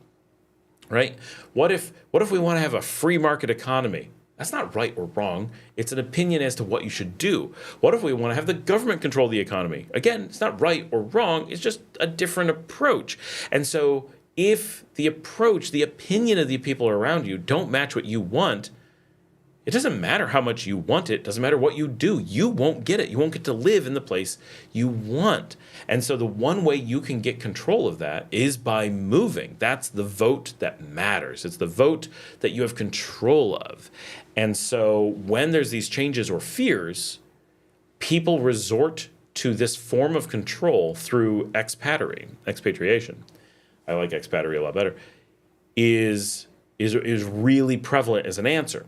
right? What if we want to have a free market economy? That's not right or wrong. It's an opinion as to what you should do. What if we want to have the government control the economy? Again, it's not right or wrong. It's just a different approach. And so if the approach, the opinion of the people around you don't match what you want, it doesn't matter how much you want it. It doesn't matter what you do. You won't get it. You won't get to live in the place you want. And so the one way you can get control of that is by moving. That's the vote that matters. It's the vote that you have control of. And so when there's these changes or fears, people resort to this form of control through expatriation. I like expatriate a lot better, is really prevalent as an answer.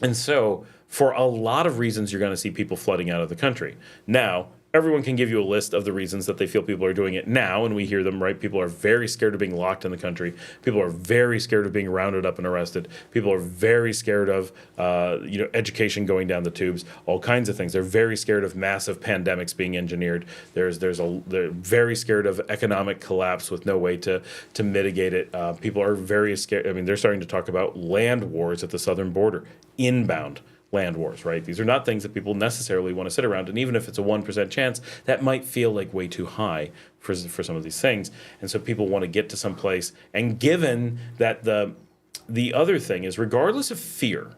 And so for a lot of reasons, you're going to see people flooding out of the country. Now, everyone can give you a list of the reasons that they feel people are doing it now, and we hear them, right? People are very scared of being locked in the country. People are very scared of being rounded up and arrested. People are very scared of, education going down the tubes, all kinds of things. They're very scared of massive pandemics being engineered. They're very scared of economic collapse with no way to mitigate it. People are very scared. I mean, they're starting to talk about land wars at the southern border, inbound land wars, right? These are not things that people necessarily want to sit around. And even if it's a 1% chance, that might feel like way too high for some of these things. And so people want to get to some place. And given that the other thing is, regardless of fear,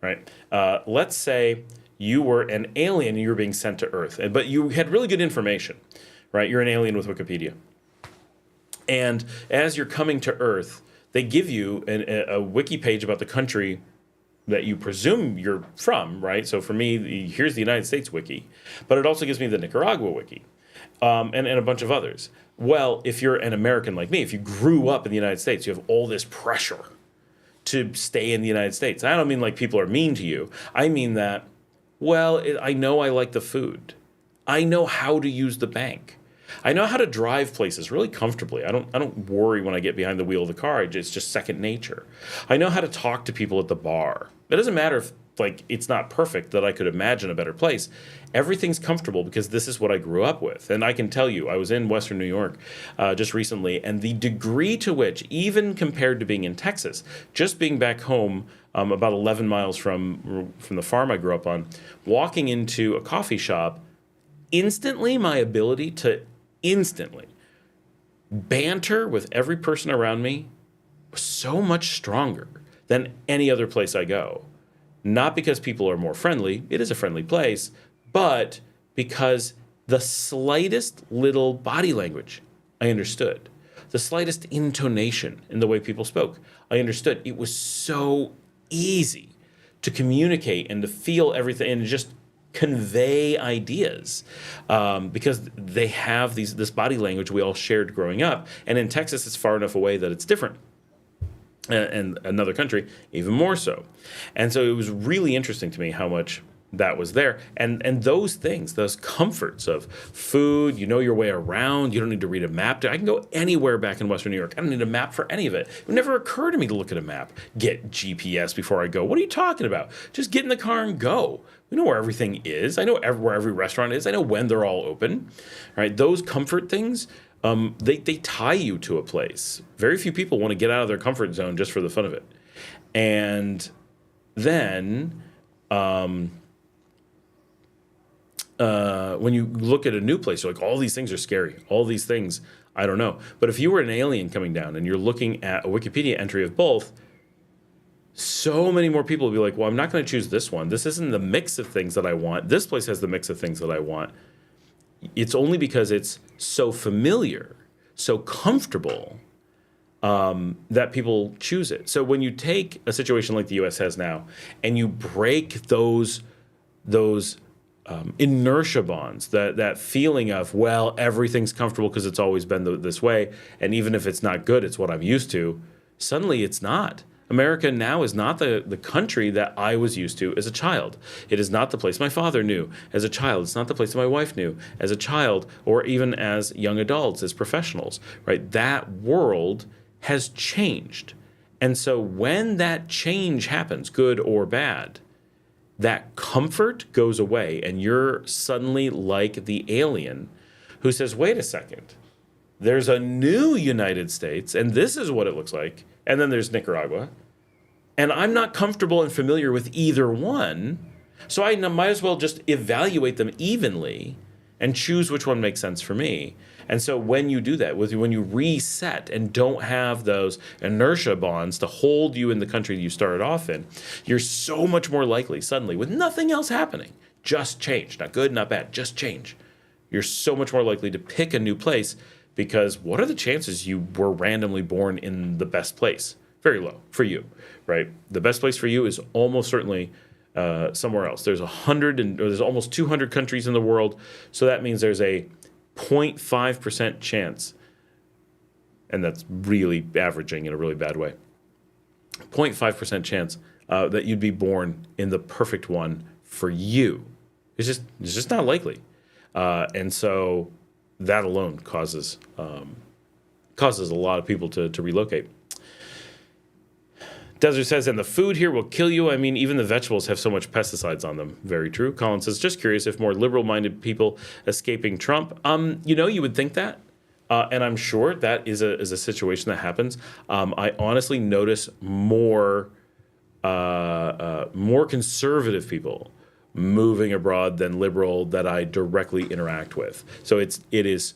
right? Let's say you were an alien and you were being sent to Earth, but you had really good information, right? You're an alien with Wikipedia. And as you're coming to Earth, they give you a wiki page about the country that you presume you're from, right? So for me, here's the United States wiki, but it also gives me the Nicaragua wiki, and a bunch of others. Well, if you're an American like me, if you grew up in the United States, you have all this pressure to stay in the United States. I don't mean like people are mean to you. I mean that, I know I like the food. I know how to use the bank. I know how to drive places really comfortably. I don't worry when I get behind the wheel of the car. It's just second nature. I know how to talk to people at the bar. It doesn't matter if it's not perfect that I could imagine a better place. Everything's comfortable because this is what I grew up with. And I can tell you, I was in Western New York just recently, and the degree to which, even compared to being in Texas, just being back home about 11 miles from the farm I grew up on, walking into a coffee shop, instantly my ability to instantly banter with every person around me was so much stronger than any other place I go. Not because people are more friendly, it is a friendly place, but because the slightest little body language I understood, the slightest intonation in the way people spoke, I understood. It was so easy to communicate and to feel everything and just convey ideas because they have this body language we all shared growing up. And in Texas, it's far enough away that it's different. And another country, even more so. And so it was really interesting to me how much that was there. And those things, those comforts of food, you know your way around, you don't need to read a map. I can go anywhere back in Western New York. I don't need a map for any of it. It would never occur to me to look at a map, get GPS before I go. What are you talking about? Just get in the car and go. We know where everything is. I know where every restaurant is. I know when they're all open. Right? Those comfort things, they tie you to a place. Very few people want to get out of their comfort zone just for the fun of it. And then when you look at a new place, you're like, all these things are scary. All these things, I don't know. But if you were an alien coming down and you're looking at a Wikipedia entry of both, so many more people will be like, well, I'm not going to choose this one. This isn't the mix of things that I want. This place has the mix of things that I want. It's only because it's so familiar, so comfortable, that people choose it. So when you take a situation like the U.S. has now and you break those inertia bonds, that feeling of, well, everything's comfortable because it's always been this way, and even if it's not good, it's what I'm used to. Suddenly, it's not. America now is not the country that I was used to as a child. It is not the place my father knew as a child. It's not the place that my wife knew as a child, or even as young adults, as professionals, right? That world has changed. And so when that change happens, good or bad, that comfort goes away, and you're suddenly like the alien who says, wait a second, there's a new United States, and this is what it looks like. And then there's Nicaragua. And I'm not comfortable and familiar with either one. So I might as well just evaluate them evenly and choose which one makes sense for me. And so when you do that, when you reset and don't have those inertia bonds to hold you in the country you started off in, you're so much more likely suddenly, with nothing else happening, just change, not good, not bad, just change. You're so much more likely to pick a new place, because what are the chances you were randomly born in the best place? Very low for you, right? The best place for you is almost certainly somewhere else. There's there's almost 200 countries in the world, so that means there's a 0.5% chance, and that's really averaging in a really bad way. 0.5% chance that you'd be born in the perfect one for you. It's just not likely, and so that alone causes a lot of people to relocate. Desert says, and the food here will kill you. I mean, even the vegetables have so much pesticides on them. Very true. Colin says, just curious if more liberal-minded people escaping Trump. You would think that. And I'm sure that is a situation that happens. I honestly notice more conservative people moving abroad than liberal that I directly interact with. So it is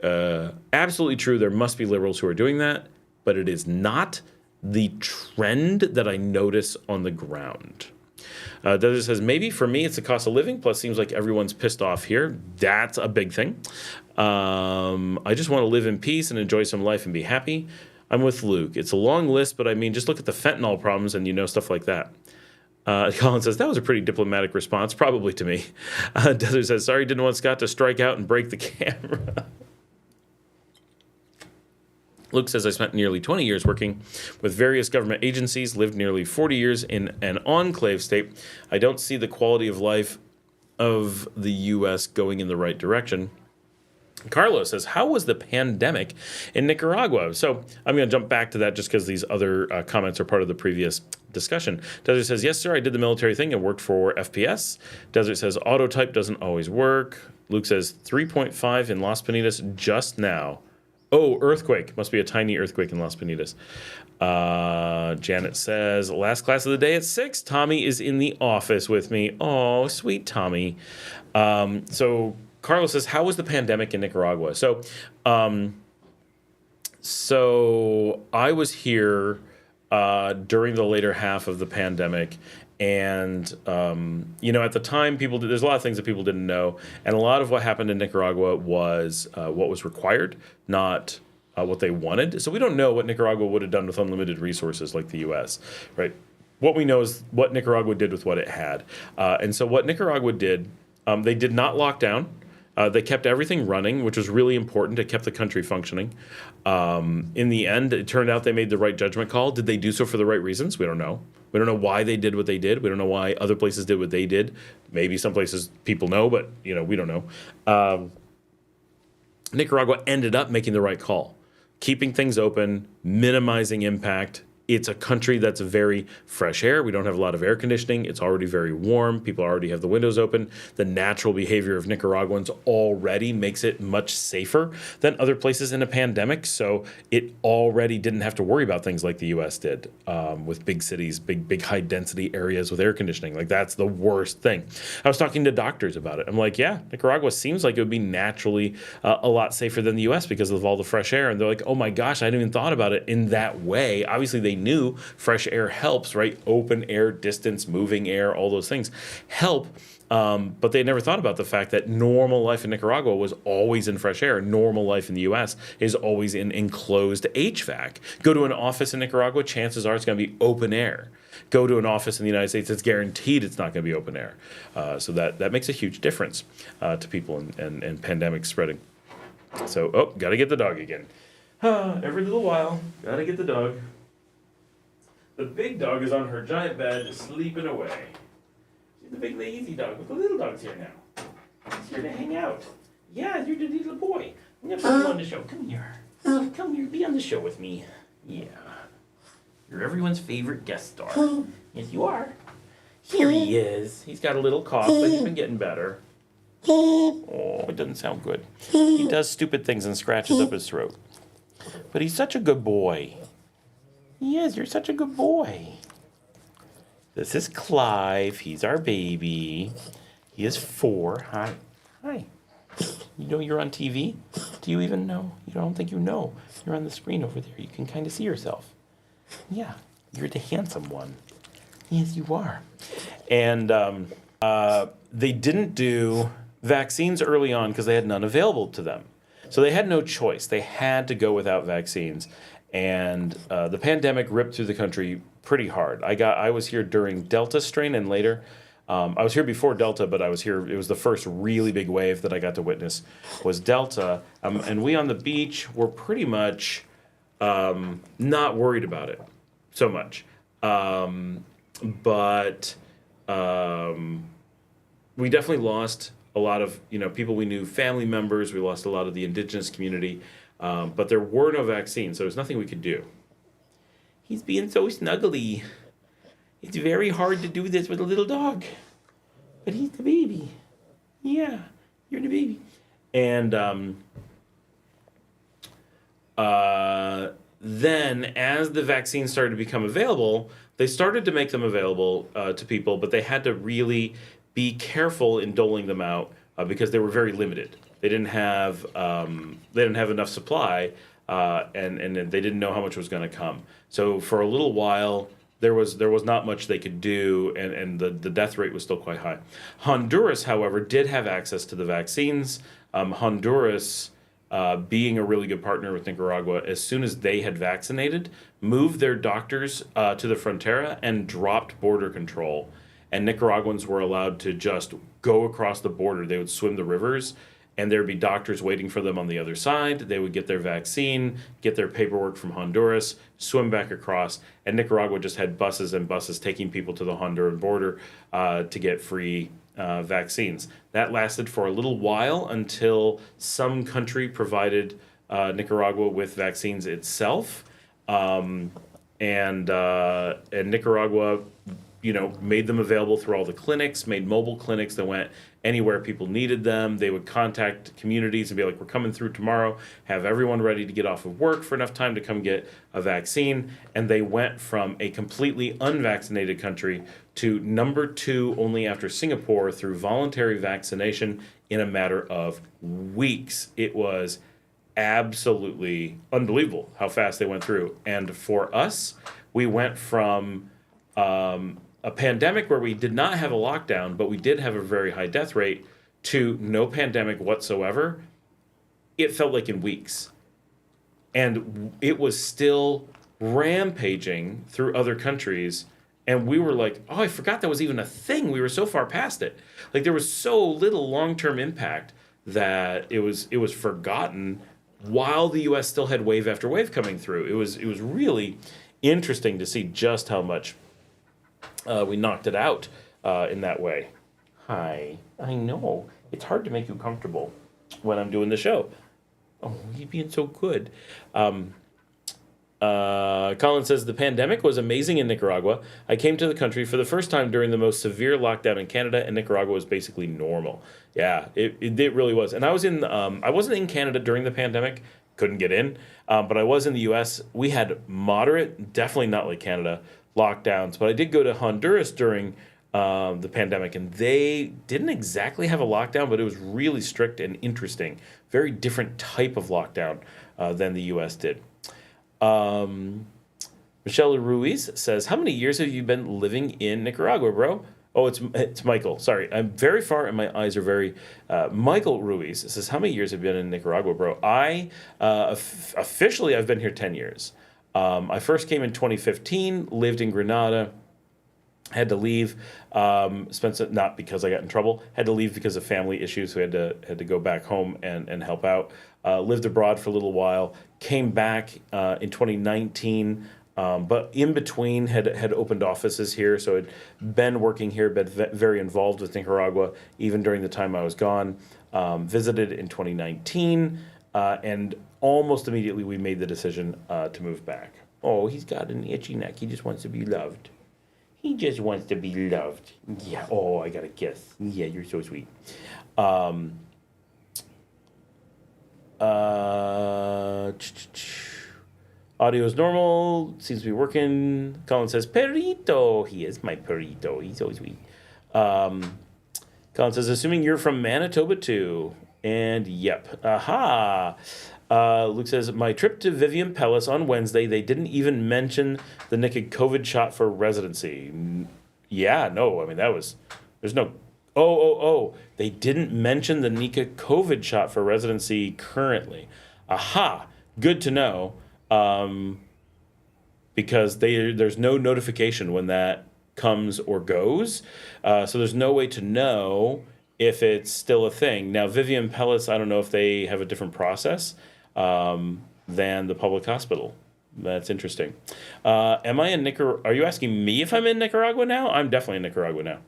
absolutely true. There must be liberals who are doing that, but it is not the trend that I notice on the ground. Desert says, maybe for me it's the cost of living, plus seems like everyone's pissed off here. That's a big thing. I just want to live in peace and enjoy some life and be happy. I'm with Luke. It's a long list, but I mean, just look at the fentanyl problems and stuff like that. Colin says, that was a pretty diplomatic response, probably to me. Desert says, sorry, didn't want Scott to strike out and break the camera. Luke says, I spent nearly 20 years working with various government agencies, lived nearly 40 years in an enclave state. I don't see the quality of life of the U.S. going in the right direction. Carlos says, how was the pandemic in Nicaragua? So I'm going to jump back to that just because these other comments are part of the previous discussion. Desert says, yes, sir, I did the military thing and worked for FPS. Desert says, auto type doesn't always work. Luke says, 3.5 in Las Piñatas just now. Oh, earthquake. Must be a tiny earthquake in Las Piñatas. Janet says, last class of the day at 6. Tommy is in the office with me. Oh, sweet Tommy. So Carlos says, how was the pandemic in Nicaragua? So I was here during the later half of the pandemic. And, at the time, there's a lot of things that people didn't know. And a lot of what happened in Nicaragua was what was required, not what they wanted. So we don't know what Nicaragua would have done with unlimited resources like the U.S., right? What we know is what Nicaragua did with what it had. And so what Nicaragua did, they did not lock down. They kept everything running, which was really important. It kept the country functioning. In the end, it turned out they made the right judgment call. Did they do so for the right reasons? We don't know. We don't know why they did what they did. We don't know why other places did what they did. Maybe some places people know, but we don't know. Nicaragua ended up making the right call, keeping things open, minimizing impact. It's a country that's very fresh air. We don't have a lot of air conditioning. It's already very warm. People already have the windows open. The natural behavior of Nicaraguans already makes it much safer than other places in a pandemic. So it already didn't have to worry about things like the U.S. did with big cities, big high density areas with air conditioning. Like that's the worst thing. I was talking to doctors about it. I'm like, yeah, Nicaragua seems like it would be naturally a lot safer than the U.S. because of all the fresh air. And they're like, oh my gosh, I hadn't even thought about it in that way. Obviously, they they knew fresh air helps, right? Open air, distance, moving air, all those things help. But they never thought about the fact that normal life in Nicaragua was always in fresh air. Normal life in the U.S. is always in enclosed HVAC. Go to an office in Nicaragua, chances are it's going to be open air. Go to an office in the United States, it's guaranteed it's not going to be open air. So that makes a huge difference to people and pandemic spreading. So, got to get the dog again. Every little while, got to get the dog. The big dog is on her giant bed, sleeping away. She's the big lazy dog, but the little dog's here now. He's here to hang out. Yeah, you're the little boy. I'm going to put you on the show. Come here. Come here, be on the show with me. Yeah. You're everyone's favorite guest star. Yes, you are. Here he is. He's got a little cough, but he's been getting better. Oh, it doesn't sound good. He does stupid things and scratches up his throat. But he's such a good boy. He is. You're such a good boy. This is Clive. He's our baby. He is 4. Hi. Hi. You know you're on TV? Do you even know? You don't think you know. You're on the screen over there. You can kind of see yourself. Yeah, you're the handsome one. Yes, you are. And they didn't do vaccines early on because they had none available to them. So they had no choice. They had to go without vaccines. And the pandemic ripped through the country pretty hard. I was here during Delta strain and later. I was here before Delta, but I was here. It was the first really big wave that I got to witness was Delta. And we on the beach were pretty much not worried about it so much. But we definitely lost a lot of people we knew, family members. We lost a lot of the indigenous community. But there were no vaccines, so there's nothing we could do. He's being so snuggly. It's very hard to do this with a little dog. But he's the baby. Yeah, you're the baby. And then as the vaccines started to become available, they started to make them available to people, but they had to really be careful in doling them out because they were very limited. They didn't have enough supply, and they didn't know how much was going to come. So for a little while, there was not much they could do, and the death rate was still quite high. Honduras, however, did have access to the vaccines. Honduras, being a really good partner with Nicaragua, as soon as they had vaccinated, moved their doctors to the frontera and dropped border control. And Nicaraguans were allowed to just go across the border. They would swim the rivers, and there would be doctors waiting for them on the other side. They would get their vaccine, get their paperwork from Honduras, swim back across, and Nicaragua just had buses and buses taking people to the Honduran border to get free vaccines. That lasted for a little while until some country provided Nicaragua with vaccines itself, and Nicaragua made them available through all the clinics, made mobile clinics that went anywhere people needed them. They would contact communities and be like, we're coming through tomorrow, have everyone ready to get off of work for enough time to come get a vaccine. And they went from a completely unvaccinated country to number 2 only after Singapore through voluntary vaccination in a matter of weeks. It was absolutely unbelievable how fast they went through. And for us, we went from a pandemic where we did not have a lockdown, but we did have a very high death rate, to no pandemic whatsoever. It felt like in weeks. And it was still rampaging through other countries. And we were like, oh, I forgot that was even a thing. We were so far past it. Like there was so little long-term impact that it was forgotten while the U.S. still had wave after wave coming through. It was really interesting to see just how much we knocked it out in that way. Hi. I know. It's hard to make you comfortable when I'm doing the show. Oh, you're being so good. Colin says, the pandemic was amazing in Nicaragua. I came to the country for the first time during the most severe lockdown in Canada, and Nicaragua was basically normal. Yeah, it really was. And I wasn't in Canada during the pandemic. Couldn't get in. But I was in the U.S. We had moderate, definitely not like Canada, lockdowns, but I did go to Honduras during the pandemic, and they didn't exactly have a lockdown, but it was really strict and interesting. Very different type of lockdown than the U.S. did. Michelle Ruiz says, how many years have you been living in Nicaragua, bro? Oh, it's Michael. Sorry, I'm very far and my eyes are very... Michael Ruiz says, how many years have you been in Nicaragua, bro? Officially, I've been here 10 years. I first came in 2015, lived in Granada, had to leave, not because I got in trouble, had to leave because of family issues, so had to go back home and help out. Lived abroad for a little while, came back in 2019, but in between had opened offices here, so had been working here, been very involved with Nicaragua, even during the time I was gone. Visited in 2019, and almost immediately we made the decision to move back. Oh, he's got an itchy neck. He just wants to be loved. He just wants to be loved. Yeah. Oh, I got a kiss. Yeah, you're so sweet. Audio is normal. Seems to be working. Colin says, Perrito. He is my Perrito. He's so sweet. Colin says, assuming you're from Manitoba too. And yep. Aha. Luke says, my trip to Vivian Palace on Wednesday, they didn't even mention the naked COVID shot for residency. Yeah, no, I mean, there's no, they didn't mention the Nika COVID shot for residency currently. Aha, good to know, because there's no notification when that comes or goes, so there's no way to know if it's still a thing. Now, Vivian Palace, I don't know if they have a different process than the public hospital. That's interesting. Am I in Nicaragua? Are you asking me if I'm in Nicaragua now? I'm definitely in Nicaragua now.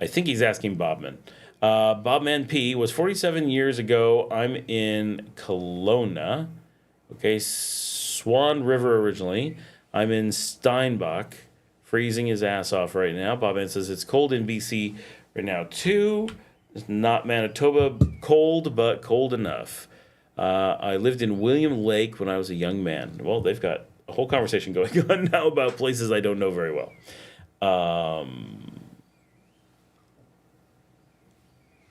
I think he's asking Bobman. Bobman P was 47 years ago. I'm in Kelowna. Okay, Swan River originally. I'm in Steinbach, freezing his ass off right now. Bobman says it's cold in BC right now too. It's not Manitoba cold, but cold enough. I lived in William Lake when I was a young man. Well, they've got a whole conversation going on now about places I don't know very well.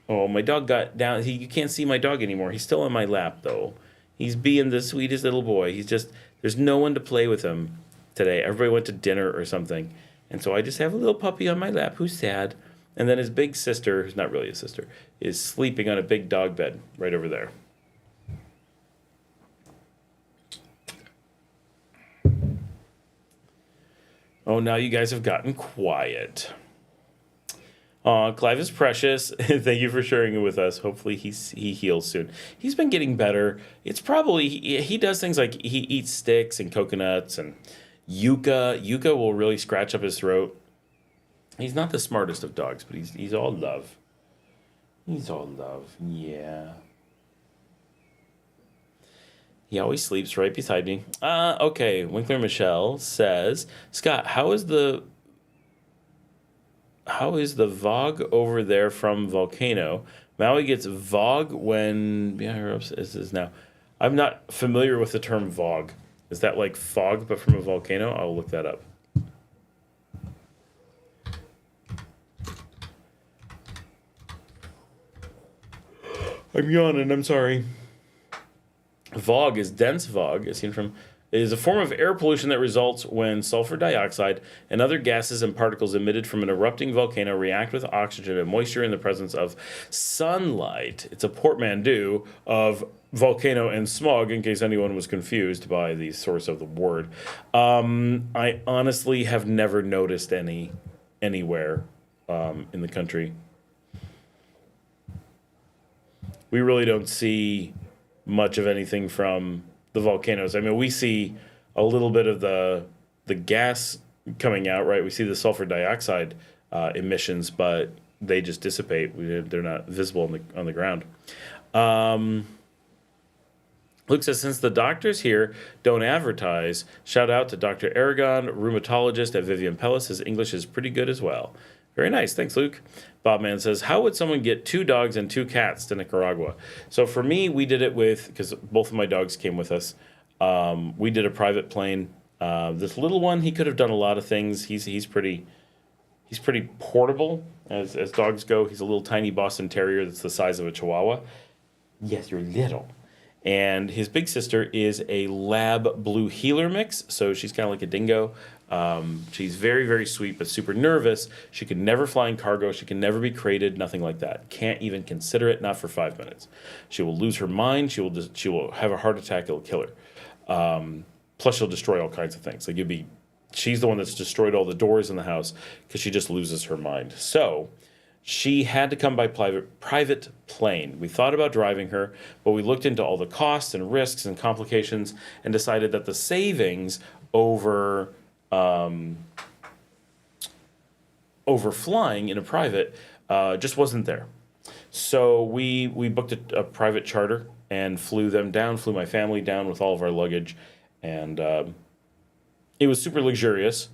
Oh, my dog got down. You can't see my dog anymore. He's still on my lap, though. He's being the sweetest little boy. There's no one to play with him today. Everybody went to dinner or something. And so I just have a little puppy on my lap who's sad. And then his big sister, who's not really a sister, is sleeping on a big dog bed right over there. Oh, now you guys have gotten quiet. Clive is precious. Thank you for sharing it with us. Hopefully he heals soon. He's been getting better. It's probably, he does things like he eats sticks and coconuts and yucca. Yucca will really scratch up his throat. He's not the smartest of dogs, but he's all love. He's all love, yeah. He always sleeps right beside me. Okay, Winkler Michelle says, Scott, how is the VOG over there from Volcano? Maui gets VOG when... Yeah, this is now. I'm not familiar with the term VOG. Is that like fog, but from a volcano? I'll look that up. I'm yawning, I'm sorry. VOG is dense VOG, as seen from... It is a form of air pollution that results when sulfur dioxide and other gases and particles emitted from an erupting volcano react with oxygen and moisture in the presence of sunlight. It's a portmanteau of volcano and smog, in case anyone was confused by the source of the word. I honestly have never noticed anywhere in the country. We really don't see much of anything from the volcanoes. I mean, we see a little bit of the gas coming out, right? We see the sulfur dioxide emissions, but they just dissipate. They're not visible on the ground. Luke says, since the doctors here don't advertise, shout out to Dr. Aragon, rheumatologist at Vivian Palace. His English is pretty good as well. Very nice. Thanks, Luke. Bobman says, how would someone get 2 dogs and 2 cats to Nicaragua? So for me, we did it because both of my dogs came with us. We did a private plane. This little one, he could have done a lot of things. He's pretty portable as dogs go. He's a little tiny Boston Terrier that's the size of a Chihuahua. Yes, you're little. And his big sister is a lab blue heeler mix, so she's kind of like a dingo. She's very, very sweet, but super nervous. She could never fly in cargo. She can never be crated, nothing like that. Can't even consider it, not for 5 minutes. She will lose her mind. She will have a heart attack. It'll kill her. Plus, she'll destroy all kinds of things. She's the one that's destroyed all the doors in the house because she just loses her mind. So she had to come by private plane. We thought about driving her, but we looked into all the costs and risks and complications and decided that the savings over flying in a private just wasn't there. So we booked a private charter and flew my family down with all of our luggage, and it was super luxurious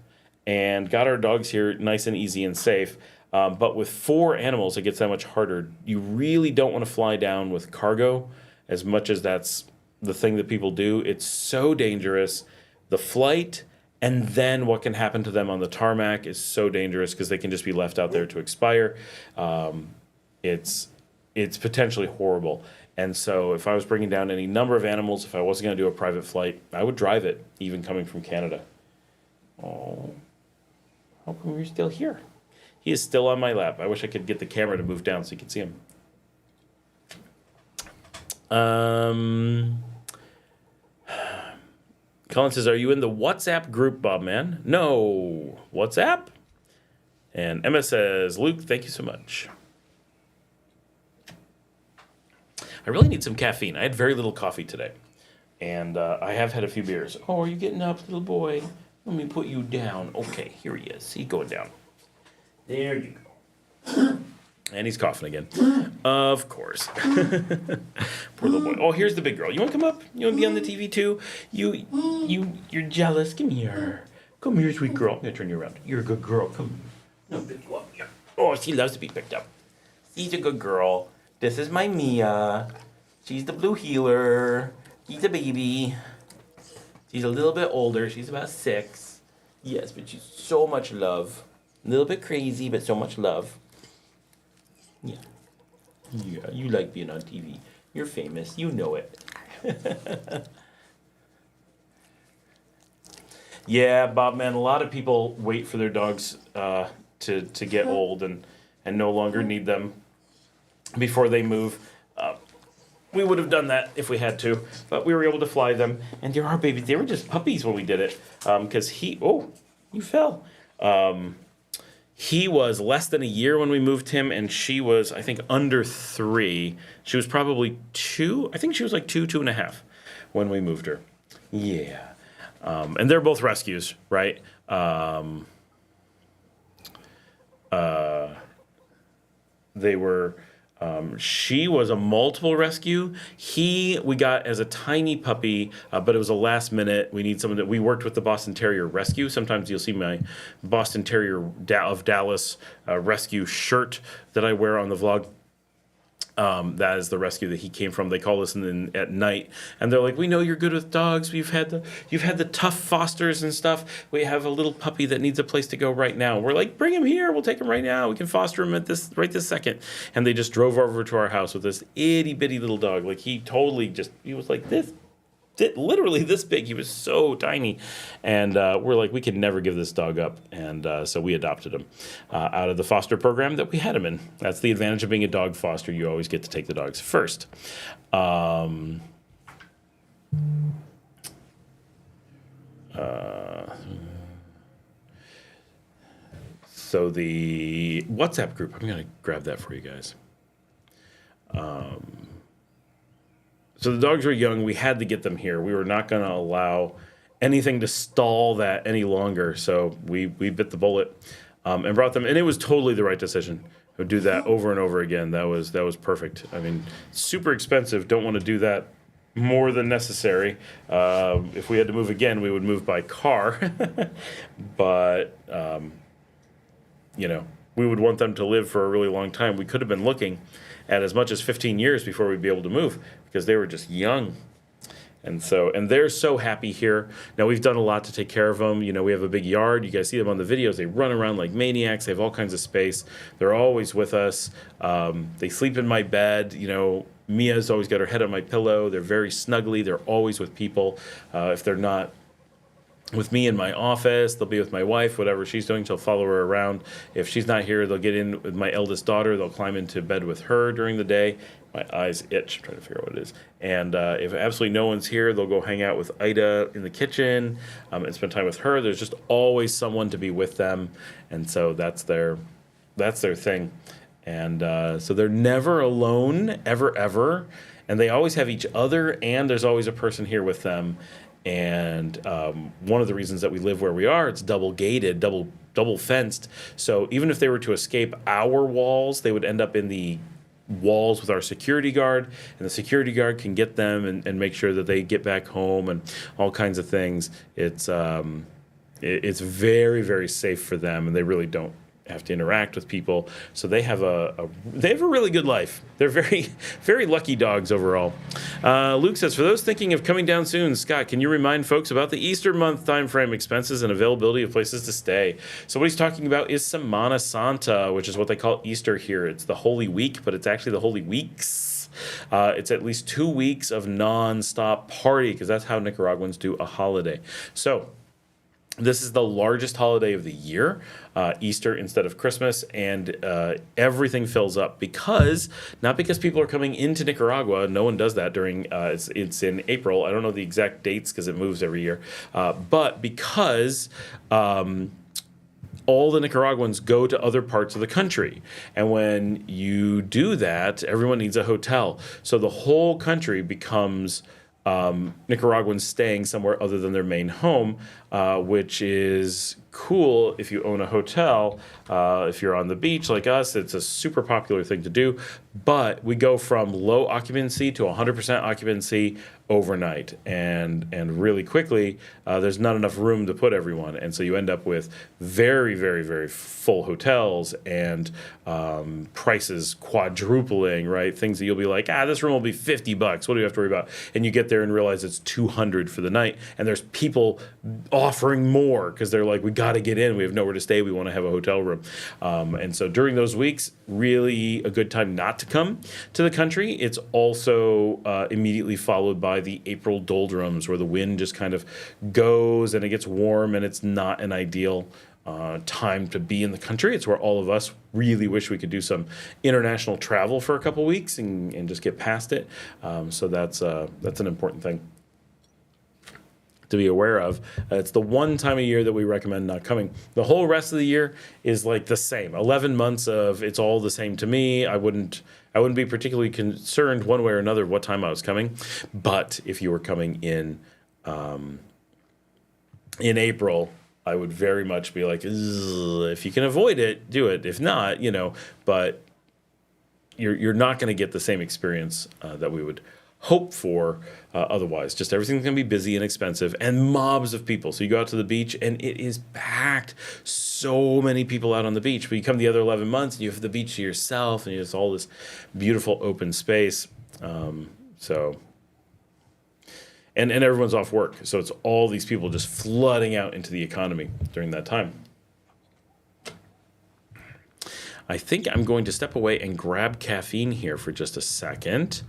and got our dogs here nice and easy and safe. But with 4 animals, it gets that much harder. You really don't want to fly down with cargo as much as that's the thing that people do. It's so dangerous. The flight and then what can happen to them on the tarmac is so dangerous because they can just be left out there to expire. It's potentially horrible. And so if I was bringing down any number of animals, if I wasn't going to do a private flight, I would drive it, even coming from Canada. Oh, how come you're still here? He is still on my lap. I wish I could get the camera to move down so you can see him. Colin says, are you in the WhatsApp group, Bob Man? No. WhatsApp? And Emma says, Luke, thank you so much. I really need some caffeine. I had very little coffee today. And I have had a few beers. Oh, are you getting up, little boy? Let me put you down. Okay, here he is. He's going down. There you go. And he's coughing again. Of course. Poor little boy. Oh, here's the big girl. You want to come up? You want to be on the TV too? You're jealous. Come here. Come here, sweet girl. I'm going to turn you around. You're a good girl. Come. No, pick you up. Yeah. Oh, she loves to be picked up. She's a good girl. This is my Mia. She's the blue heeler. She's a baby. She's a little bit older. She's about 6. Yes, but she's so much love. A little bit crazy, but so much love. Yeah. Yeah, you like being on TV. You're famous. You know it. Yeah, Bob, man, a lot of people wait for their dogs to get old and no longer need them before they move. We would have done that if we had to, but we were able to fly them. And there are babies. They were just puppies when we did it. Because you fell. He was less than a year when we moved him, and she was, I think, under 3. She was probably 2. I think she was like 2.5 when we moved her. Yeah. And they're both rescues, right? They were... she was a multiple rescue. We got as a tiny puppy, but it was a last minute. We need someone that we worked with the Boston Terrier Rescue. Sometimes you'll see my Boston Terrier of Dallas rescue shirt that I wear on the vlog. That is the rescue that he came from. They call us at night, and they're like, "We know you're good with dogs. You've had the tough fosters and stuff. We have a little puppy that needs a place to go right now." We're like, "Bring him here. We'll take him right now. We can foster him right this second." And they just drove over to our house with this itty bitty little dog. Like he was like this. Literally this big. He was so tiny, and we're like, we could never give this dog up, and so we adopted him out of the foster program that we had him in. That's the advantage of being a dog foster. You always get to take the dogs first. So the WhatsApp group, I'm going to grab that for you guys. So the dogs were young. We had to get them here. We were not going to allow anything to stall that any longer. So we bit the bullet and brought them. And it was totally the right decision. Would do that over and over again. That was perfect. I mean, super expensive. Don't want to do that more than necessary. If we had to move again, we would move by car. But, we would want them to live for a really long time. We could have been looking at as much as 15 years before we'd be able to move because they were just young. And they're so happy here. Now, we've done a lot to take care of them. You know, we have a big yard. You guys see them on the videos. They run around like maniacs. They have all kinds of space. They're always with us. They sleep in my bed. You know, Mia's always got her head on my pillow. They're very snuggly. They're always with people. If they're not with me in my office, they'll be with my wife, whatever she's doing, she'll follow her around. If she's not here, they'll get in with my eldest daughter. They'll climb into bed with her during the day. My eyes itch, I'm trying to figure out what it is. And if absolutely no one's here, they'll go hang out with Ida in the kitchen and spend time with her. There's just always someone to be with them. And so that's their thing. And so they're never alone, ever. And they always have each other, and there's always a person here with them. And one of the reasons that we live where we are, it's double gated, double fenced. So even if they were to escape our walls, they would end up in the walls with our security guard, and the security guard can get them and make sure that they get back home and all kinds of things. It's very, very safe for them, and they really don't have to interact with people. So they have a really good life. They're very, very lucky dogs overall. Luke says, for those thinking of coming down soon, Scott, can you remind folks about the Easter month time frame, expenses, and availability of places to stay? So what he's talking about is Semana Santa, which is what they call Easter here. It's the Holy Week, but it's actually the Holy Weeks. It's at least 2 weeks of non-stop party, because that's how Nicaraguans do a holiday. So this is the largest holiday of the year, Easter instead of Christmas, and everything fills up not because people are coming into Nicaragua. No one does that during, it's in April. I don't know the exact dates because it moves every year, but because all the Nicaraguans go to other parts of the country. And when you do that, everyone needs a hotel. So the whole country becomes Nicaraguans staying somewhere other than their main home, which is cool if you own a hotel. If you're on the beach like us, it's a super popular thing to do. But we go from low occupancy to 100% occupancy overnight, and really quickly. There's not enough room to put everyone, and so you end up with very, very, very full hotels and prices quadrupling. Right, things that you'll be like, this room will be $50. What do you have to worry about? And you get there and realize it's $200 for the night, and there's people offering more because they're like, we got to get in. We have nowhere to stay. We want to have a hotel room, and so during those weeks, really a good time not to come to the country. It's also immediately followed by the April doldrums, where the wind just kind of goes and it gets warm, and it's not an ideal time to be in the country. It's where all of us really wish we could do some international travel for a couple weeks and just get past it. So that's an important thing to be aware of. It's the one time of year that we recommend not coming. The whole rest of the year is like the same. 11 months of it's all the same to me. I wouldn't be particularly concerned one way or another what time I was coming. But if you were coming in April, I would very much be like, if you can avoid it, do it. If not, but you're not going to get the same experience that we would hope for otherwise. Just everything's going to be busy and expensive and mobs of people. So you go out to the beach and it is packed. So many people out on the beach. But you come the other 11 months and you have the beach to yourself and you have all this beautiful open space. And everyone's off work. So it's all these people just flooding out into the economy during that time. I think I'm going to step away and grab caffeine here for just a second.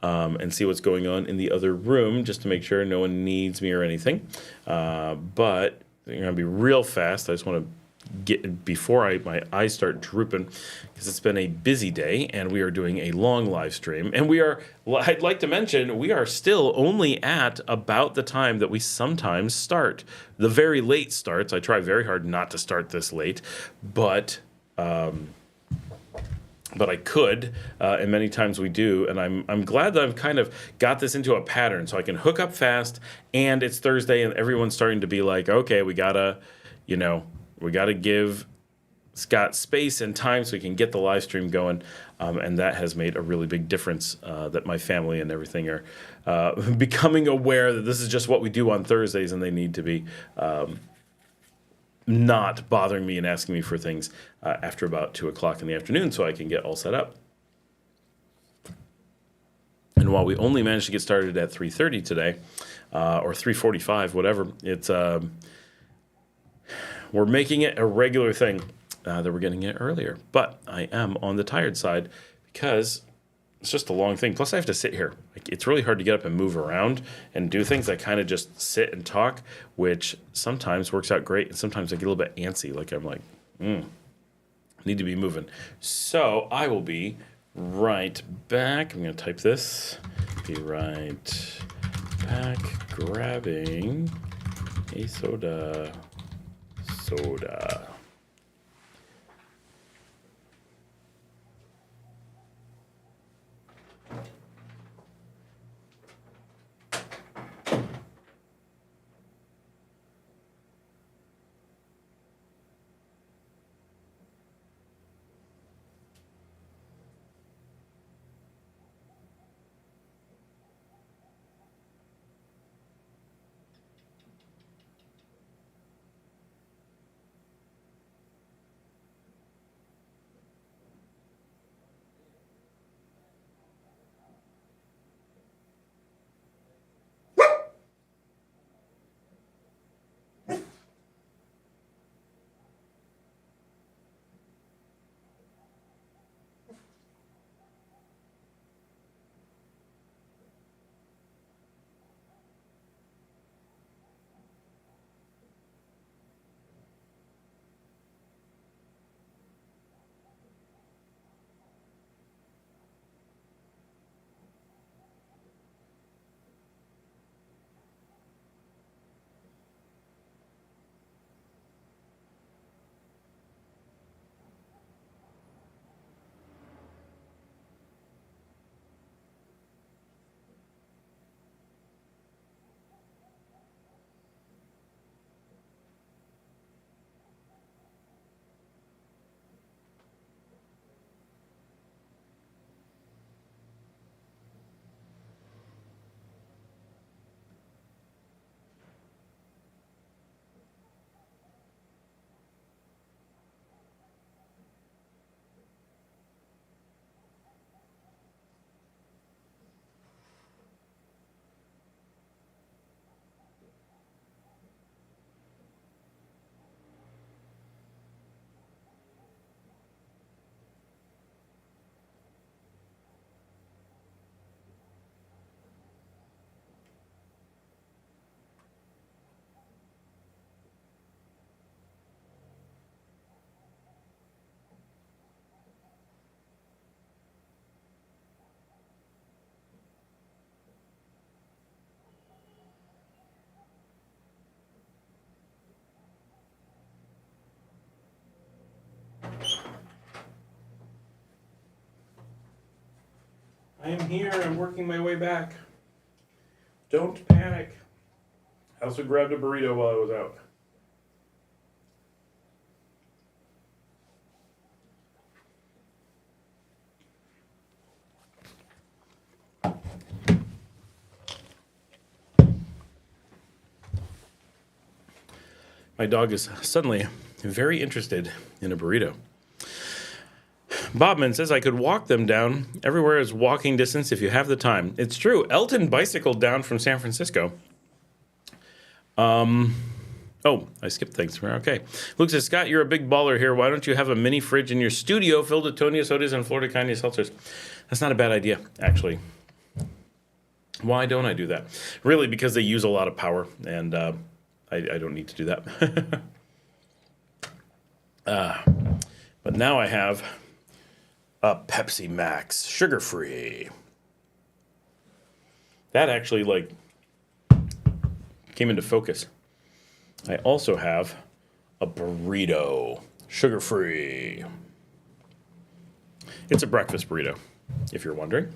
And see what's going on in the other room, just to make sure no one needs me or anything. But I'm going to be real fast. I just want to get before my eyes start drooping, because it's been a busy day, and we are doing a long live stream. And I'd like to mention, we are still only at about the time that we sometimes start. The very late starts. I try very hard not to start this late, but I could, and many times we do, and I'm glad that I've kind of got this into a pattern, so I can hook up fast, and it's Thursday, and everyone's starting to be like, okay, we gotta give Scott space and time so we can get the live stream going, and that has made a really big difference, that my family and everything are becoming aware that this is just what we do on Thursdays, and they need to be not bothering me and asking me for things after about 2 o'clock in the afternoon so I can get all set up. And And while we only managed to get started at 3:30 today, or 3:45, whatever, it's we're making it a regular thing that we're getting it earlier. But I am on the tired side because it's just a long thing. Plus, I have to sit here. Like, it's really hard to get up and move around and do things. I kind of just sit and talk, which sometimes works out great, and sometimes I get a little bit antsy. Like, I'm like, I need to be moving. So I will be right back. I'm going to type this. Be right back, grabbing a soda. I am here. I'm working my way back. Don't panic. I also grabbed a burrito while I was out. My dog is suddenly very interested in a burrito. Bobman says I could walk them down. Everywhere is walking distance if you have the time. It's true. Elton bicycled down from San Francisco. Oh, I skipped things. Okay. Luke says, Scott, you're a big baller here. Why don't you have a mini fridge in your studio filled with Tonia sodas and Florida Candy seltzers? That's not a bad idea, actually. Why don't I do that? Really, because they use a lot of power, and I don't need to do that. But now I have a Pepsi Max, sugar-free. That actually, came into focus. I also have a burrito, sugar-free. It's a breakfast burrito, if you're wondering.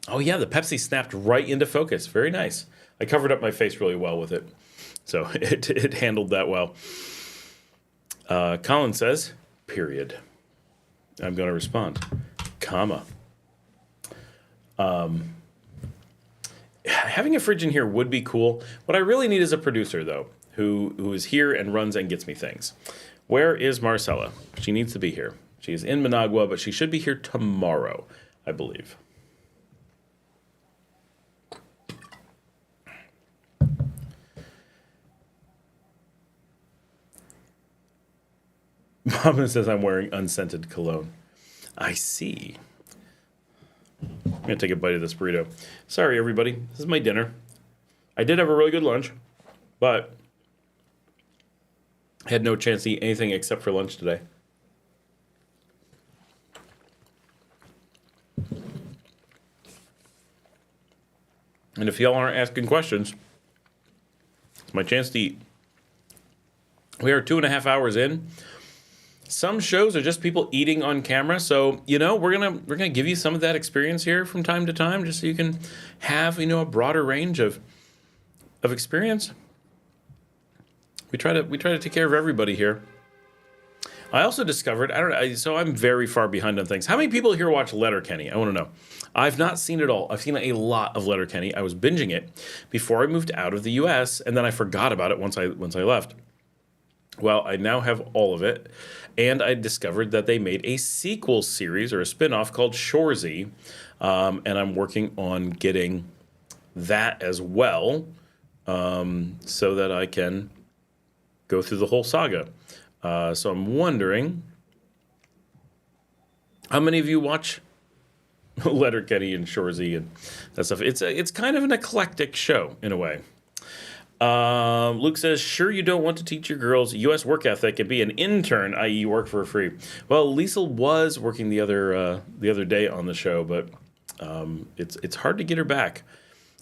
Oh yeah, the Pepsi snapped right into focus. Very nice. I covered up my face really well with it, so it handled that well. Colin says, period. I'm going to respond, comma. Having a fridge in here would be cool. What I really need is a producer, though, who is here and runs and gets me things. Where is Marcella? She needs to be here. She is in Managua, but she should be here tomorrow. I believe. Mama says I'm wearing unscented cologne. I see. I'm going to take a bite of this burrito. Sorry, everybody. This is my dinner. I did have a really good lunch, but I had no chance to eat anything except for lunch today. And if y'all aren't asking questions, it's my chance to eat. We are 2.5 hours in. Some shows are just people eating on camera, so we're gonna give you some of that experience here from time to time, just so you can have a broader range of experience. We try to take care of everybody here. I also discovered so I'm very far behind on things. How many people here watch Letterkenny? I want to know. I've not seen it all. I've seen a lot of Letterkenny. I was binging it before I moved out of the U.S. and then I forgot about it once I left. Well, I now have all of it, and I discovered that they made a sequel series or a spin-off called Shoresy, and I'm working on getting that as well, so that I can go through the whole saga. So I'm wondering, how many of you watch Letterkenny and Shoresy and that stuff? It's kind of an eclectic show in a way. Luke says, sure you don't want to teach your girls U.S. work ethic and be an intern, i.e. work for free. Well, Lisa was working the other day on the show, but it's hard to get her back.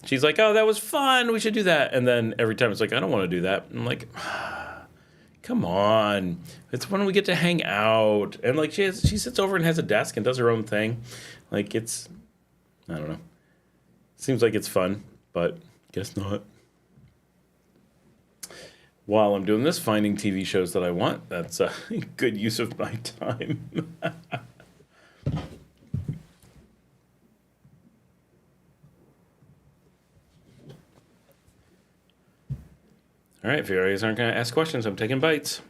She's like, oh, that was fun, we should do that. And then every time it's like, I don't want to do that. I'm like, come on. It's when we get to hang out. And like she sits over and has a desk and does her own thing. Like I don't know. Seems like it's fun, but guess not. While I'm doing this, finding TV shows that I want. That's a good use of my time. All right, if you guys aren't going to ask questions, I'm taking bites.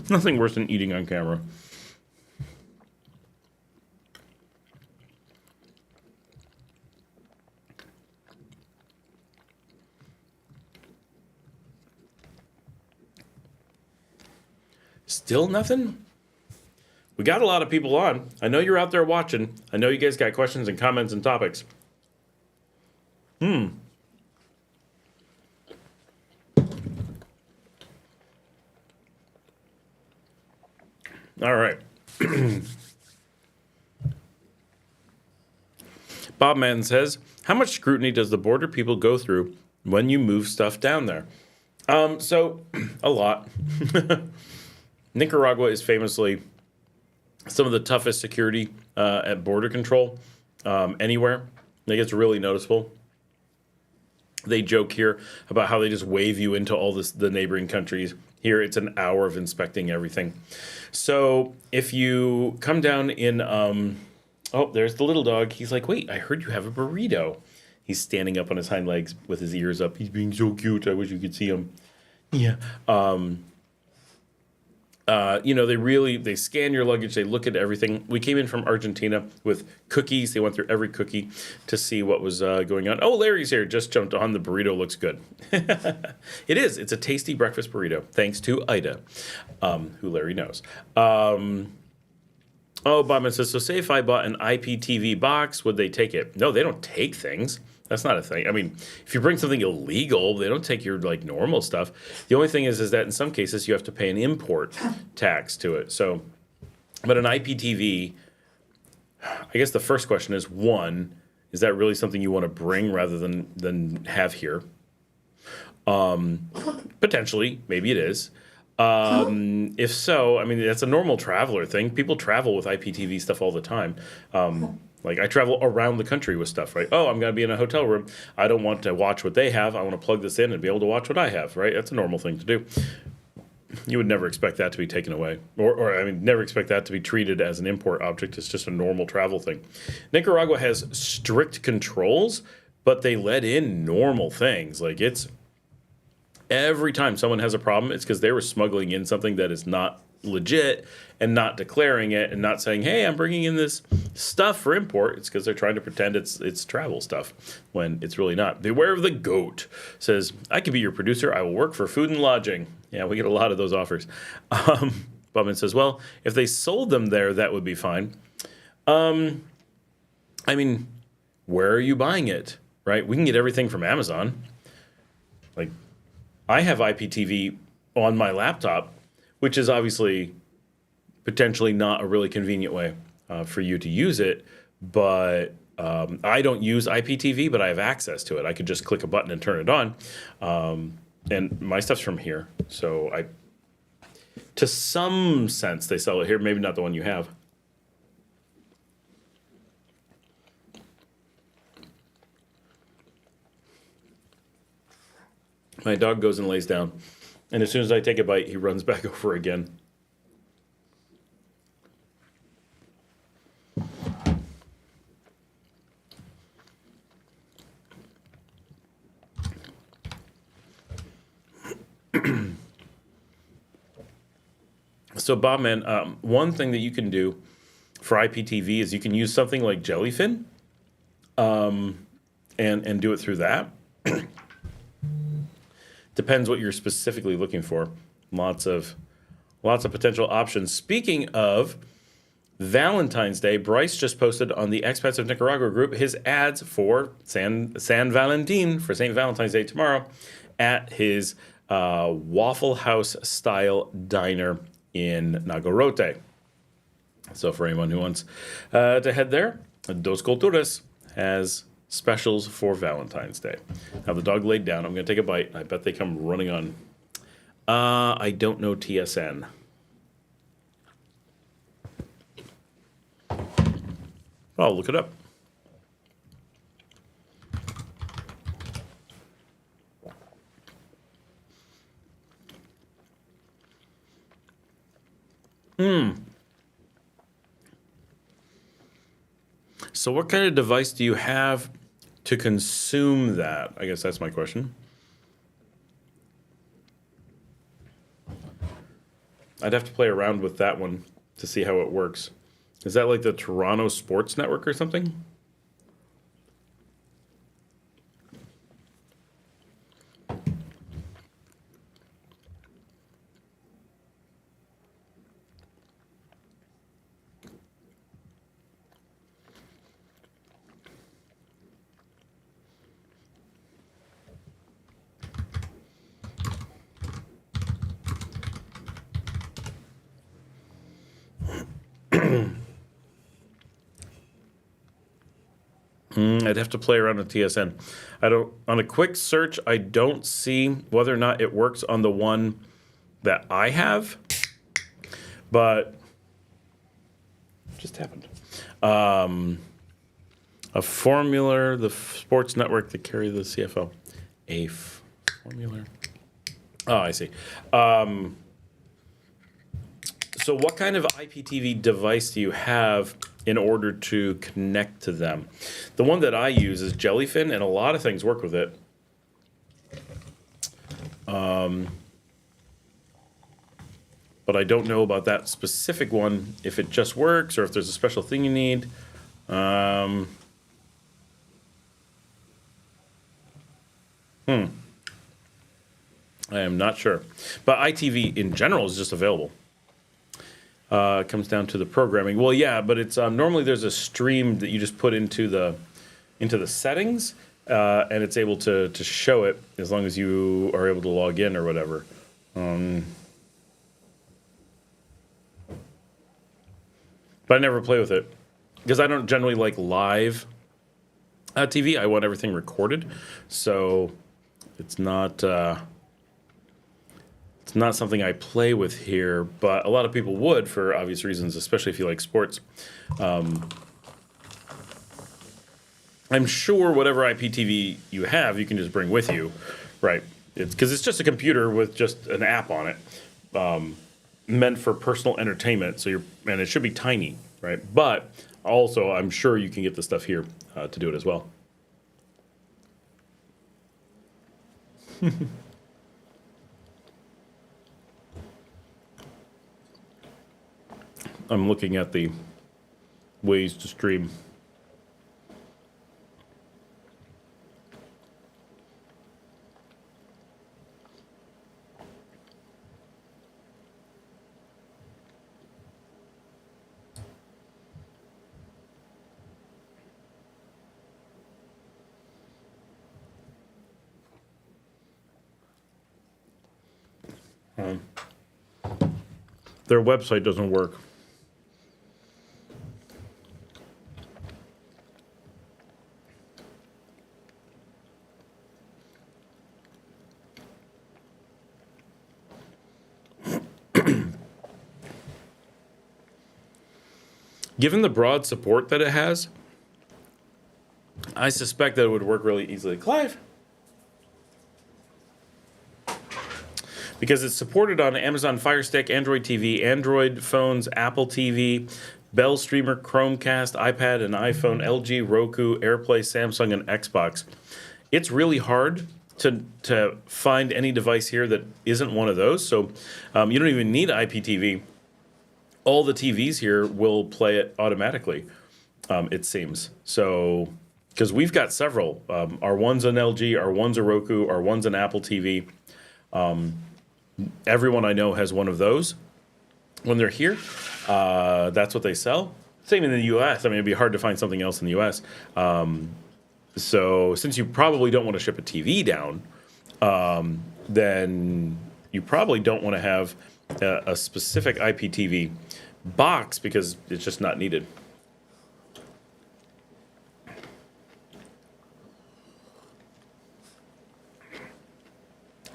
Nothing worse than eating on camera. Still nothing? We got a lot of people on. I know you're out there watching. I know you guys got questions and comments and topics. All right. Bob Mann says, how much scrutiny does the border people go through when you move stuff down there? So, a lot. Nicaragua is famously some of the toughest security at border control anywhere. Like, it's really noticeable. They joke here about how they just wave you into all the neighboring countries. Here, it's an hour of inspecting everything. So if you come down in, oh, there's the little dog. He's like, wait, I heard you have a burrito. He's standing up on his hind legs with his ears up. He's being so cute. I wish you could see him. Yeah. They scan your luggage. They look at everything. We came in from Argentina with cookies. They went through every cookie to see what was going on. Oh, Larry's here. Just jumped on. The burrito looks good. It is. It's a tasty breakfast burrito. Thanks to Ida, who Larry knows. Oh, Bobman says, so say if I bought an IPTV box, would they take it? No, they don't take things. That's not a thing. I mean, if you bring something illegal, they don't take your normal stuff. The only thing is that in some cases you have to pay an import tax to it. So, but an IPTV, I guess the first question is, one, is that really something you want to bring rather than have here? Potentially, maybe it is. If so, I mean, that's a normal traveler thing. People travel with IPTV stuff all the time. Like, I travel around the country with stuff, right? Oh, I'm going to be in a hotel room. I don't want to watch what they have. I want to plug this in and be able to watch what I have, right? That's a normal thing to do. You would never expect that to be taken away. Or never expect that to be treated as an import object. It's just a normal travel thing. Nicaragua has strict controls, but they let in normal things. Like, it's Every time someone has a problem, it's because they were smuggling in something that is not legit and not declaring it and not saying, hey, I'm bringing in this stuff for import. It's because they're trying to pretend it's travel stuff when it's really not. Beware of the goat. Says, I could be your producer. I will work for food and lodging. Yeah, we get a lot of those offers. Bubman says, well, if they sold them there, that would be fine. I mean, where are you buying it, right? We can get everything from Amazon. Like, I have IPTV on my laptop, which is obviously potentially not a really convenient way for you to use it. But I don't use IPTV, but I have access to it. I could just click a button and turn it on. And my stuff's from here. So to some sense, they sell it here. Maybe not the one you have. My dog goes and lays down. And as soon as I take a bite, he runs back over again. So, Bob, man, one thing that you can do for IPTV is you can use something like Jellyfin and do it through that. Depends what you're specifically looking for. Lots of potential options. Speaking of Valentine's Day, Bryce just posted on the Expats of Nicaragua group his ads for San Valentin, for St. Valentine's Day tomorrow, at his Waffle House style diner in Nagorote. So for anyone who wants to head there, Dos Culturas has specials for Valentine's Day. Now the dog laid down. I'm going to take a bite. I bet they come running on. I don't know TSN. I'll look it up. So what kind of device do you have to consume that? I guess that's my question. I'd have to play around with that one to see how it works. Is that like the Toronto Sports Network or something? I'd have to play around with TSN. On a quick search, I don't see whether or not it works on the one that I have, but it just happened. A formula, the sports network that carry the CFL. A formula. Oh, I see. So what kind of IPTV device do you have in order to connect to them? The one that I use is Jellyfin, and a lot of things work with it. But I don't know about that specific one, if it just works or if there's a special thing you need. I am not sure. But ITV in general is just available. It comes down to the programming. Well, yeah, but it's normally there's a stream that you just put into the settings, and it's able to show it as long as you are able to log in or whatever. But I never play with it because I don't generally like live TV. I want everything recorded, so it's not. It's not something I play with here, but a lot of people would for obvious reasons, especially if you like sports. I'm sure whatever IPTV you have, you can just bring with you, right? Because it's just a computer with just an app on it, meant for personal entertainment. So and it should be tiny, right? But also, I'm sure you can get the stuff here to do it as well. I'm looking at the ways to stream. Their website doesn't work. Given the broad support that it has, I suspect that it would work really easily. Clive! Because it's supported on Amazon Fire Stick, Android TV, Android phones, Apple TV, Bell Streamer, Chromecast, iPad, and iPhone, LG, Roku, AirPlay, Samsung, and Xbox. It's really hard to find any device here that isn't one of those. So you don't even need IPTV. All the TVs here will play it automatically, it seems. So, because we've got several. Our one's an LG, our one's a Roku, our one's an Apple TV. Everyone I know has one of those. When they're here, that's what they sell. Same in the U.S. I mean, it'd be hard to find something else in the U.S. So since you probably don't want to ship a TV down, then you probably don't want to have a specific IPTV box because it's just not needed.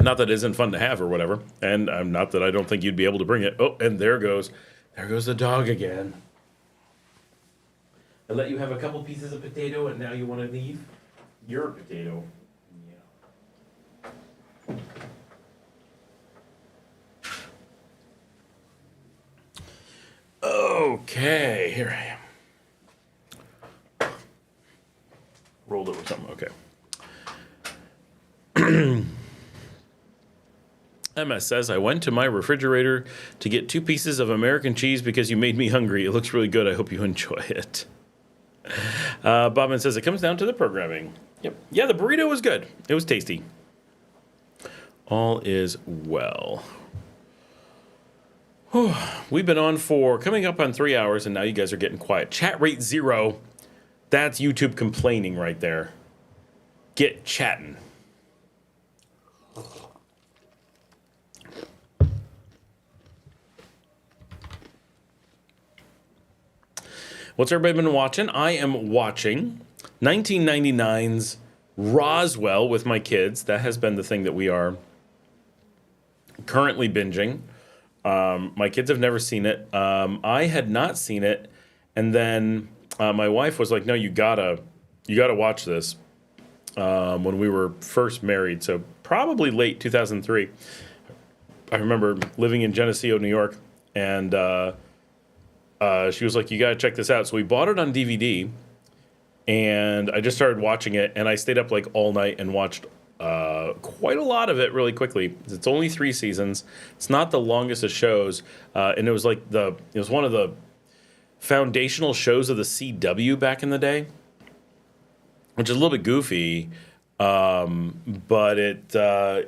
Not that it isn't fun to have or whatever, and not that I don't think you'd be able to bring it. Oh, and there goes the dog again. I let you have a couple pieces of potato, and now you want to leave your potato. Yeah. Okay, here I am. Rolled it with something. Okay. MS says, I went to my refrigerator to get 2 pieces of American cheese because you made me hungry. It looks really good. I hope you enjoy it. Bobman says, it comes down to the programming. Yep. Yeah, the burrito was good. It was tasty. All is well. Whew. We've been on for coming up on 3 hours, and now you guys are getting quiet. Chat rate 0. That's YouTube complaining right there. Get chatting. What's everybody been watching? I am watching 1999's Roswell with my kids. That has been the thing that we are currently binging. My kids have never seen it. I had not seen it, and then my wife was like, "No, you gotta watch this." When we were first married, so probably late 2003. I remember living in Geneseo, New York, and she was like, you got to check this out. So we bought it on DVD, and I just started watching it, and I stayed up like all night and watched quite a lot of it really quickly. It's only 3 seasons. It's not the longest of shows, and it was like it was one of the foundational shows of the CW back in the day, which is a little bit goofy, but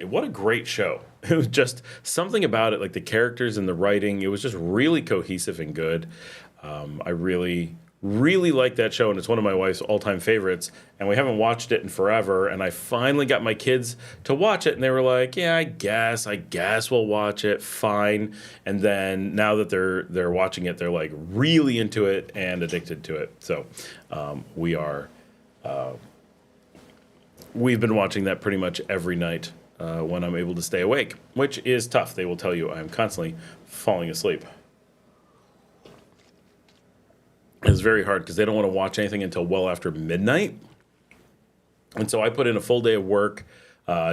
what a great show. It was just something about it, like the characters and the writing. It was just really cohesive and good. I really, really like that show, and it's one of my wife's all-time favorites. And we haven't watched it in forever. And I finally got my kids to watch it, and they were like, "Yeah, I guess we'll watch it. Fine." And then now that they're watching it, they're like really into it and addicted to it. So we've been watching that pretty much every night. When I'm able to stay awake, which is tough. They will tell you I'm constantly falling asleep. It's very hard because they don't want to watch anything until well after midnight. And so I put in a full day of work,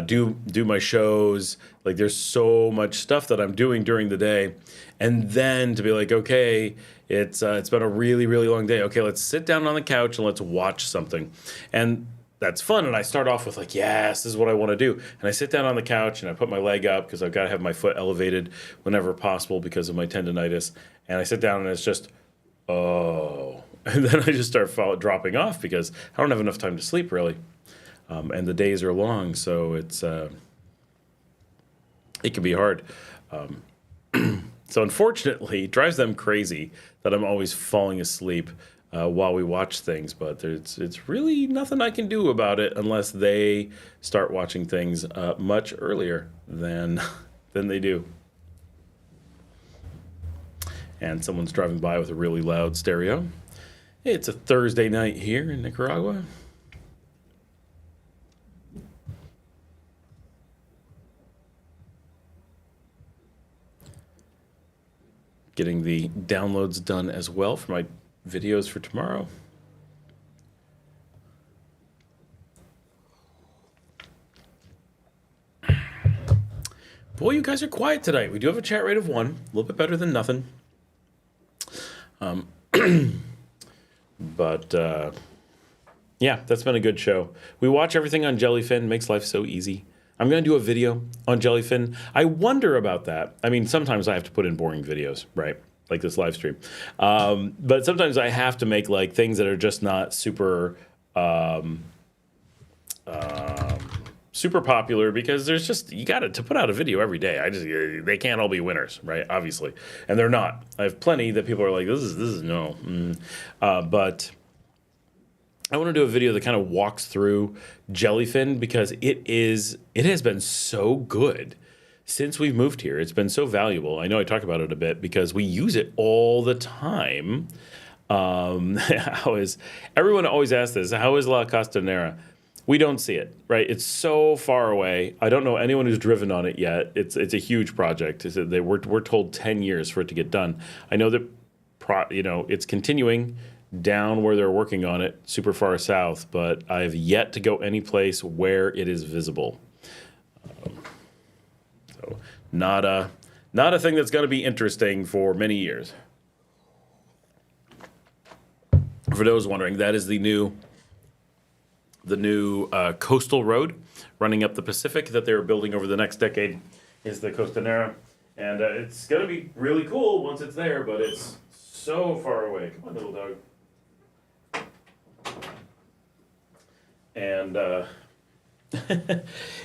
do my shows. Like there's so much stuff that I'm doing during the day. And then to be like, okay, it's been a really, really long day. Okay, let's sit down on the couch and let's watch something. And that's fun. And I start off with like, yes, this is what I want to do. And I sit down on the couch and I put my leg up because I've got to have my foot elevated whenever possible because of my tendonitis. And I sit down and it's just, oh. And then I just start dropping off because I don't have enough time to sleep really. And the days are long, so it can be hard. So unfortunately, it drives them crazy that I'm always falling asleep while we watch things. But it's really nothing I can do about it unless they start watching things much earlier than they do. And someone's driving by with a really loud stereo. It's a Thursday night here in Nicaragua. Getting the downloads done as well for my videos for tomorrow. Boy, you guys are quiet tonight. We do have a chat rate of 1, a little bit better than nothing. But yeah, that's been a good show. We watch everything on Jellyfin. Makes life so easy. I'm going to do a video on Jellyfin. I wonder about that. I mean, sometimes I have to put in boring videos, right? Like this live stream. But sometimes I have to make like things that are just not super super popular because there's just, you got to put out a video every day. They can't all be winners, right? Obviously. And they're not. I have plenty that people are like, this is no. But I want to do a video that kind of walks through Jellyfin because it has been so good since we've moved here. It's been so valuable. I know I talk about it a bit because we use it all the time. Everyone always asks this, how is La Costanera? We don't see it, right? It's so far away. I don't know anyone who's driven on it yet. It's a huge project. We're told 10 years for it to get done. I know that it's continuing down where they're working on it, super far south, but I've yet to go any place where it is visible. So not a thing that's going to be interesting for many years. For those wondering, that is the new coastal road running up the Pacific that they're building over the next decade is the Costanera. And it's going to be really cool once it's there, but it's so far away. Come on, little dog. And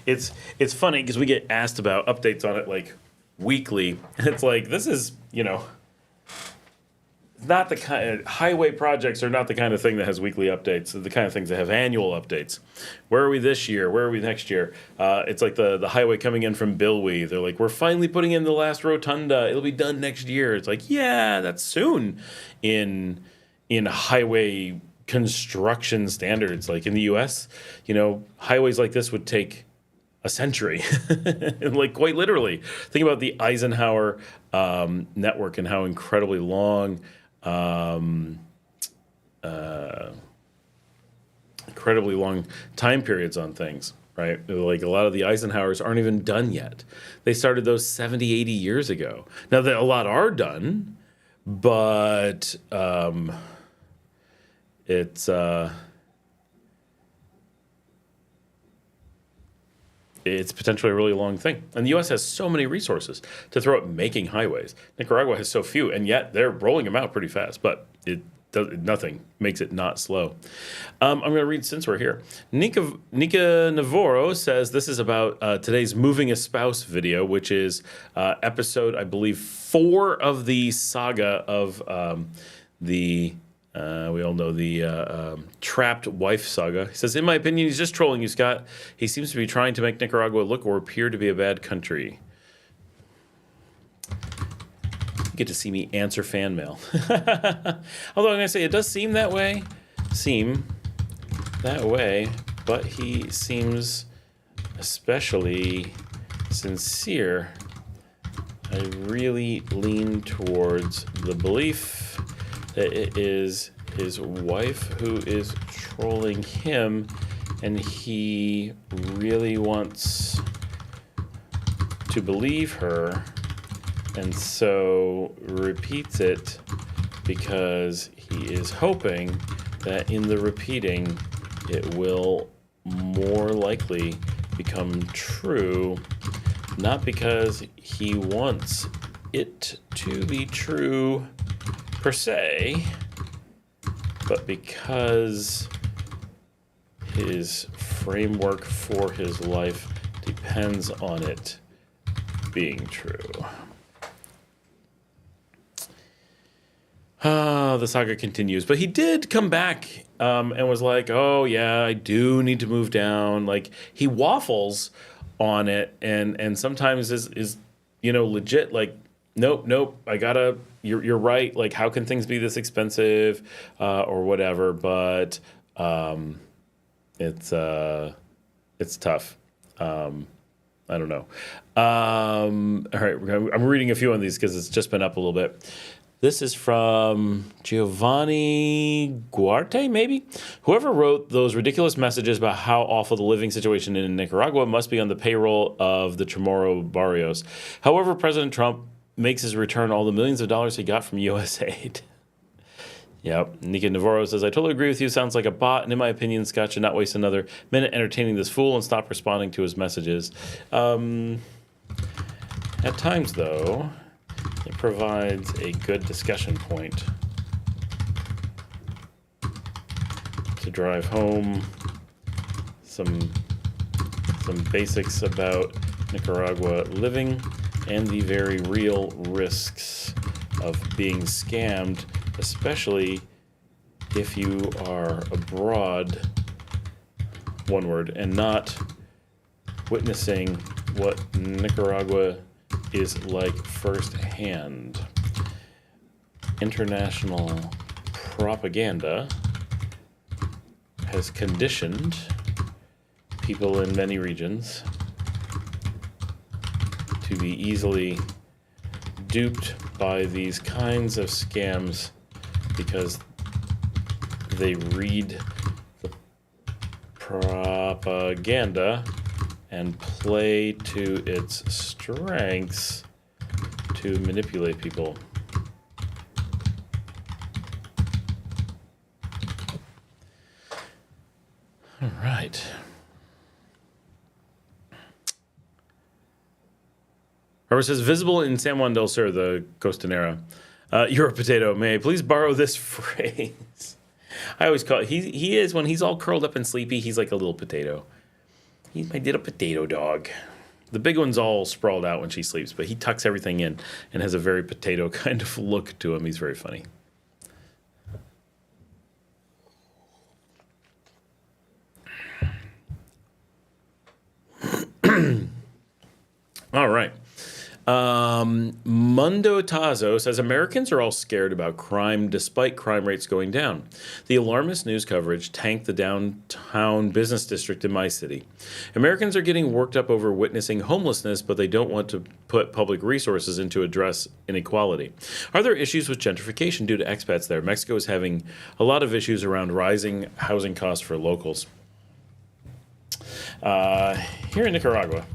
it's funny because we get asked about updates on it like weekly. And it's like, this is, not the kind highway projects are not the kind of thing that has weekly updates. They're the kind of things that have annual updates. Where are we this year? Where are we next year? It's like the highway coming in from Bilwi. They're like, we're finally putting in the last rotunda. It'll be done next year. It's like, yeah, that's soon in highway construction standards. Like in the U.S., highways like this would take a century, like quite literally. Think about the Eisenhower network and how incredibly long time periods on things, right? Like a lot of the Eisenhowers aren't even done yet. They started those 70, 80 years ago. Now, a lot are done, but it's potentially a really long thing. And the U.S. has so many resources to throw at making highways. Nicaragua has so few, and yet they're rolling them out pretty fast. But nothing makes it not slow. I'm going to read since we're here. Nika Navarro says this is about today's Moving a Spouse video, which is episode, I believe, 4 of the saga of we all know the trapped wife saga. He says, in my opinion, he's just trolling you, Scott. He seems to be trying to make Nicaragua look or appear to be a bad country. You get to see me answer fan mail. Although I'm going to say it does seem that way. But he seems especially sincere. I really lean towards the belief that it is his wife who is trolling him, and he really wants to believe her, and so repeats it because he is hoping that in the repeating it will more likely become true, not because he wants it to be true per se, but because his framework for his life depends on it being true. The saga continues, but he did come back and was like, oh yeah, I do need to move down. Like, he waffles on it and sometimes is legit like, nope, I gotta, you're right. Like, how can things be this expensive or whatever? But it's tough. I don't know. All right, I'm reading a few of these because it's just been up a little bit. This is from Giovanni Guarte, maybe? Whoever wrote those ridiculous messages about how awful the living situation in Nicaragua must be on the payroll of the Chamorro barrios. However, President Trump makes his return all the millions of dollars he got from USAID. Yep. Nika Navarro says, I totally agree with you. Sounds like a bot. And in my opinion, Scott should not waste another minute entertaining this fool and stop responding to his messages. At times, though, it provides a good discussion point to drive home some basics about Nicaragua living and the very real risks of being scammed, especially if you are abroad, one word, and not witnessing what Nicaragua is like firsthand. International propaganda has conditioned people in many regions to be easily duped by these kinds of scams because they read the propaganda and play to its strengths to manipulate people. All right. Robert says, visible in San Juan del Sur, the Costanera. You're a potato. May I please borrow this phrase? I always call it, he is, when he's all curled up and sleepy, he's like a little potato. He's my little potato dog. The big one's all sprawled out when she sleeps, but he tucks everything in and has a very potato kind of look to him. He's very funny. All right. Mundo Tazo says Americans are all scared about crime despite crime rates going down. The alarmist news coverage tanked the downtown business district in my city. Americans are getting worked up over witnessing homelessness, but they don't want to put public resources into address inequality. Are there issues with gentrification due to expats there? Mexico is having a lot of issues around rising housing costs for locals. Here in Nicaragua,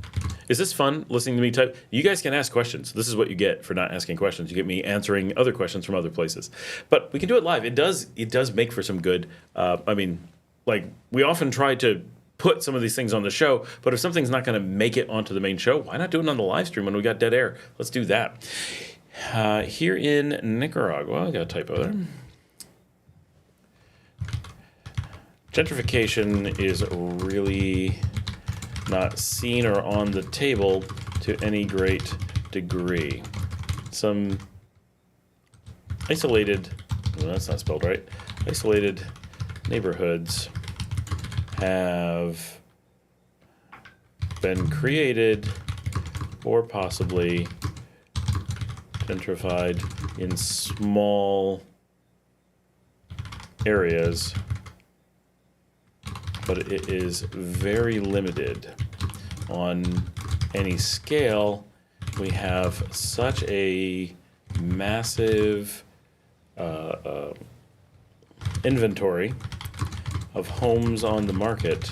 is this fun, listening to me type? You guys can ask questions. This is what you get for not asking questions. You get me answering other questions from other places. But we can do it live. It does make for some good, we often try to put some of these things on the show, but if something's not going to make it onto the main show, why not do it on the live stream when we got dead air? Let's do that. Here in Nicaragua, I got a typo there. Gentrification is really not seen or on the table to any great degree. Some isolated, well, that's not spelled right, isolated neighborhoods have been created or possibly gentrified in small areas, but it is very limited on any scale. We have such a massive inventory of homes on the market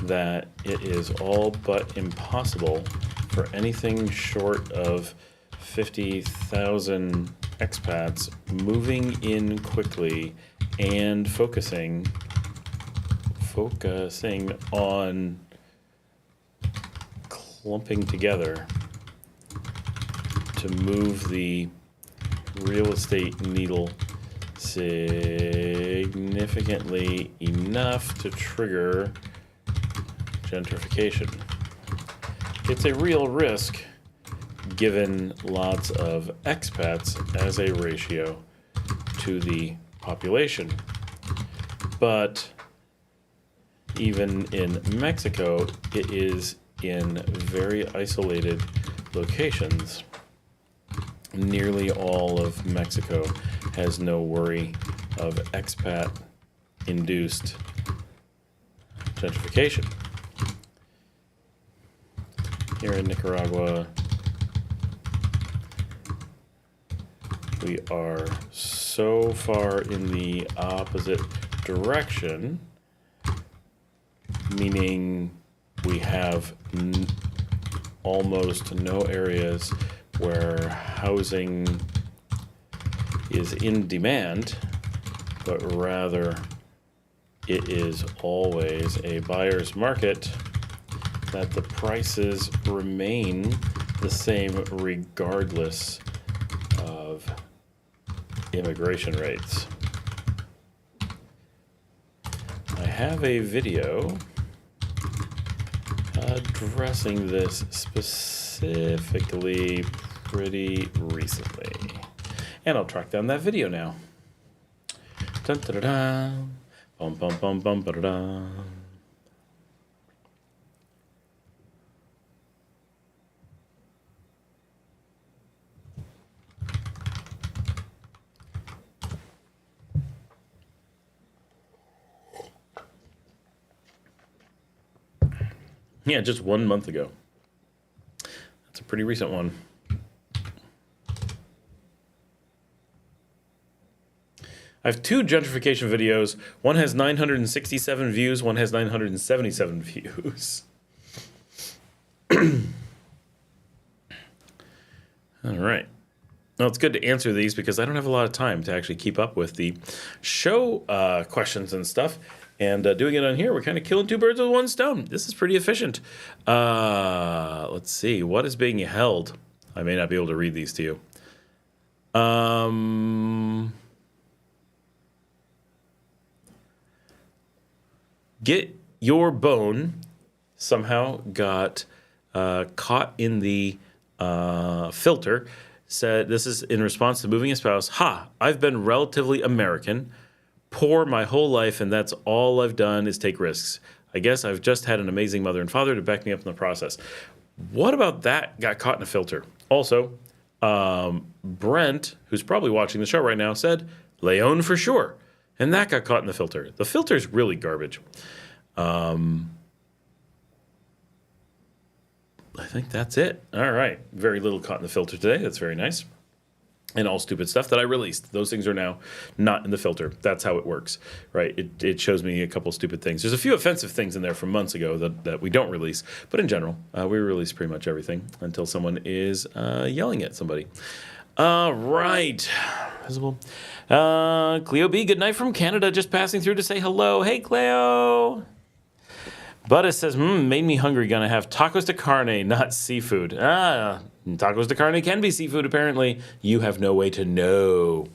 that it is all but impossible for anything short of 50,000 expats moving in quickly and focusing focusing on clumping together to move the real estate needle significantly enough to trigger gentrification. It's a real risk given lots of expats as a ratio to the population. But even in Mexico, it is in very isolated locations. Nearly all of Mexico has no worry of expat-induced gentrification. Here in Nicaragua, we are so far in the opposite direction, meaning we have almost no areas where housing is in demand, but rather it is always a buyer's market, that the prices remain the same regardless of immigration rates. I have a video addressing this specifically pretty recently, and I'll track down that video now. Dun, da, da, da. Bum, bum, bum, bum, ba, da, da. Yeah, just 1 month ago. That's a pretty recent one. I have 2 gentrification videos. One has 967 views, one has 977 views. All right. Well, it's good to answer these because I don't have a lot of time to actually keep up with the show questions and stuff. And doing it on here, we're kind of killing 2 birds with 1 stone. This is pretty efficient. Let's see. What is being held? I may not be able to read these to you. Get Your Bone somehow got caught in the filter. Said, this is in response to moving a spouse. Ha! I've been relatively American. Poor my whole life, and that's all I've done is take risks. I guess I've just had an amazing mother and father to back me up in the process. What about that got caught in a filter? Also, Brent, who's probably watching the show right now, said, Leon for sure. And that got caught in the filter. The filter's really garbage. I think that's it. All right. Very little caught in the filter today. That's very nice. And all stupid stuff that I released. Those things are now not in the filter. That's how it works, right? It shows me a couple stupid things. There's a few offensive things in there from months ago that we don't release. But in general, we release pretty much everything until someone is yelling at somebody. Right. Visible. Cleo B, good night from Canada. Just passing through to say hello. Hey, Cleo. Butta says, made me hungry. Gonna have tacos de carne, not seafood. Tacos de carne can be seafood, apparently. You have no way to know.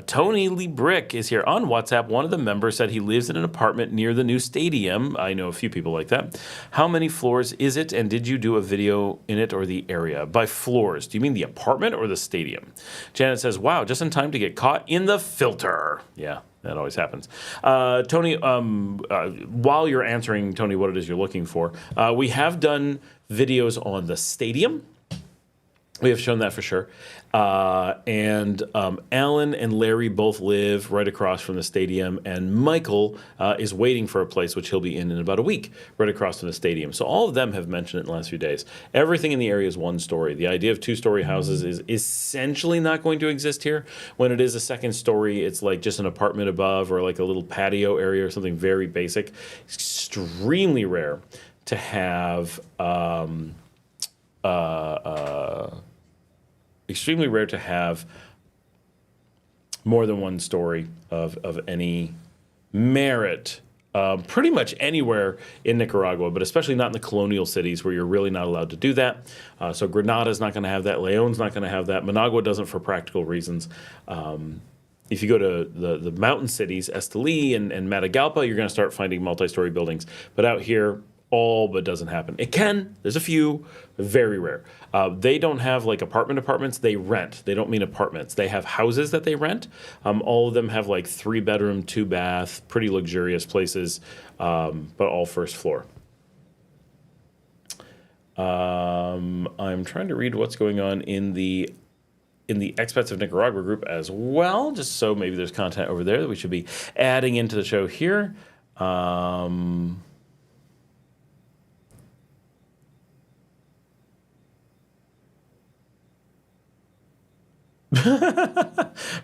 Tony Lee Brick is here on WhatsApp. One of the members said he lives in an apartment near the new stadium. I know a few people like that. How many floors is it, and did you do a video in it or the area? By floors, do you mean the apartment or the stadium? Janet says, wow, just in time to get caught in the filter. Yeah. That always happens. Tony, while you're answering, Tony, what it is you're looking for, we have done videos on the stadium. We have shown that for sure. And Alan and Larry both live right across from the stadium, and Michael is waiting for a place which he'll be in about a week, right across from the stadium. So all of them have mentioned it in the last few days. Everything in the area is 1 story. The idea of 2-story houses is essentially not going to exist here. When it is a 2nd story, it's like just an apartment above or like a little patio area or something very basic. It's extremely rare to have extremely rare to have more than 1 story of any merit pretty much anywhere in Nicaragua, but especially not in the colonial cities where you're really not allowed to do that. So Granada's not going to have that. Leon's not going to have that. Managua doesn't for practical reasons. If you go to the mountain cities, Esteli and Matagalpa, you're going to start finding multi-story buildings. But out here, all but doesn't happen. It can. There's a few. Very rare. They don't have like apartments. They rent. They don't mean apartments. They have houses that they rent. All of them have like 3-bedroom, 2-bath, pretty luxurious places, but all first floor. I'm trying to read what's going on in the Expats of Nicaragua group as well, just so maybe there's content over there that we should be adding into the show here.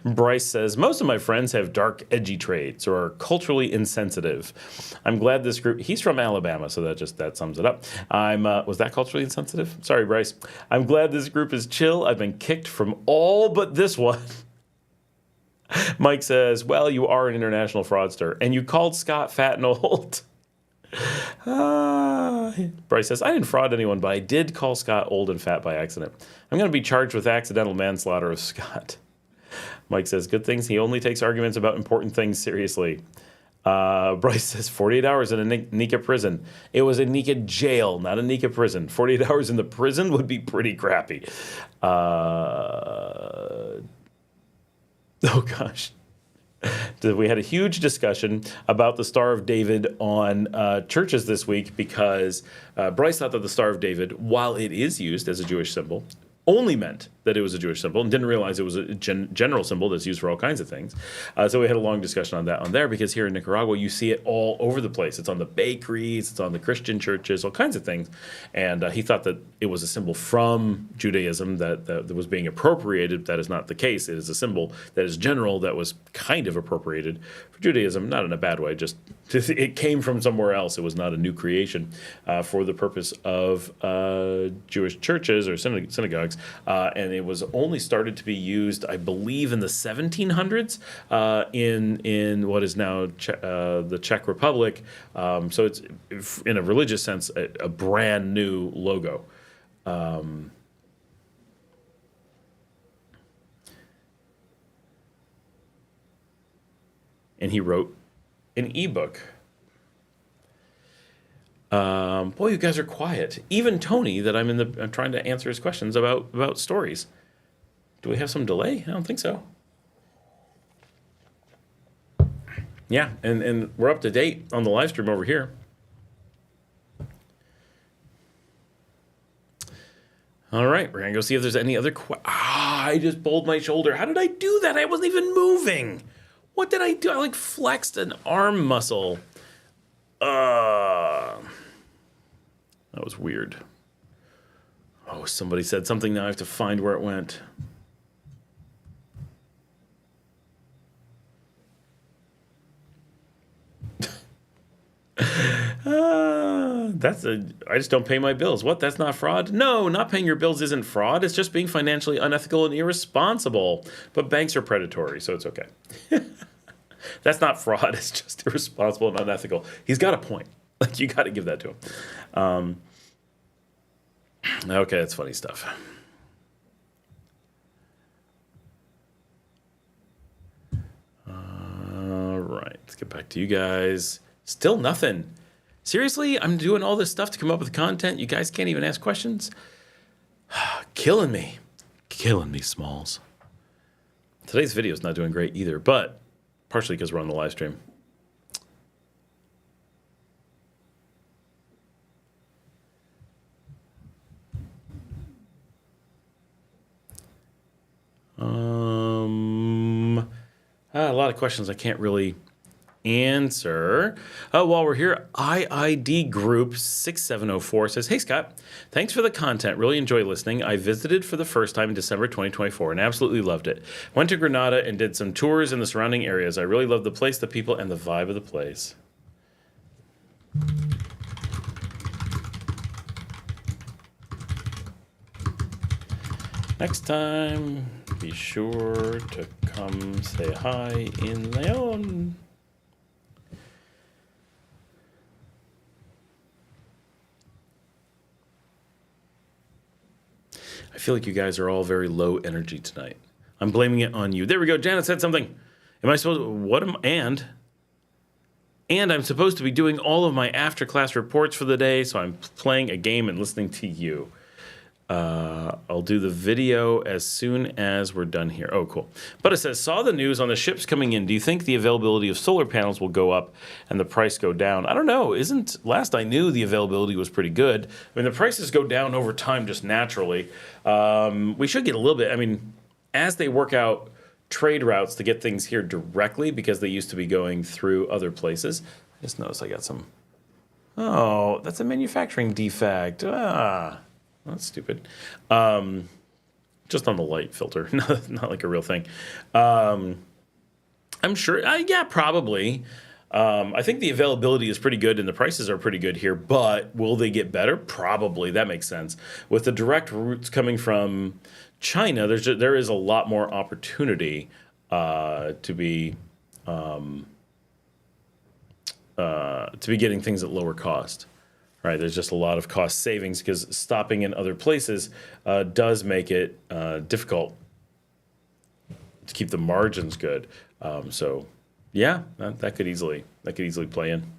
Bryce says, most of my friends have dark, edgy traits or are culturally insensitive. I'm glad this group, he's from Alabama, so that sums it up. Was that culturally insensitive? Sorry, Bryce. I'm glad this group is chill. I've been kicked from all but this one. Mike says, well, you are an international fraudster, and you called Scott fat and old. Bryce says, I didn't fraud anyone, but I did call Scott old and fat by accident. I'm going to be charged with accidental manslaughter of Scott. Mike says, good things. He only takes arguments about important things seriously. Bryce says, 48 hours in a Nika prison. It was a Nika jail, not a Nika prison. 48 hours in the prison would be pretty crappy. Oh, gosh. We had a huge discussion about the Star of David on churches this week because Bryce thought that the Star of David, while it is used as a Jewish symbol, only meant that it was a Jewish symbol and didn't realize it was a general symbol that's used for all kinds of things. So we had a long discussion on that on there because here in Nicaragua, you see it all over the place. It's on the bakeries, it's on the Christian churches, all kinds of things. And he thought that it was a symbol from Judaism that was being appropriated. That is not the case. It is a symbol that is general that was kind of appropriated for Judaism, not in a bad way, just it came from somewhere else. It was not a new creation for the purpose of Jewish churches or synagogues. And it was only started to be used, I believe, in the 1700s in what is now the Czech Republic. So it's, in a religious sense, a brand new logo. And he wrote an ebook. Boy, you guys are quiet. Even Tony, that I'm trying to answer his questions about stories. Do we have some delay? I don't think so. Yeah, and we're up to date on the live stream over here. All right, we're gonna go see if there's any other I just pulled my shoulder. How did I do that? I wasn't even moving. What did I do? I flexed an arm muscle. That was weird. Oh, somebody said something. Now I have to find where it went. I just don't pay my bills. What? That's not fraud? No, not paying your bills isn't fraud. It's just being financially unethical and irresponsible. But banks are predatory, so it's okay. That's not fraud. It's just irresponsible and unethical. He's got a point. You got to give that to him. Okay, that's funny stuff. All right, let's get back to you guys. Still nothing. Seriously, I'm doing all this stuff to come up with content. You guys can't even ask questions. Killing me, Smalls. Today's video is not doing great either, but partially because we're on the live stream. A lot of questions I can't really answer. While we're here, IID Group 6704 says, hey, Scott, thanks for the content. Really enjoy listening. I visited for the first time in December 2024 and absolutely loved it. Went to Granada and did some tours in the surrounding areas. I really love the place, the people, and the vibe of the place. Next time, be sure to come say hi in Leon. feel like you guys are all very low energy tonight. I'm blaming it on you. There we go. Janet said something. Am I supposed? What am? And I'm supposed to be doing all of my after class reports for the day, so I'm playing a game and listening to you. I'll do the video as soon as we're done here. Oh, cool. But it says, saw the news on the ships coming in. Do you think the availability of solar panels will go up and the price go down? I don't know. Last I knew, the availability was pretty good. I mean, the prices go down over time just naturally. We should get a little bit, I mean, as they work out trade routes to get things here directly, because they used to be going through other places. I just noticed I got some, oh, that's a manufacturing defect. That's stupid. Just on the light filter, not like a real thing. I'm sure, yeah, probably. I think the availability is pretty good and the prices are pretty good here, but will they get better? Probably. That makes sense. With the direct routes coming from China, there is a lot more opportunity to be getting things at lower cost. Right, there's just a lot of cost savings because stopping in other places does make it difficult to keep the margins good. So, yeah, that could easily play in.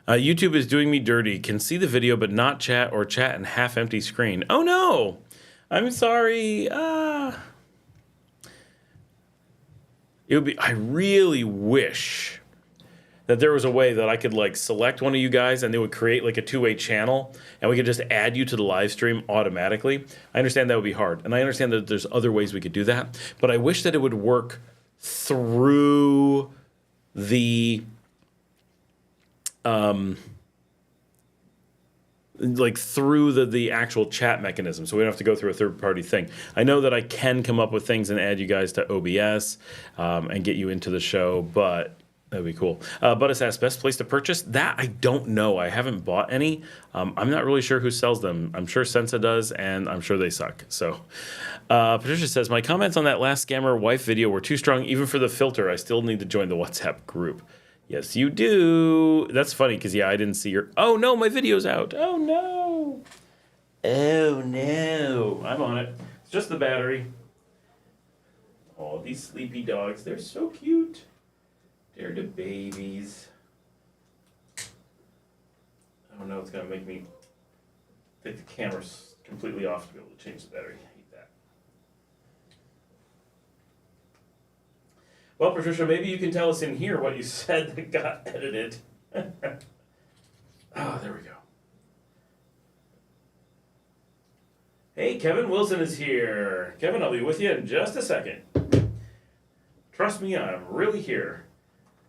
YouTube is doing me dirty. Can see the video but not chat, or chat in half empty screen. Oh no! I'm sorry. It would be. I really wish that there was a way that I could like select one of you guys and they would create like a two-way channel and we could just add you to the live stream automatically. I understand that would be hard, and I understand that there's other ways we could do that, but I wish that it would work through the through the actual chat mechanism, so we don't have to go through a third-party thing. I know that I can come up with things and add you guys to OBS and get you into the show, but that'd be cool. But it asks, best place to purchase? That I don't know. I haven't bought any. I'm not really sure who sells them. I'm sure Sensa does, and I'm sure they suck. So Patricia says, my comments on that last scammer wife video were too strong even for the filter. I still need to join the WhatsApp group. Yes, you do. That's funny because, yeah, I didn't see your... Oh, no, my video's out. Oh, no. Oh, no. I'm on it. It's just the battery. Oh, these sleepy dogs. They're so cute. They're the babies. Oh, no, it's going to make me take the camera's completely off to be able to change the battery. I hate that. Well, Patricia, maybe you can tell us in here what you said that got edited. There we go. Hey, Kevin Wilson is here. Kevin, I'll be with you in just a second. Trust me, I'm really here.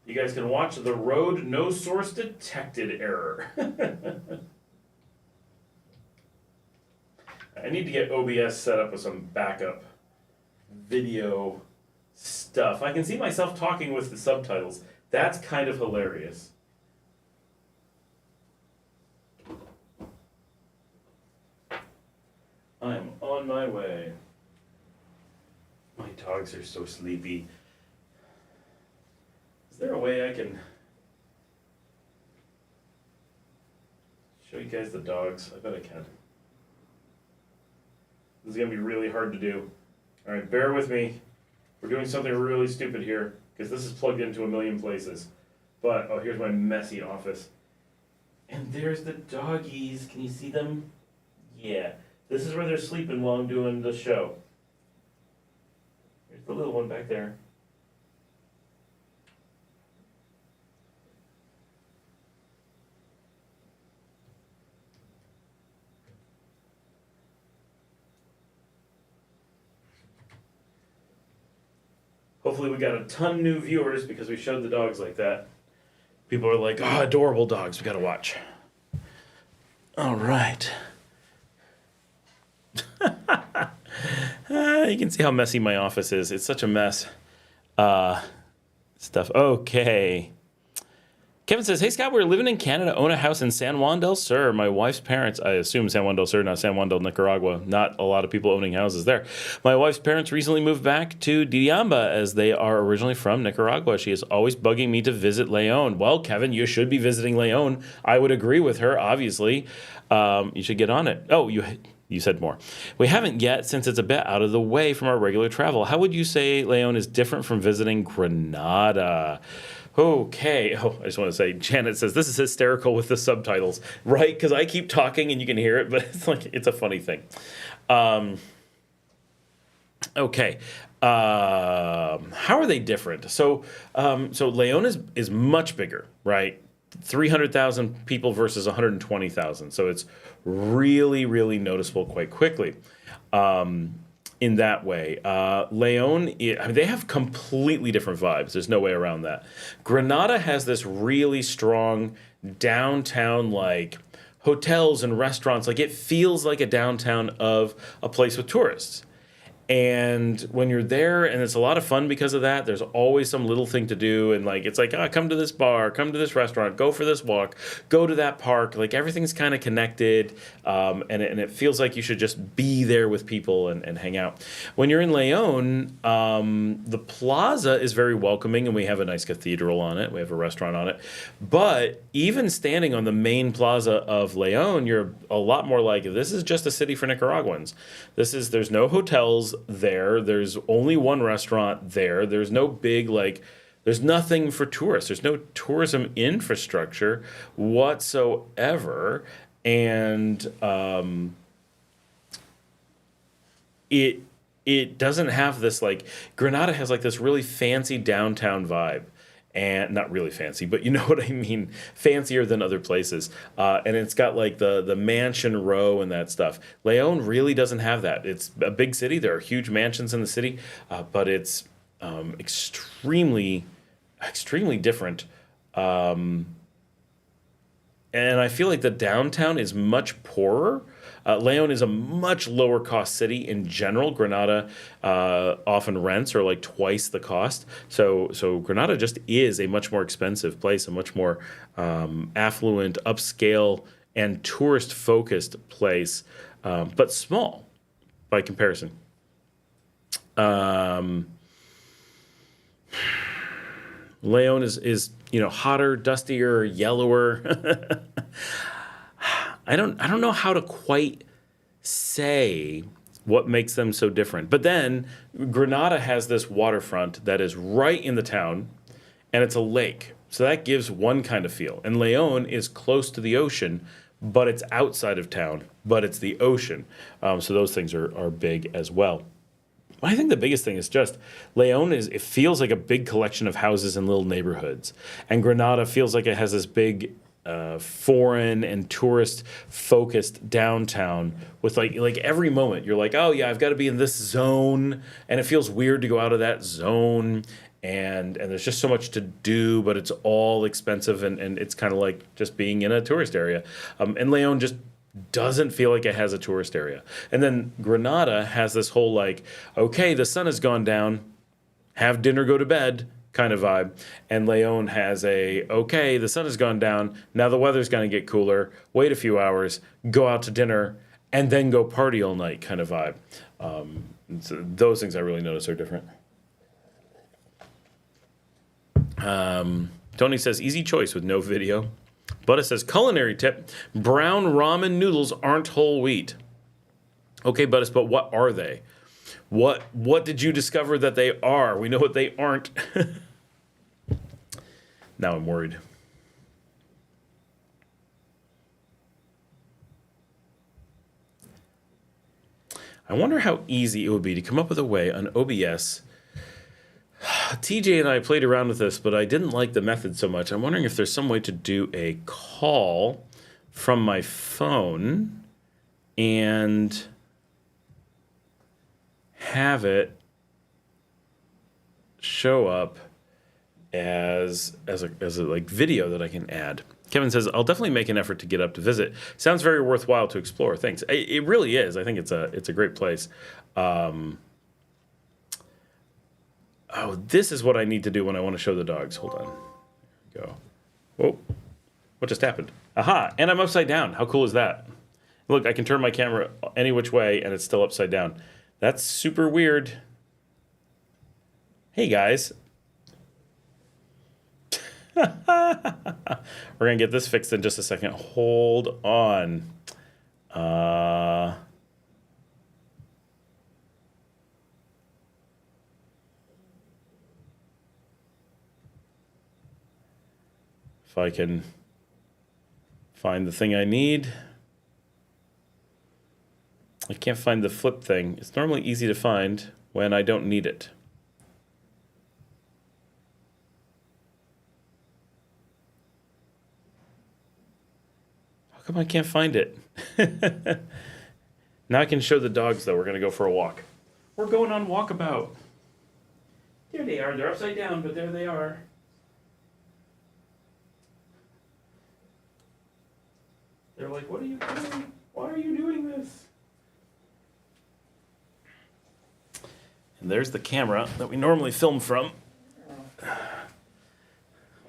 You guys can watch the road no source detected error. I need to get OBS set up with some backup video stuff. I can see myself talking with the subtitles. That's kind of hilarious. I'm on my way. My dogs are so sleepy. Is there a way I can show you guys the dogs? I bet I can. This is going to be really hard to do. All right, bear with me. We're doing something really stupid here because this is plugged into a million places. But, oh, here's my messy office. And there's the doggies. Can you see them? Yeah. This is where they're sleeping while I'm doing the show. Here's the little one back there. Hopefully we got a ton new viewers because we showed the dogs like that. People are like, oh, adorable dogs, we gotta watch. All right. You can see how messy my office is. It's such a mess. Stuff. Okay. Kevin says, hey, Scott, we're living in Canada, own a house in San Juan del Sur. My wife's parents, I assume San Juan del Sur, not San Juan del Nicaragua. Not a lot of people owning houses there. My wife's parents recently moved back to Diamba as they are originally from Nicaragua. She is always bugging me to visit Leon. Well, Kevin, you should be visiting Leon. I would agree with her, obviously. You should get on it. Oh, you said more. We haven't yet since it's a bit out of the way from our regular travel. How would you say Leon is different from visiting Grenada? Okay. Oh, I just want to say, Janet says, this is hysterical with the subtitles, right? Because I keep talking and you can hear it, but it's a funny thing. Okay. How are they different? So Leon is much bigger, right? 300,000 people versus 120,000. So it's really, really noticeable quite quickly. In that way. Leon, they have completely different vibes. There's no way around that. Granada has this really strong downtown, like hotels and restaurants. Like it feels like a downtown of a place with tourists. And when you're there, and it's a lot of fun because of that, there's always some little thing to do. And like, it's like, come to this bar, come to this restaurant, go for this walk, go to that park. Like everything's kind of connected. And it feels like you should just be there with people and hang out. When you're in Leon, the plaza is very welcoming and we have a nice cathedral on it. We have a restaurant on it. But even standing on the main plaza of Leon, you're a lot more like, this is just a city for Nicaraguans. There's no hotels there. There's only one restaurant there. There's no big, there's nothing for tourists. There's no tourism infrastructure whatsoever. And it doesn't have this, Granada has this really fancy downtown vibe. And not really fancy, but you know what I mean, fancier than other places. And it's got the mansion row and that stuff. Leon really doesn't have that. It's a big city. There are huge mansions in the city, but it's extremely, extremely different. And I feel like the downtown is much poorer. Leon is a much lower cost city in general. Granada often rents are twice the cost. So Granada just is a much more expensive place, a much more affluent, upscale, and tourist-focused place, but small by comparison. Leon is hotter, dustier, yellower. I don't know how to quite say what makes them so different. But then Granada has this waterfront that is right in the town, and it's a lake. So that gives one kind of feel. And Leon is close to the ocean, but it's outside of town, but it's the ocean. So those things are big as well. I think the biggest thing is just Leon it feels like a big collection of houses in little neighborhoods. And Granada feels like it has this big foreign and tourist focused downtown with every moment you're like, oh yeah, I've got to be in this zone, and it feels weird to go out of that zone, and there's just so much to do, but it's all expensive, and it's kind of like just being in a tourist area. And Leon just doesn't feel like it has a tourist area. And then Granada has this whole okay, the sun has gone down, have dinner, go to bed kind of vibe. And Leon has okay, the sun has gone down, now the weather's going to get cooler, wait a few hours, go out to dinner, and then go party all night kind of vibe. So those things I really notice are different. Tony says, easy choice with no video. Butta says, culinary tip, brown ramen noodles aren't whole wheat. Okay, Buttus, but what are they? What did you discover that they are? We know what they aren't. Now I'm worried. I wonder how easy it would be to come up with a way on OBS. TJ and I played around with this, but I didn't like the method so much. I'm wondering if there's some way to do a call from my phone and have it show up as a video that I can add. Kevin says, I'll definitely make an effort to get up to visit. Sounds very worthwhile to explore. Thanks. It really is. I think it's a great place. This is what I need to do when I want to show the dogs. Hold on. There we go. Oh, what just happened? Aha, and I'm upside down. How cool is that? Look, I can turn my camera any which way and it's still upside down. That's super weird. Hey guys. We're gonna get this fixed in just a second. Hold on. If I can find the thing I need. I can't find the flip thing. It's normally easy to find when I don't need it. How come I can't find it? Now I can show the dogs, though. We're going to go for a walk. We're going on walkabout. There they are. They're upside down, but there they are. They're like, what are you doing? Why are you doing this? And there's the camera that we normally film from.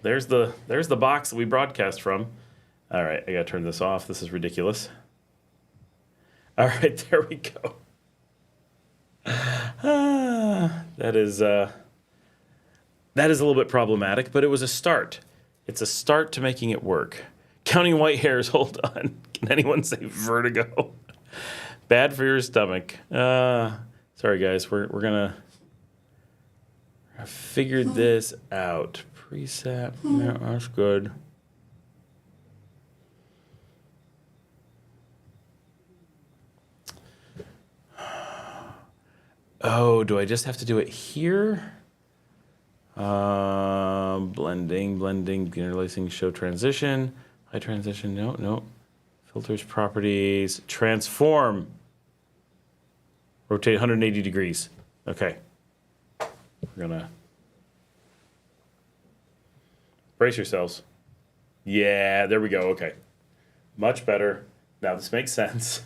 There's the box that we broadcast from. All right, I gotta turn this off. This is ridiculous. All right, there we go. That is a little bit problematic, but it was a start. It's a start to making it work. Counting white hairs, hold on. Can anyone say vertigo? Bad for your stomach. Sorry guys, we're gonna figure this out. Preset, yeah, that's good. Oh, do I just have to do it here? Blending, interlacing, show transition. High transition, no. Filters, properties, transform. Rotate 180 degrees. Okay. We're gonna brace yourselves. Yeah, there we go. Okay. Much better. Now this makes sense.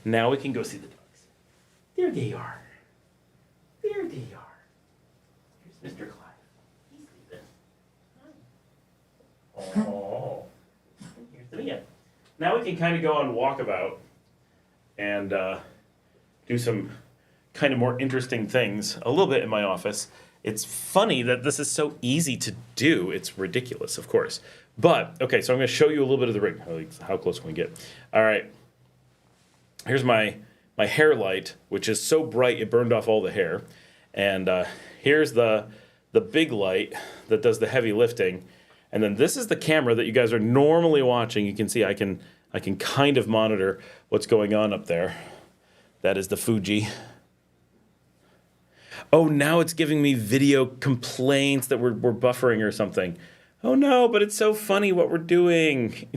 Now we can go see the dogs. There they are. There they are. Here's Mr. Clive. He's sleeping. Oh. Here's the Mia. Now we can kind of go on walkabout and do some kind of more interesting things a little bit in my office. It's funny that this is so easy to do. It's ridiculous, of course. But, okay, so I'm going to show you a little bit of the rig. How close can we get? All right. Here's my hair light, which is so bright it burned off all the hair. And here's the big light that does the heavy lifting. And then this is the camera that you guys are normally watching. You can see I can kind of monitor what's going on up there. That is the Fuji. Oh, now it's giving me video complaints that we're buffering or something. Oh no, but it's so funny what we're doing.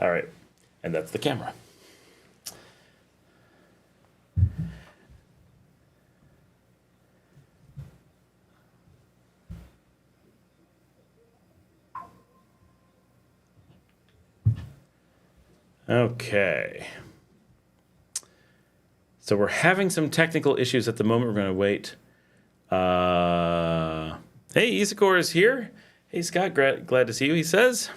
All right, and that's the camera. Okay. So we're having some technical issues at the moment. We're going to wait. Hey, Isakor is here. Hey, Scott, glad to see you, he says.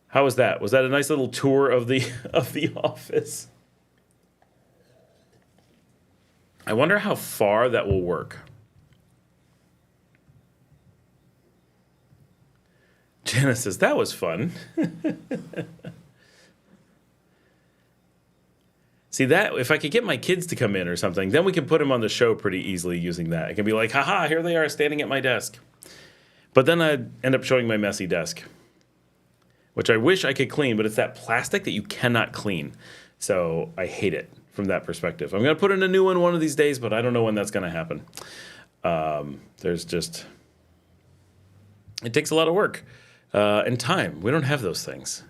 How was that? Was that a nice little tour of the office? I wonder how far that will work. Jenna says, that was fun. See, that if I could get my kids to come in or something, then we can put them on the show pretty easily using that. It can be like, haha, here they are standing at my desk. But then I'd end up showing my messy desk, which I wish I could clean, but it's that plastic that you cannot clean. So I hate it from that perspective. I'm going to put in a new one of these days, but I don't know when that's going to happen. It takes a lot of work and time. We don't have those things.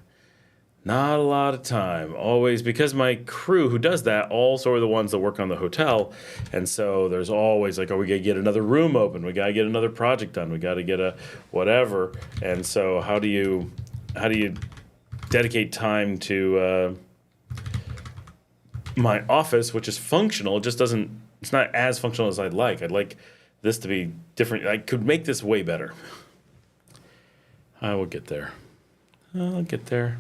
Not a lot of time, always, because my crew who does that also are the ones that work on the hotel, and so there's always like, oh, we gotta get another room open, we gotta get another project done, we gotta get a whatever, and so how do you dedicate time to my office, which is functional? It just doesn't. It's not as functional as I'd like. I'd like this to be different. I could make this way better. I will get there. I'll get there.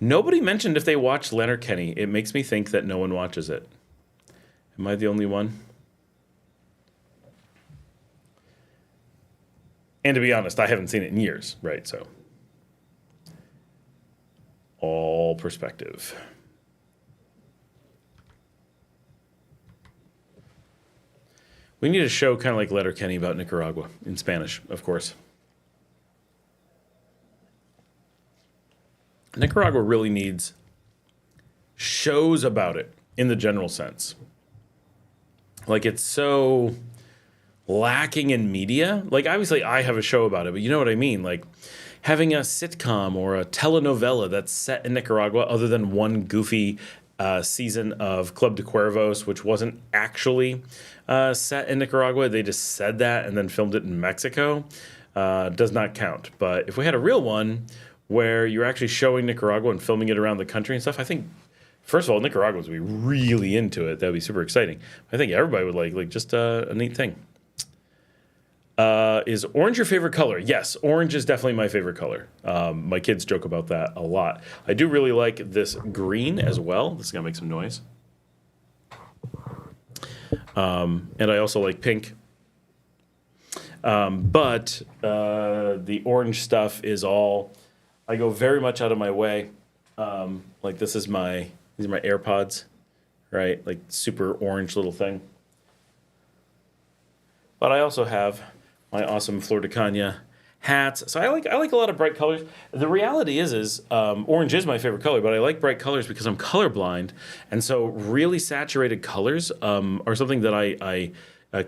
Nobody mentioned if they watched Letterkenny. It makes me think that no one watches it. Am I the only one? And to be honest, I haven't seen it in years, right? So, all perspective. We need a show kind of like Letterkenny about Nicaragua in Spanish, of course. Nicaragua really needs shows about it in the general sense. Like, it's so lacking in media. Like, obviously I have a show about it, but you know what I mean? Like, having a sitcom or a telenovela that's set in Nicaragua other than one goofy season of Club de Cuervos, which wasn't actually set in Nicaragua. They just said that and then filmed it in Mexico. Does not count. But if we had a real one where you're actually showing Nicaragua and filming it around the country and stuff, I think, first of all, Nicaraguans would be really into it. That would be super exciting. I think everybody would like just a neat thing. Is orange your favorite color? Yes, orange is definitely my favorite color. My kids joke about that a lot. I do really like this green as well. This is going to make some noise. And I also like pink. But the orange stuff is all... I go very much out of my way. Like these are my AirPods, right? Like super orange little thing. But I also have my awesome Flor de Caña hats. So I like a lot of bright colors. The reality is orange is my favorite color, but I like bright colors because I'm colorblind, and so really saturated colors are something that I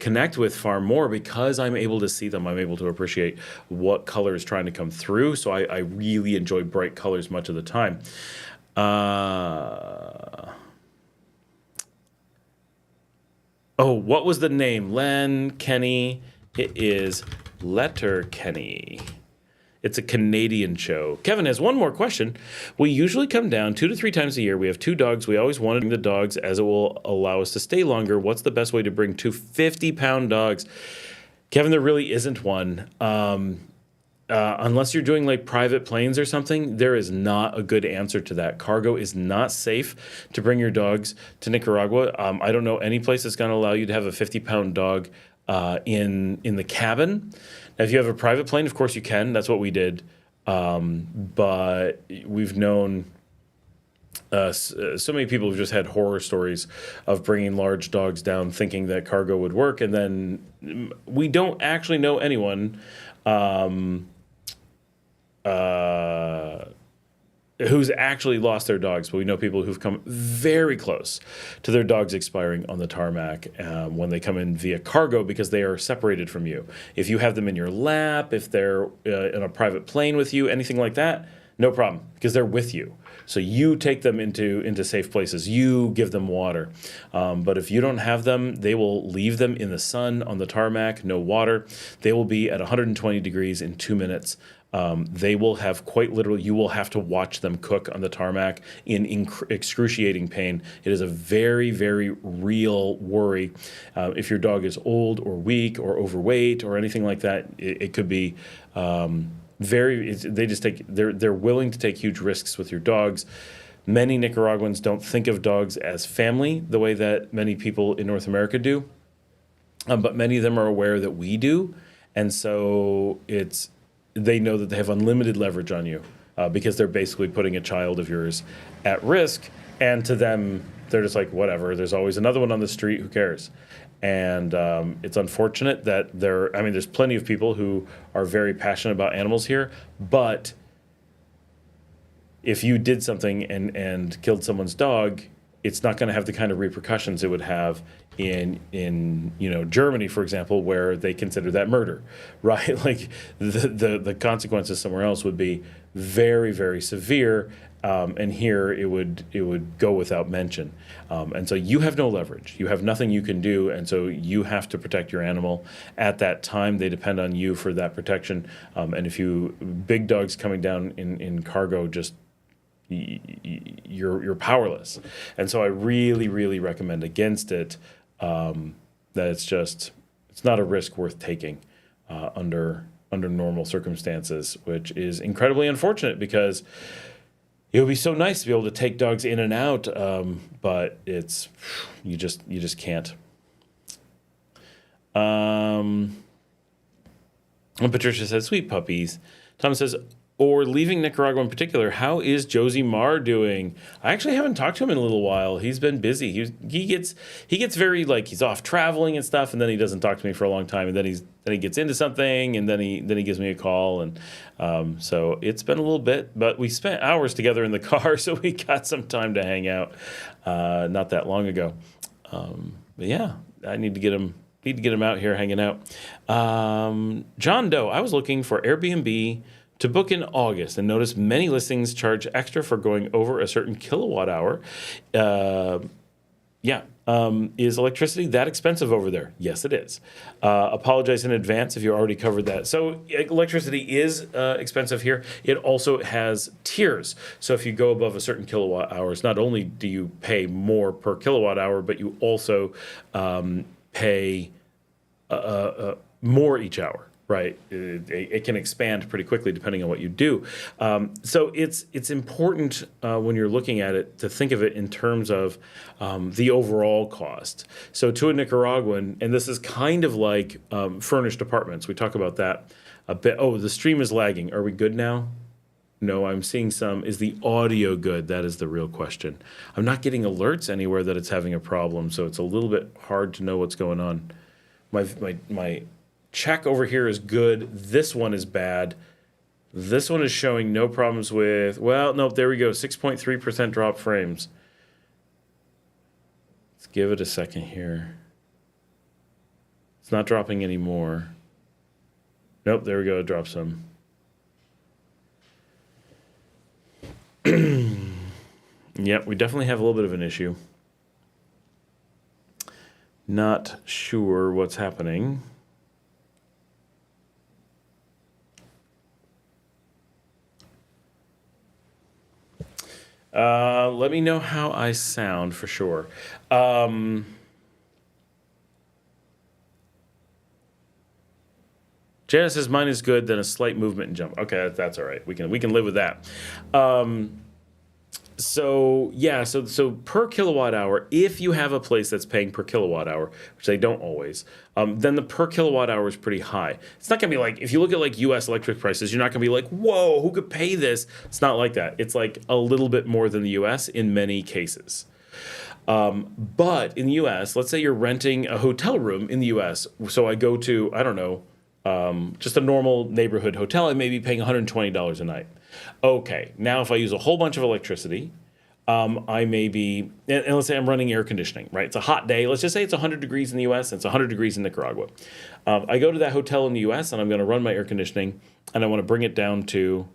connect with far more because I'm able to see them. I'm able to appreciate what color is trying to come through. So I really enjoy bright colors much of the time. What was the name? Len Kenny. It is Letterkenny. It's a Canadian show. Kevin has one more question. We usually come down 2 to 3 times a year. We have 2 dogs. We always want to bring the dogs as it will allow us to stay longer. What's the best way to bring 2 50-pound dogs? Kevin, there really isn't one. Unless you're doing like private planes or something, there is not a good answer to that. Cargo is not safe to bring your dogs to Nicaragua. I don't know any place that's going to allow you to have a 50-pound dog in the cabin. Now, if you have a private plane, of course you can. That's what we did. But we've known so many people who've just had horror stories of bringing large dogs down thinking that cargo would work. And then we don't actually know anyone who's actually lost their dogs, but we know people who've come very close to their dogs expiring on the tarmac when they come in via cargo because they are separated from you. If you have them in your lap, if they're in a private plane with you, anything like that, no problem, because they're with you. So you take them into safe places. You give them water. But if you don't have them, they will leave them in the sun on the tarmac, no water. They will be at 120 degrees in 2 minutes. They will have quite literally, you will have to watch them cook on the tarmac in excruciating pain. It is a very, very real worry. If your dog is old or weak or overweight or anything like that, it could be they're willing to take huge risks with your dogs. Many Nicaraguans don't think of dogs as family the way that many people in North America do, but many of them are aware that we do, and so they know that they have unlimited leverage on you because they're basically putting a child of yours at risk, and to them they're just like, whatever, there's always another one on the street, who cares? And it's unfortunate that there's plenty of people who are very passionate about animals here, but if you did something and killed someone's dog, it's not going to have the kind of repercussions it would have in Germany, for example, where they consider that murder, right? Like the consequences somewhere else would be very, very severe. And here it would go without mention. And so you have no leverage. You have nothing you can do. And so you have to protect your animal at that time. They depend on you for that protection. And if big dogs coming down in cargo, just you're powerless. And so I really, really recommend against it. That it's not a risk worth taking under normal circumstances, which is incredibly unfortunate because it would be so nice to be able to take dogs in and out, but you just can't. And Patricia says, "Sweet puppies." Tom says, "Or leaving Nicaragua in particular, how is Josie Marr doing?" I actually haven't talked to him in a little while. He's been busy. He gets very, like, he's off traveling and stuff, and then he doesn't talk to me for a long time, and then he gets into something, and then he gives me a call, and so it's been a little bit, but we spent hours together in the car, so we got some time to hang out not that long ago. But yeah, I need to get him out here hanging out. John Doe, I was looking for Airbnb to book in August and noticed many listings charge extra for going over a certain kilowatt hour. Is electricity that expensive over there? Yes, it is. Apologize in advance if you already covered that. So electricity is expensive here. It also has tiers. So if you go above a certain kilowatt hours, not only do you pay more per kilowatt hour, but you also pay more each hour. Right, it can expand pretty quickly depending on what you do. So it's important when you're looking at it to think of it in terms of the overall cost. So to a Nicaraguan, and this is kind of like furnished apartments. We talk about that a bit. Oh, the stream is lagging. Are we good now? No, I'm seeing some. Is the audio good? That is the real question. I'm not getting alerts anywhere that it's having a problem, so it's a little bit hard to know what's going on. My check over here is good. This one is bad. This one is showing no problems with, well, no, there we go. 6.3% drop frames. Let's give it a second here. It's not dropping anymore. Nope, there we go. It dropped some. Yep, we definitely have a little bit of an issue. Not sure what's happening. Let me know how I sound for sure. Janice says mine is good, then a slight movement and jump. Okay, that's all right. We can live with that. So per kilowatt hour, if you have a place that's paying per kilowatt hour, which they don't always, then the per kilowatt hour is pretty high. It's not gonna be like, if you look at like U.S. electric prices, you're not gonna be like, whoa, who could pay this? It's not like that. It's like a little bit more than the U.S. in many cases. But in the U.S., let's say you're renting a hotel room in the U.S. So I go to, I don't know, just a normal neighborhood hotel, I may be paying $120 a night. Okay, now if I use a whole bunch of electricity, I may be, and let's say I'm running air conditioning, right? It's a hot day. Let's just say it's 100 degrees in the U.S. and it's 100 degrees in Nicaragua. I go to that hotel in the U.S. and I'm going to run my air conditioning and I want to bring it down to,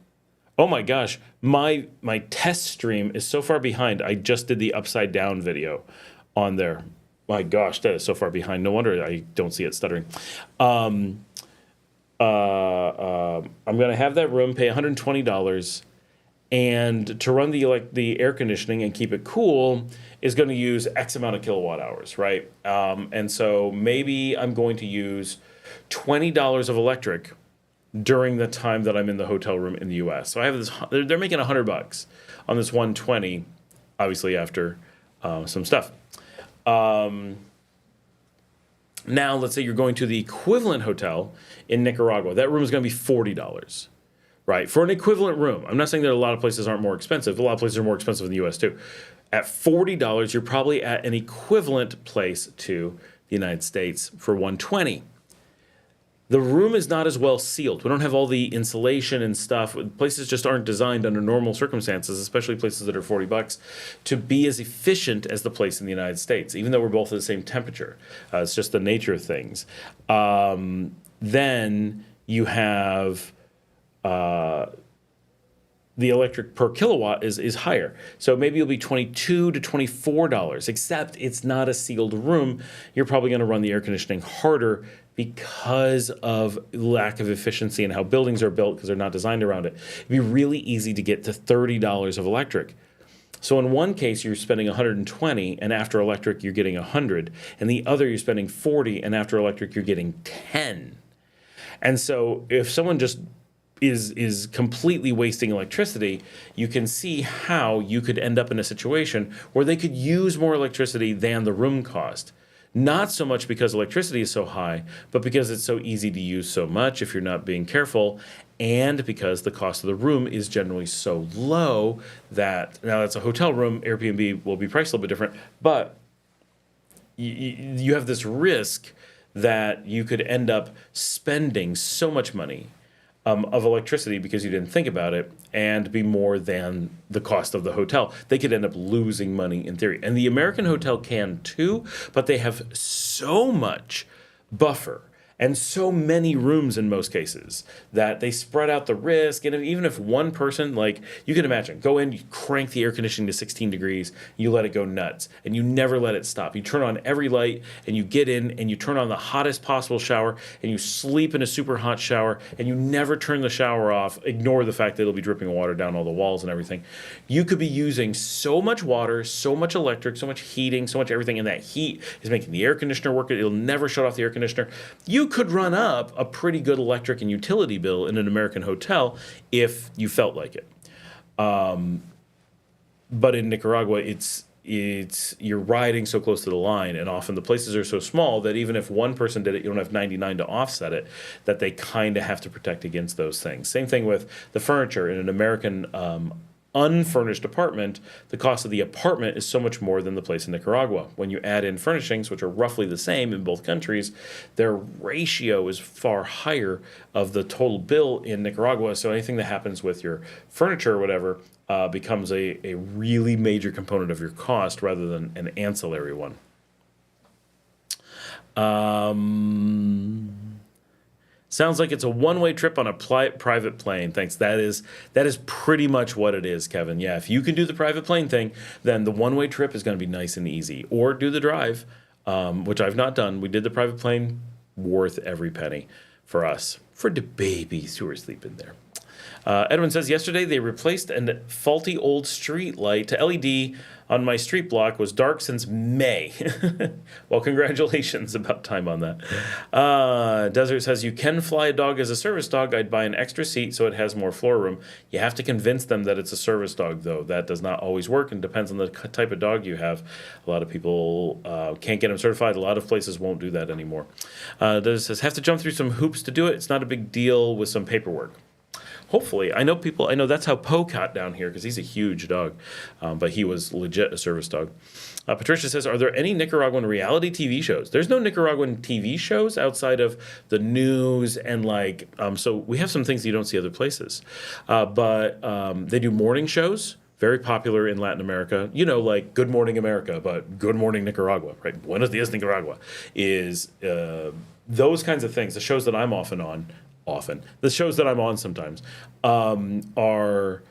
oh my gosh, my test stream is so far behind. I just did the upside down video on there. My gosh, that is so far behind. No wonder I don't see it stuttering. I'm going to have that room pay $120, and to run the air conditioning and keep it cool is going to use X amount of kilowatt hours, right? And so maybe I'm going to use $20 of electric during the time that I'm in the hotel room in the U.S. So I have this. They're making $100 on this 120, obviously after some stuff. Now, let's say you're going to the equivalent hotel in Nicaragua. That room is going to be $40, right? For an equivalent room. I'm not saying that a lot of places aren't more expensive. A lot of places are more expensive in the U.S. too. At $40, you're probably at an equivalent place to the United States for $120. The room is not as well sealed. We don't have all the insulation and stuff. Places just aren't designed under normal circumstances, especially places that are $40, to be as efficient as the place in the United States, even though we're both at the same temperature. It's just the nature of things. Then you have the electric per kilowatt is higher. So maybe it'll be $22 to $24, except it's not a sealed room. You're probably going to run the air conditioning harder because of lack of efficiency and how buildings are built because they're not designed around it. It'd be really easy to get to $30 of electric. So in one case, you're spending 120, and after electric, you're getting 100. And the other, you're spending 40, and after electric, you're getting 10. And so if someone just is completely wasting electricity, you can see how you could end up in a situation where they could use more electricity than the room cost. Not so much because electricity is so high, but because it's so easy to use so much if you're not being careful, and because the cost of the room is generally so low that, now that's a hotel room, Airbnb will be priced a little bit different, but you have this risk that you could end up spending so much money of electricity because you didn't think about it and be more than the cost of the hotel. They could end up losing money in theory. And the American hotel can too, but they have so much buffer and so many rooms in most cases that they spread out the risk. And even if one person, like you can imagine, go in, you crank the air conditioning to 16 degrees, you let it go nuts, and you never let it stop. You turn on every light, and you get in, and you turn on the hottest possible shower, and you sleep in a super hot shower, and you never turn the shower off. Ignore the fact that it'll be dripping water down all the walls and everything. You could be using so much water, so much electric, so much heating, so much everything, and that heat is making the air conditioner work. It'll never shut off the air conditioner. You could run up a pretty good electric and utility bill in an American hotel if you felt like it. But in Nicaragua, it's you're riding so close to the line, and often the places are so small that even if one person did it, you don't have 99 to offset it, that they kind of have to protect against those things. Same thing with the furniture. In an American unfurnished apartment, the cost of the apartment is so much more than the place in Nicaragua. When you add in furnishings, which are roughly the same in both countries, their ratio is far higher of the total bill in Nicaragua. So anything that happens with your furniture or whatever becomes a really major component of your cost rather than an ancillary one. Sounds like it's a one-way trip on a private plane. Thanks. That is pretty much what it is, Kevin. Yeah, if you can do the private plane thing, then the one-way trip is going to be nice and easy. Or do the drive, which I've not done. We did the private plane, worth every penny for us, for the babies who are sleeping there. Edwin says, yesterday they replaced a faulty old street light to LED on my street block. Was dark since May. Well, congratulations. About time on that. Desert says, you can fly a dog as a service dog. I'd buy an extra seat so it has more floor room. You have to convince them that it's a service dog, though. That does not always work and depends on the type of dog you have. A lot of people can't get them certified. A lot of places won't do that anymore. Desert says, have to jump through some hoops to do it. It's not a big deal with some paperwork. Hopefully. I know that's how Poe got down here because he's a huge dog, but he was legit a service dog. Patricia says, are there any Nicaraguan reality TV shows? There's no Nicaraguan TV shows outside of the news and so we have some things that you don't see other places. But they do morning shows, very popular in Latin America, like Good Morning America, but Good Morning Nicaragua, right? Buenos dias Nicaragua is those kinds of things. The shows that I'm the shows that I'm on sometimes are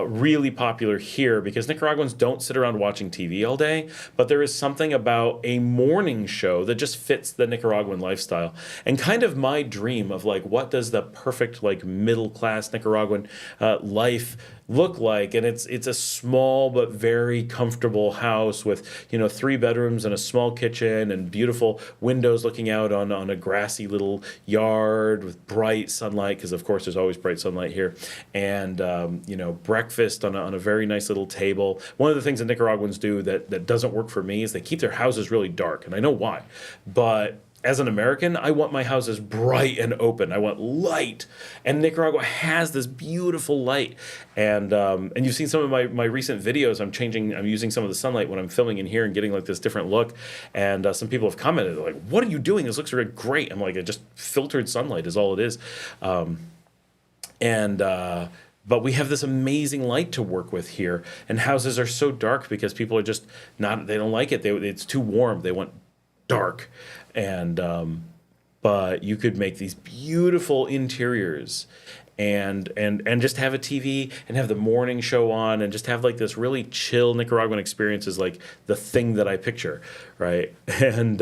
really popular here because Nicaraguans don't sit around watching TV all day, but there is something about a morning show that just fits the Nicaraguan lifestyle and kind of my dream of what does the perfect middle class Nicaraguan life look like. And it's a small but very comfortable house with 3 bedrooms and a small kitchen and beautiful windows looking out on a grassy little yard with bright sunlight, because of course there's always bright sunlight here, and breakfast on a very nice little table. One of the things that Nicaraguans do that doesn't work for me is they keep their houses really dark, and I know why, but as an American, I want my houses bright and open. I want light. And Nicaragua has this beautiful light. And you've seen some of my recent videos. I'm using some of the sunlight when I'm filming in here and getting this different look. And some people have commented, they're like, what are you doing? This looks really great. I'm like, it just filtered sunlight is all it is. But we have this amazing light to work with here. And houses are so dark because people are just they don't like it. It's too warm. They want dark. And but you could make these beautiful interiors and just have a TV and have the morning show on and just have this really chill Nicaraguan experience is the thing that I picture, right? And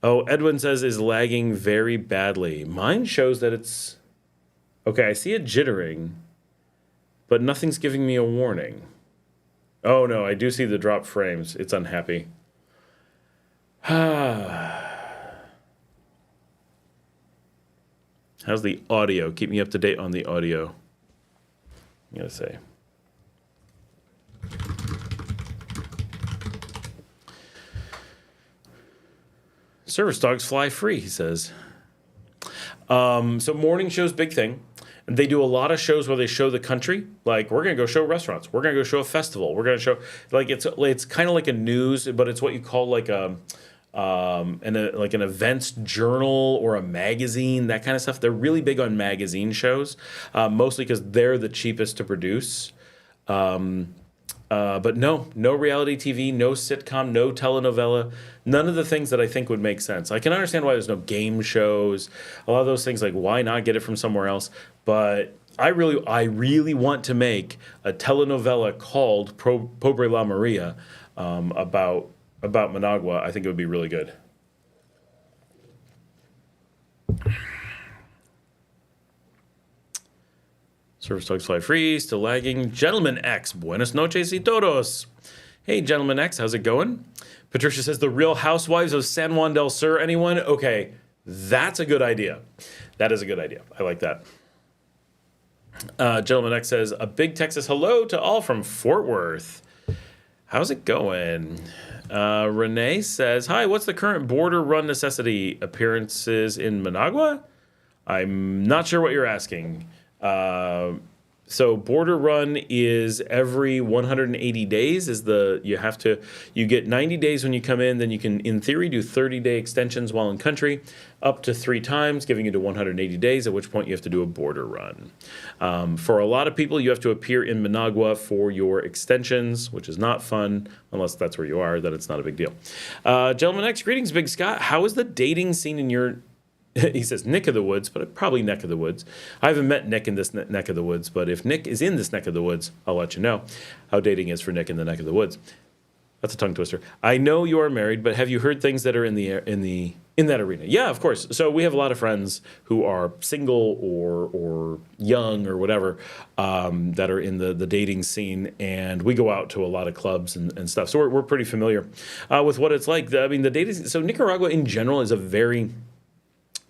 Oh, Edwin says is lagging very badly. Mine shows that it's... Okay, I see it jittering, but nothing's giving me a warning. Oh, no, I do see the drop frames. It's unhappy. How's the audio? Keep me up to date on the audio. I'm going to say. Service dogs fly free, he says. So morning show's big thing. They do a lot of shows where they show the country. Like, we're going to go show restaurants. We're going to go show a festival. We're going to show, like, it's kind of like a news, but it's what you call like an events journal or a magazine, that kind of stuff. They're really big on magazine shows, mostly because they're the cheapest to produce. But no reality TV, no sitcom, no telenovela, none of the things that I think would make sense. I can understand why there's no game shows, a lot of those things, like why not get it from somewhere else? But I really want to make a telenovela called Pobre La Maria about Managua. I think it would be really good. Service dogs fly free, still lagging. Gentleman X, buenas noches y todos. Hey, Gentleman X, how's it going? Patricia says, the Real Housewives of San Juan del Sur, anyone? Okay, that's a good idea. That is a good idea. I like that. Gentleman X says, a big Texas hello to all from Fort Worth. How's it going? Renee says, hi, what's the current border run necessity? Appearances in Managua? I'm not sure what you're asking. So border run is every 180 days you get 90 days when you come in, then you can, in theory, do 30-day extensions while in country, up to 3 times, giving you to 180 days, at which point you have to do a border run. For a lot of people, you have to appear in Managua for your extensions, which is not fun, unless that's where you are, then it's not a big deal. Gentleman X, greetings, Big Scott. How is the dating scene in your... He says neck of the woods, but probably neck of the woods. I haven't met Nick in this neck of the woods, but if Nick is in this neck of the woods, I'll let you know how dating is for Nick in the neck of the woods. That's a tongue twister. I know you are married, but have you heard things that are in that arena? Yeah, of course. So we have a lot of friends who are single or young or whatever that are in the dating scene, and we go out to a lot of clubs and stuff. So we're pretty familiar with what it's like. I mean, the dating. So Nicaragua in general is a very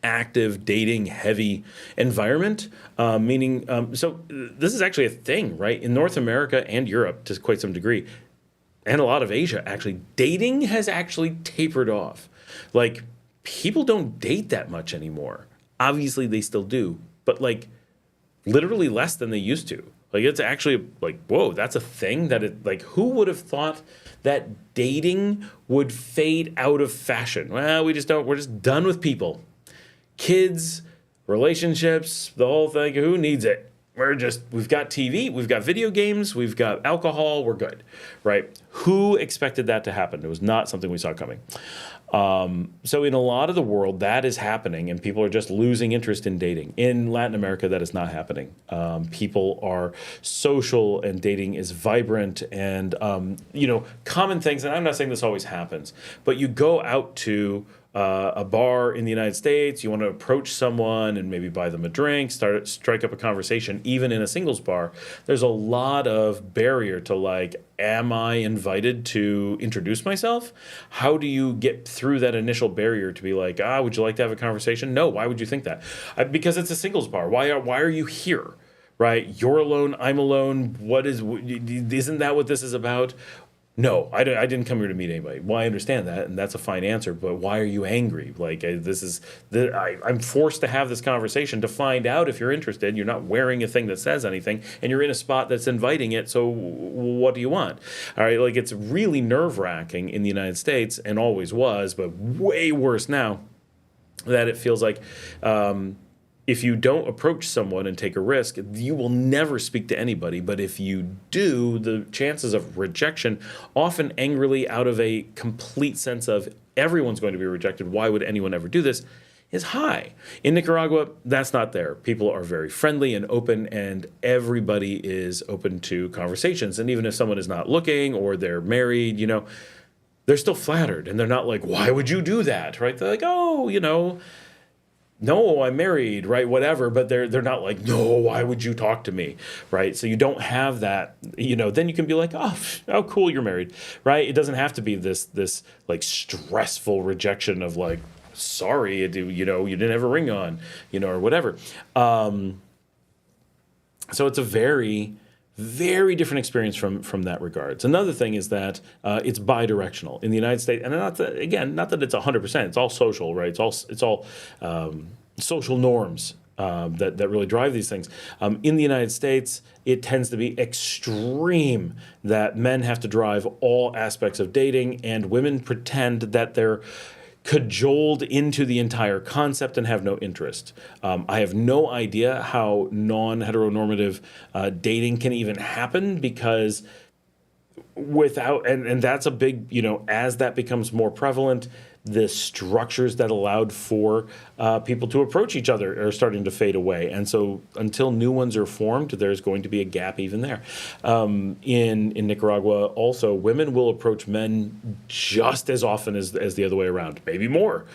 active, dating heavy environment, meaning, so this is actually a thing, right? In North America and Europe to quite some degree, and a lot of Asia, actually, dating has actually tapered off. Like, people don't date that much anymore. Obviously, they still do, but like literally less than they used to. Like, it's actually like, whoa, that's a thing that it, like, who would have thought that dating would fade out of fashion? Well, we're just done with people. Kids, relationships, the whole thing. Who needs it? We've got TV, we've got video games, we've got alcohol, we're good, right? Who expected that to happen? It was not something we saw coming. So in a lot of the world, that is happening, and people are just losing interest in dating. In Latin America, that is not happening. People are social, and dating is vibrant, and, common things, and I'm not saying this always happens, but you go out to a bar in the United States, you want to approach someone and maybe buy them a drink, strike up a conversation, even in a singles bar. There's a lot of barrier to, like, am I invited to introduce myself? How do you get through that initial barrier to be like, would you like to have a conversation? No, why would you think that? Because it's a singles bar. Why are you here? Right? You're alone, I'm alone. Isn't that what this is about? No, I didn't come here to meet anybody. Well, I understand that, and that's a fine answer, but why are you angry? Like, I'm forced to have this conversation to find out if you're interested. You're not wearing a thing that says anything, and you're in a spot that's inviting it, so what do you want? All right, like, it's really nerve-wracking in the United States, and always was, but way worse now, that it feels like... if you don't approach someone and take a risk, you will never speak to anybody. But if you do, the chances of rejection, often angrily out of a complete sense of everyone's going to be rejected, why would anyone ever do this, is high. In Nicaragua, that's not there. People are very friendly and open, and everybody is open to conversations. And even if someone is not looking or they're married, they're still flattered, and they're not like, why would you do that, right? They're like, oh, no, I'm married, right? Whatever, but they're not like, no, why would you talk to me, right? So you don't have that, then you can be like, oh, cool, you're married, right? It doesn't have to be this like stressful rejection of like, sorry, you didn't have a ring on, or whatever. So it's a very, very different experience from that regards. Another thing is that it's bi-directional in the United States, and not that it's 100%. It's all social, right? It's all social norms that really drive these things. In the United States, it tends to be extreme that men have to drive all aspects of dating, and women pretend that they're cajoled into the entire concept and have no interest. I have no idea how non-heteronormative dating can even happen, because without, and that's a big, as that becomes more prevalent, the structures that allowed for people to approach each other are starting to fade away. And so until new ones are formed, there's going to be a gap even there. In Nicaragua, also, women will approach men just as often as the other way around, maybe more.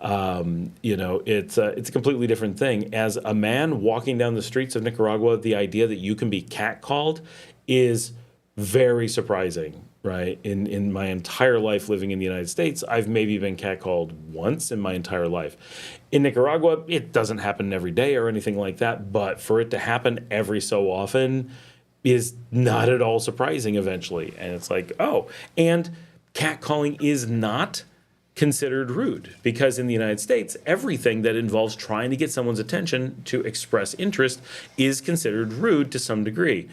It's a completely different thing. As a man walking down the streets of Nicaragua, the idea that you can be catcalled is very surprising, right? In my entire life living in the United States, I've maybe been catcalled once in my entire life. In Nicaragua, it doesn't happen every day or anything like that, but for it to happen every so often is not at all surprising eventually. And it's like, oh, and catcalling is not considered rude, because in the United States, everything that involves trying to get someone's attention to express interest is considered rude to some degree,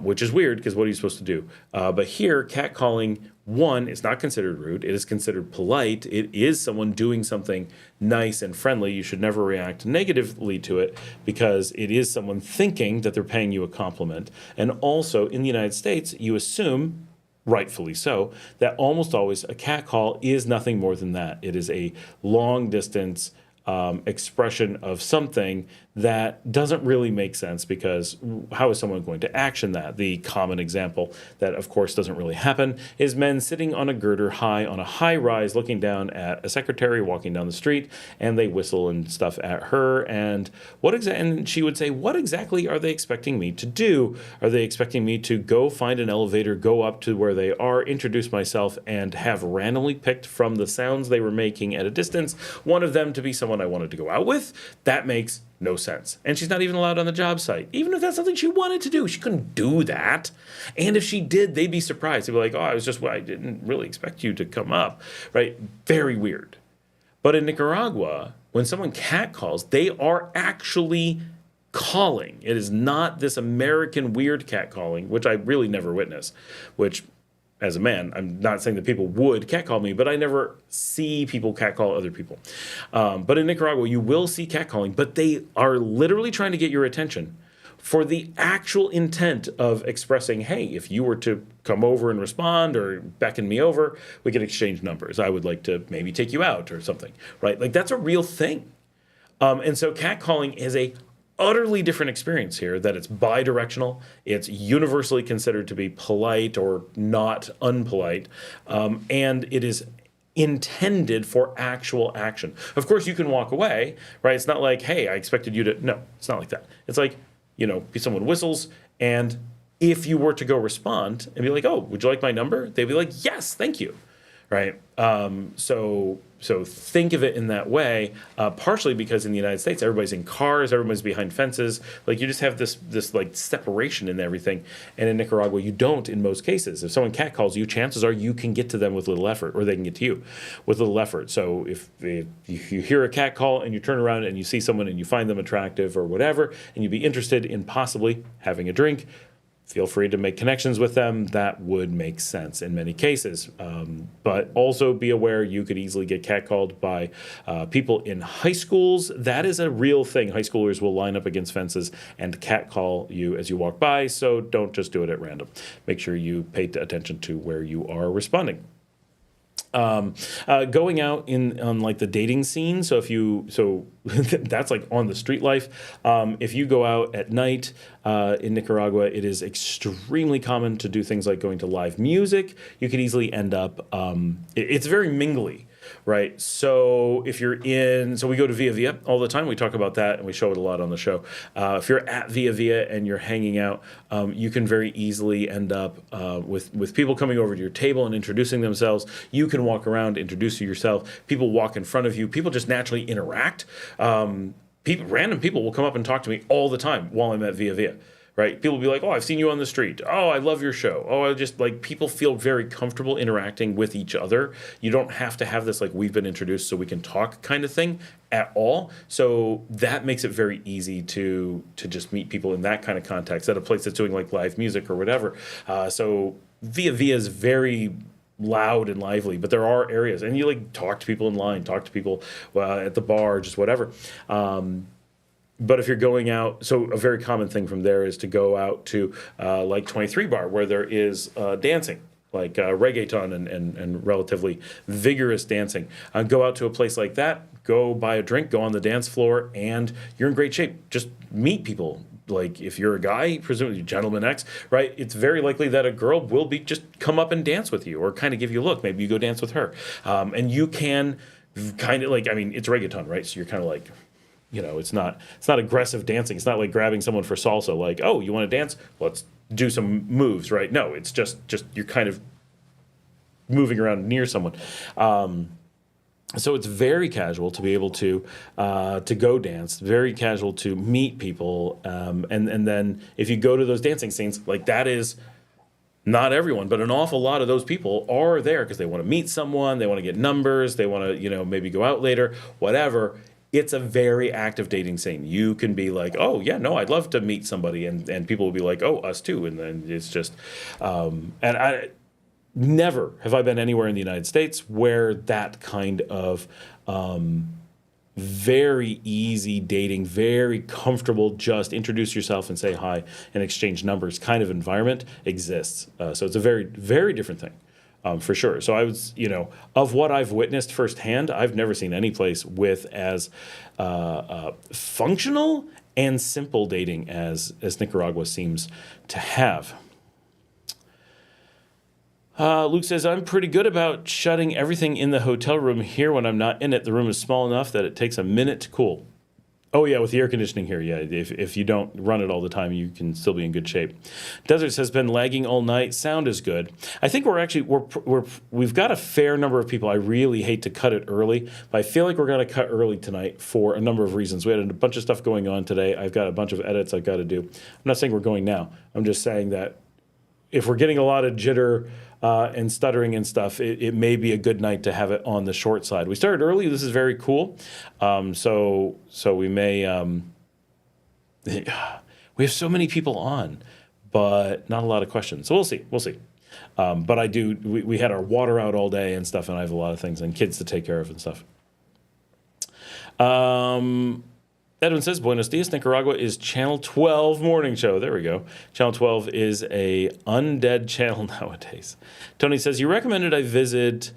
which is weird, because what are you supposed to do? But here, catcalling, one, is not considered rude. It is considered polite. It is someone doing something nice and friendly. You should never react negatively to it, because it is someone thinking that they're paying you a compliment. And also, in the United States, you assume, rightfully so, that almost always a catcall is nothing more than that. It is a long distance expression of something that doesn't really make sense, because how is someone going to action that? The common example that, of course, doesn't really happen is men sitting on a girder high on a high rise looking down at a secretary walking down the street, and they whistle and stuff at her. And and she would say, what exactly are they expecting me to do? Are they expecting me to go find an elevator, go up to where they are, introduce myself, and have randomly picked from the sounds they were making at a distance one of them to be someone I wanted to go out with? That makes no sense. And she's not even allowed on the job site. Even if that's something she wanted to do, she couldn't do that. And if she did, they'd be surprised. They'd be like, oh, I didn't really expect you to come up, right? Very weird. But in Nicaragua, when someone catcalls, they are actually calling. It is not this American weird catcalling, which I really never witness, which, as a man, I'm not saying that people would catcall me, but I never see people catcall other people. But in Nicaragua, you will see catcalling, but they are literally trying to get your attention for the actual intent of expressing, hey, if you were to come over and respond or beckon me over, we could exchange numbers. I would like to maybe take you out or something, right? Like, that's a real thing. And so catcalling is a utterly different experience here, that it's bi-directional. It's universally considered to be polite or not unpolite. And it is intended for actual action. Of course, you can walk away, right? It's not like, hey, I expected you to. No, it's not like that. It's like, someone whistles, and if you were to go respond and be like, oh, would you like my number? They'd be like, yes, thank you, right? So think of it in that way, partially because in the United States, everybody's in cars, everybody's behind fences. Like, you just have this like separation in everything. And in Nicaragua, you don't in most cases. If someone catcalls you, chances are you can get to them with little effort, or they can get to you with little effort. So if you hear a catcall and you turn around and you see someone and you find them attractive or whatever, and you'd be interested in possibly having a drink, feel free to make connections with them. That would make sense in many cases. But also be aware you could easily get catcalled by people in high schools. That is a real thing. High schoolers will line up against fences and catcall you as you walk by, so don't just do it at random. Make sure you pay attention to where you are responding. Going out on like the dating scene. So that's like on the street life. If you go out at night in Nicaragua, it is extremely common to do things like going to live music. You could easily end up. It's very mingly. Right. So if you're so we go to Via Via all the time. We talk about that and we show it a lot on the show. If you're at Via Via and you're hanging out, you can very easily end up with people coming over to your table and introducing themselves. You can walk around, introduce yourself. People walk in front of you. People just naturally interact. Random people will come up and talk to me all the time while I'm at Via Via. Right? People will be like, oh, I've seen you on the street. Oh, I love your show. Oh, I just like people feel very comfortable interacting with each other. You don't have to have this like we've been introduced so we can talk kind of thing at all. So that makes it very easy to just meet people in that kind of context at a place that's doing like live music or whatever. So Via Via is very loud and lively, but there are areas and you like talk to people in line, talk to people at the bar, just whatever. But if you're going out, so a very common thing from there is to go out to like 23 Bar where there is dancing, like reggaeton and relatively vigorous dancing. Go out to a place like that, go buy a drink, go on the dance floor, and you're in great shape. Just meet people. Like if you're a guy, presumably Gentleman X, right? It's very likely that a girl will just come up and dance with you or kind of give you a look. Maybe you go dance with her. And you can kind of like, I mean, it's reggaeton, right? So you're kind of like, it's not aggressive dancing. It's not like grabbing someone for salsa. Like, oh, you want to dance? Let's do some moves, right? No, it's just you're kind of moving around near someone. So it's very casual to be able to go dance. Very casual to meet people. And then if you go to those dancing scenes, like that is not everyone, but an awful lot of those people are there because they want to meet someone. They want to get numbers. They want to maybe go out later, whatever. It's a very active dating scene. You can be like, oh, yeah, no, I'd love to meet somebody. And people will be like, oh, us too. And then it's just, and I never have I been anywhere in the United States where that kind of very easy dating, very comfortable, just introduce yourself and say hi and exchange numbers kind of environment exists. So it's a very, very different thing. For sure. So I was, of what I've witnessed firsthand, I've never seen any place with as functional and simple dating as Nicaragua seems to have. Luke says, I'm pretty good about shutting everything in the hotel room here when I'm not in it. The room is small enough that it takes a minute to cool. Oh, yeah, with the air conditioning here, yeah. If you don't run it all the time, you can still be in good shape. Deserts has been lagging all night. Sound is good. I think we've got a fair number of people. I really hate to cut it early, but I feel like we're going to cut early tonight for a number of reasons. We had a bunch of stuff going on today. I've got a bunch of edits I've got to do. I'm not saying we're going now. I'm just saying that if we're getting a lot of jitter and stuttering and stuff, it may be a good night to have it on the short side. We started early. This is very cool. So we may we have so many people on, but not a lot of questions. So we'll see. But we had our water out all day and stuff, and I have a lot of things and kids to take care of and stuff. Edwin says, Buenos Dias, Nicaragua is Channel 12 morning show. There we go. Channel 12 is a undead channel nowadays. Tony says, you recommended I visit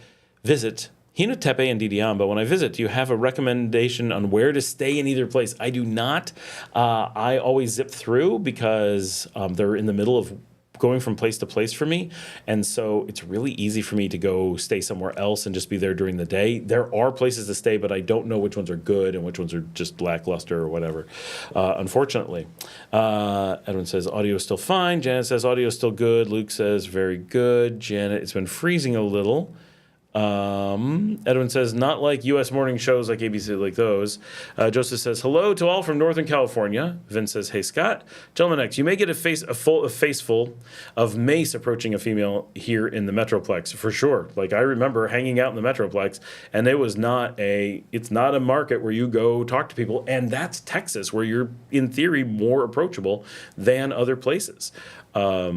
Hinotepe and Didiamba. When I visit, do you have a recommendation on where to stay in either place? I do not. I always zip through because they're in the middle of going from place to place for me. And so it's really easy for me to go stay somewhere else and just be there during the day. There are places to stay, but I don't know which ones are good and which ones are just lackluster or whatever, unfortunately. Edwin says, audio is still fine. Janet says, audio is still good. Luke says, very good. Janet, it's been freezing a little. Edwin says, not like U.S. morning shows like ABC, like those. Joseph says, hello to all from Northern California. Vince says, hey, Scott. Gentleman X, you may get a face full of mace approaching a female here in the Metroplex, for sure. Like, I remember hanging out in the Metroplex, and it's not a market where you go talk to people, and that's Texas, where you're, in theory, more approachable than other places. There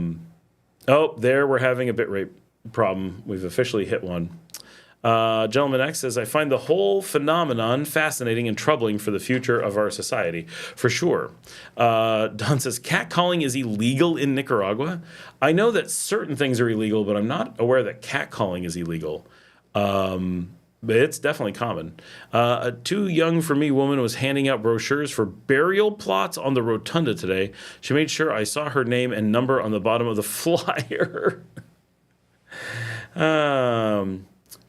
we're having a bit rate problem. We've officially hit one. Gentleman X says, I find the whole phenomenon fascinating and troubling for the future of our society, for sure. Don says, catcalling is illegal in Nicaragua. I know that certain things are illegal, but I'm not aware that catcalling is illegal. But it's definitely common. A too young for me woman was handing out brochures for burial plots on the rotunda today. She made sure I saw her name and number on the bottom of the flyer.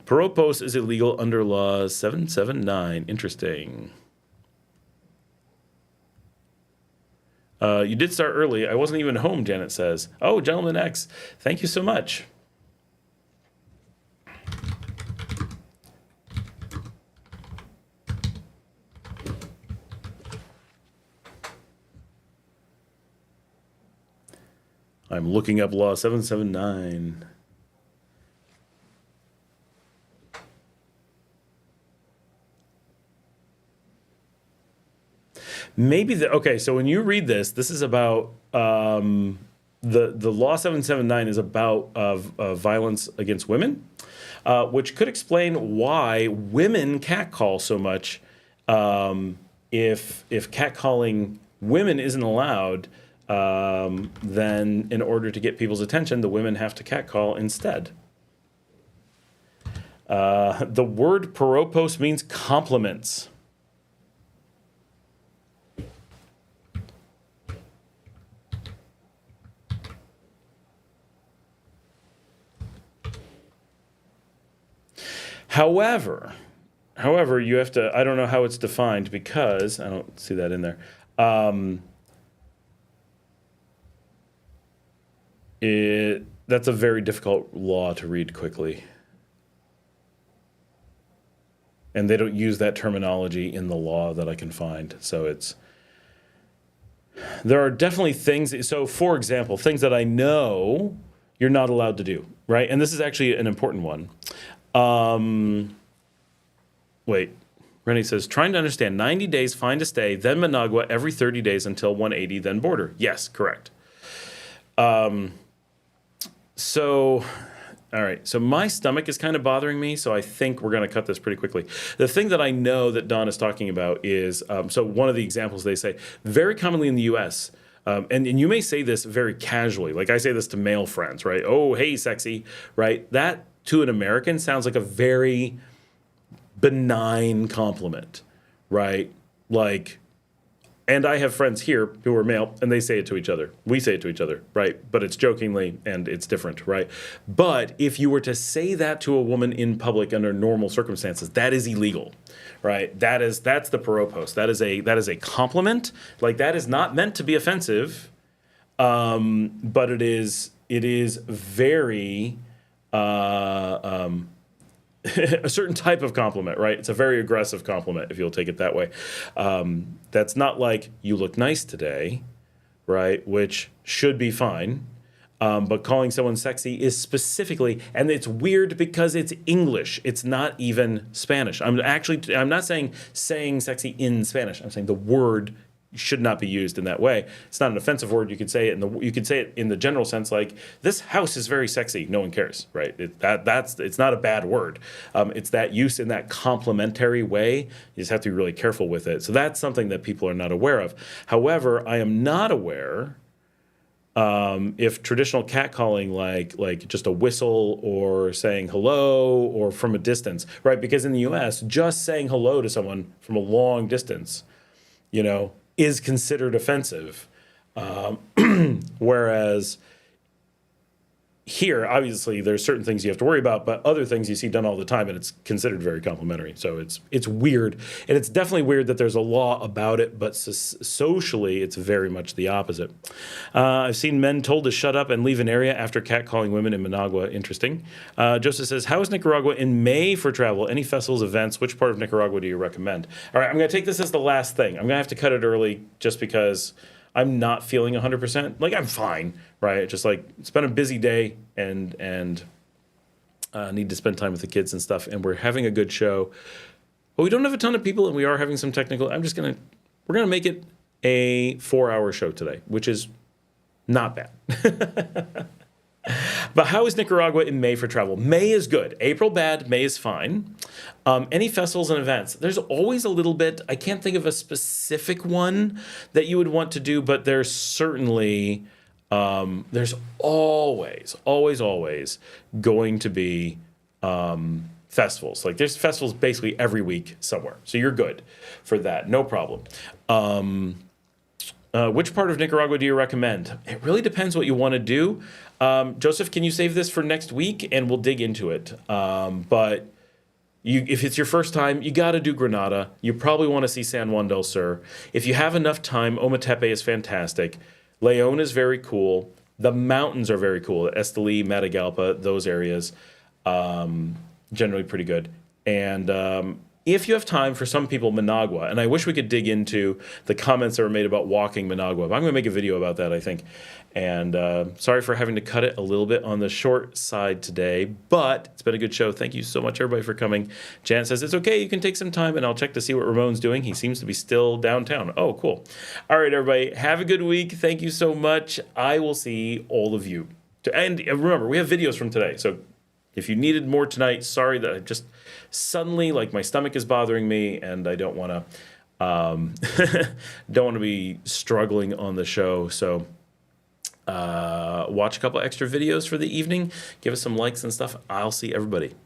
Propose is illegal under law 779. Interesting. You did start early. I wasn't even home, Janet says. Oh, Gentleman X, thank you so much. I'm looking up law 779. Maybe okay. So when you read this, this is about the law 779 is about violence against women, which could explain why women catcall so much. If catcalling women isn't allowed, then in order to get people's attention, the women have to catcall instead. The word piropos means compliments. However, you have to, I don't know how it's defined because I don't see that in there. That's a very difficult law to read quickly. And they don't use that terminology in the law that I can find. So there are definitely things. So for example, things that I know you're not allowed to do, right? And this is actually an important one. Wait, Rennie says, trying to understand 90 days, find a stay, then Managua every 30 days until 180, then border. Yes, correct. So, all right. So my stomach is kind of bothering me. So I think we're going to cut this pretty quickly. The thing that I know that Don is talking about is, so one of the examples they say, very commonly in the U.S., and you may say this very casually. Like I say this to male friends, right? Oh, hey, sexy, right? That to an American sounds like a very benign compliment, right? Like, and I have friends here who are male, and they say it to each other. We say it to each other, right? But it's jokingly, and it's different, right? But if you were to say that to a woman in public under normal circumstances, that is illegal, right? That's the piropos. That is a compliment. Like that is not meant to be offensive, but it is very a certain type of compliment, right? It's a very aggressive compliment, if you'll take it that way. That's not like, you look nice today, right? Which should be fine. But calling someone sexy is specifically, and it's weird because it's English. It's not even Spanish. I'm not saying sexy in Spanish. I'm saying the word should not be used in that way. It's not an offensive word. You could say it in the general sense, like, this house is very sexy. No one cares, right? It's not a bad word. It's that use in that complimentary way. You just have to be really careful with it. So that's something that people are not aware of. However, I am not aware if traditional catcalling, like just a whistle or saying hello or from a distance, right? Because in the U.S., just saying hello to someone from a long distance, is considered offensive. Whereas here, obviously, there's certain things you have to worry about, but other things you see done all the time, and it's considered very complimentary. So it's weird, and it's definitely weird that there's a law about it, but socially, it's very much the opposite. I've seen men told to shut up and leave an area after catcalling women in Managua. Interesting. Joseph says, how is Nicaragua in May for travel? Any festivals, events? Which part of Nicaragua do you recommend? All right, I'm going to take this as the last thing. I'm going to have to cut it early just because I'm not feeling 100%. Like, I'm fine, right? Just like, it's been a busy day and need to spend time with the kids and stuff. And we're having a good show. But we don't have a ton of people, and we are having some technical. We're going to make it a 4-hour show today, which is not bad. But how is Nicaragua in May for travel? May is good. April bad. May is fine. Any festivals and events? There's always a little bit. I can't think of a specific one that you would want to do, but there's certainly, there's always going to be festivals. Like there's festivals basically every week somewhere. So you're good for that. No problem. Which part of Nicaragua do you recommend? It really depends what you want to do. Joseph, can you save this for next week and we'll dig into it. But if it's your first time, you got to do Granada. You probably want to see San Juan del Sur. If you have enough time, Ometepe is fantastic. Leon is very cool. The mountains are very cool. Esteli, Matagalpa, those areas, generally pretty good. And if you have time, for some people, Managua. And I wish we could dig into the comments that were made about walking Managua. But I'm going to make a video about that, I think. And sorry for having to cut it a little bit on the short side today. But it's been a good show. Thank you so much, everybody, for coming. Jan says, it's okay. You can take some time, and I'll check to see what Ramon's doing. He seems to be still downtown. Oh, cool. All right, everybody. Have a good week. Thank you so much. I will see all of you. And remember, we have videos from today. So if you needed more tonight, sorry that I just suddenly, like, my stomach is bothering me, and I don't want to be struggling on the show. So watch a couple extra videos for the evening. Give us some likes and stuff. I'll see everybody.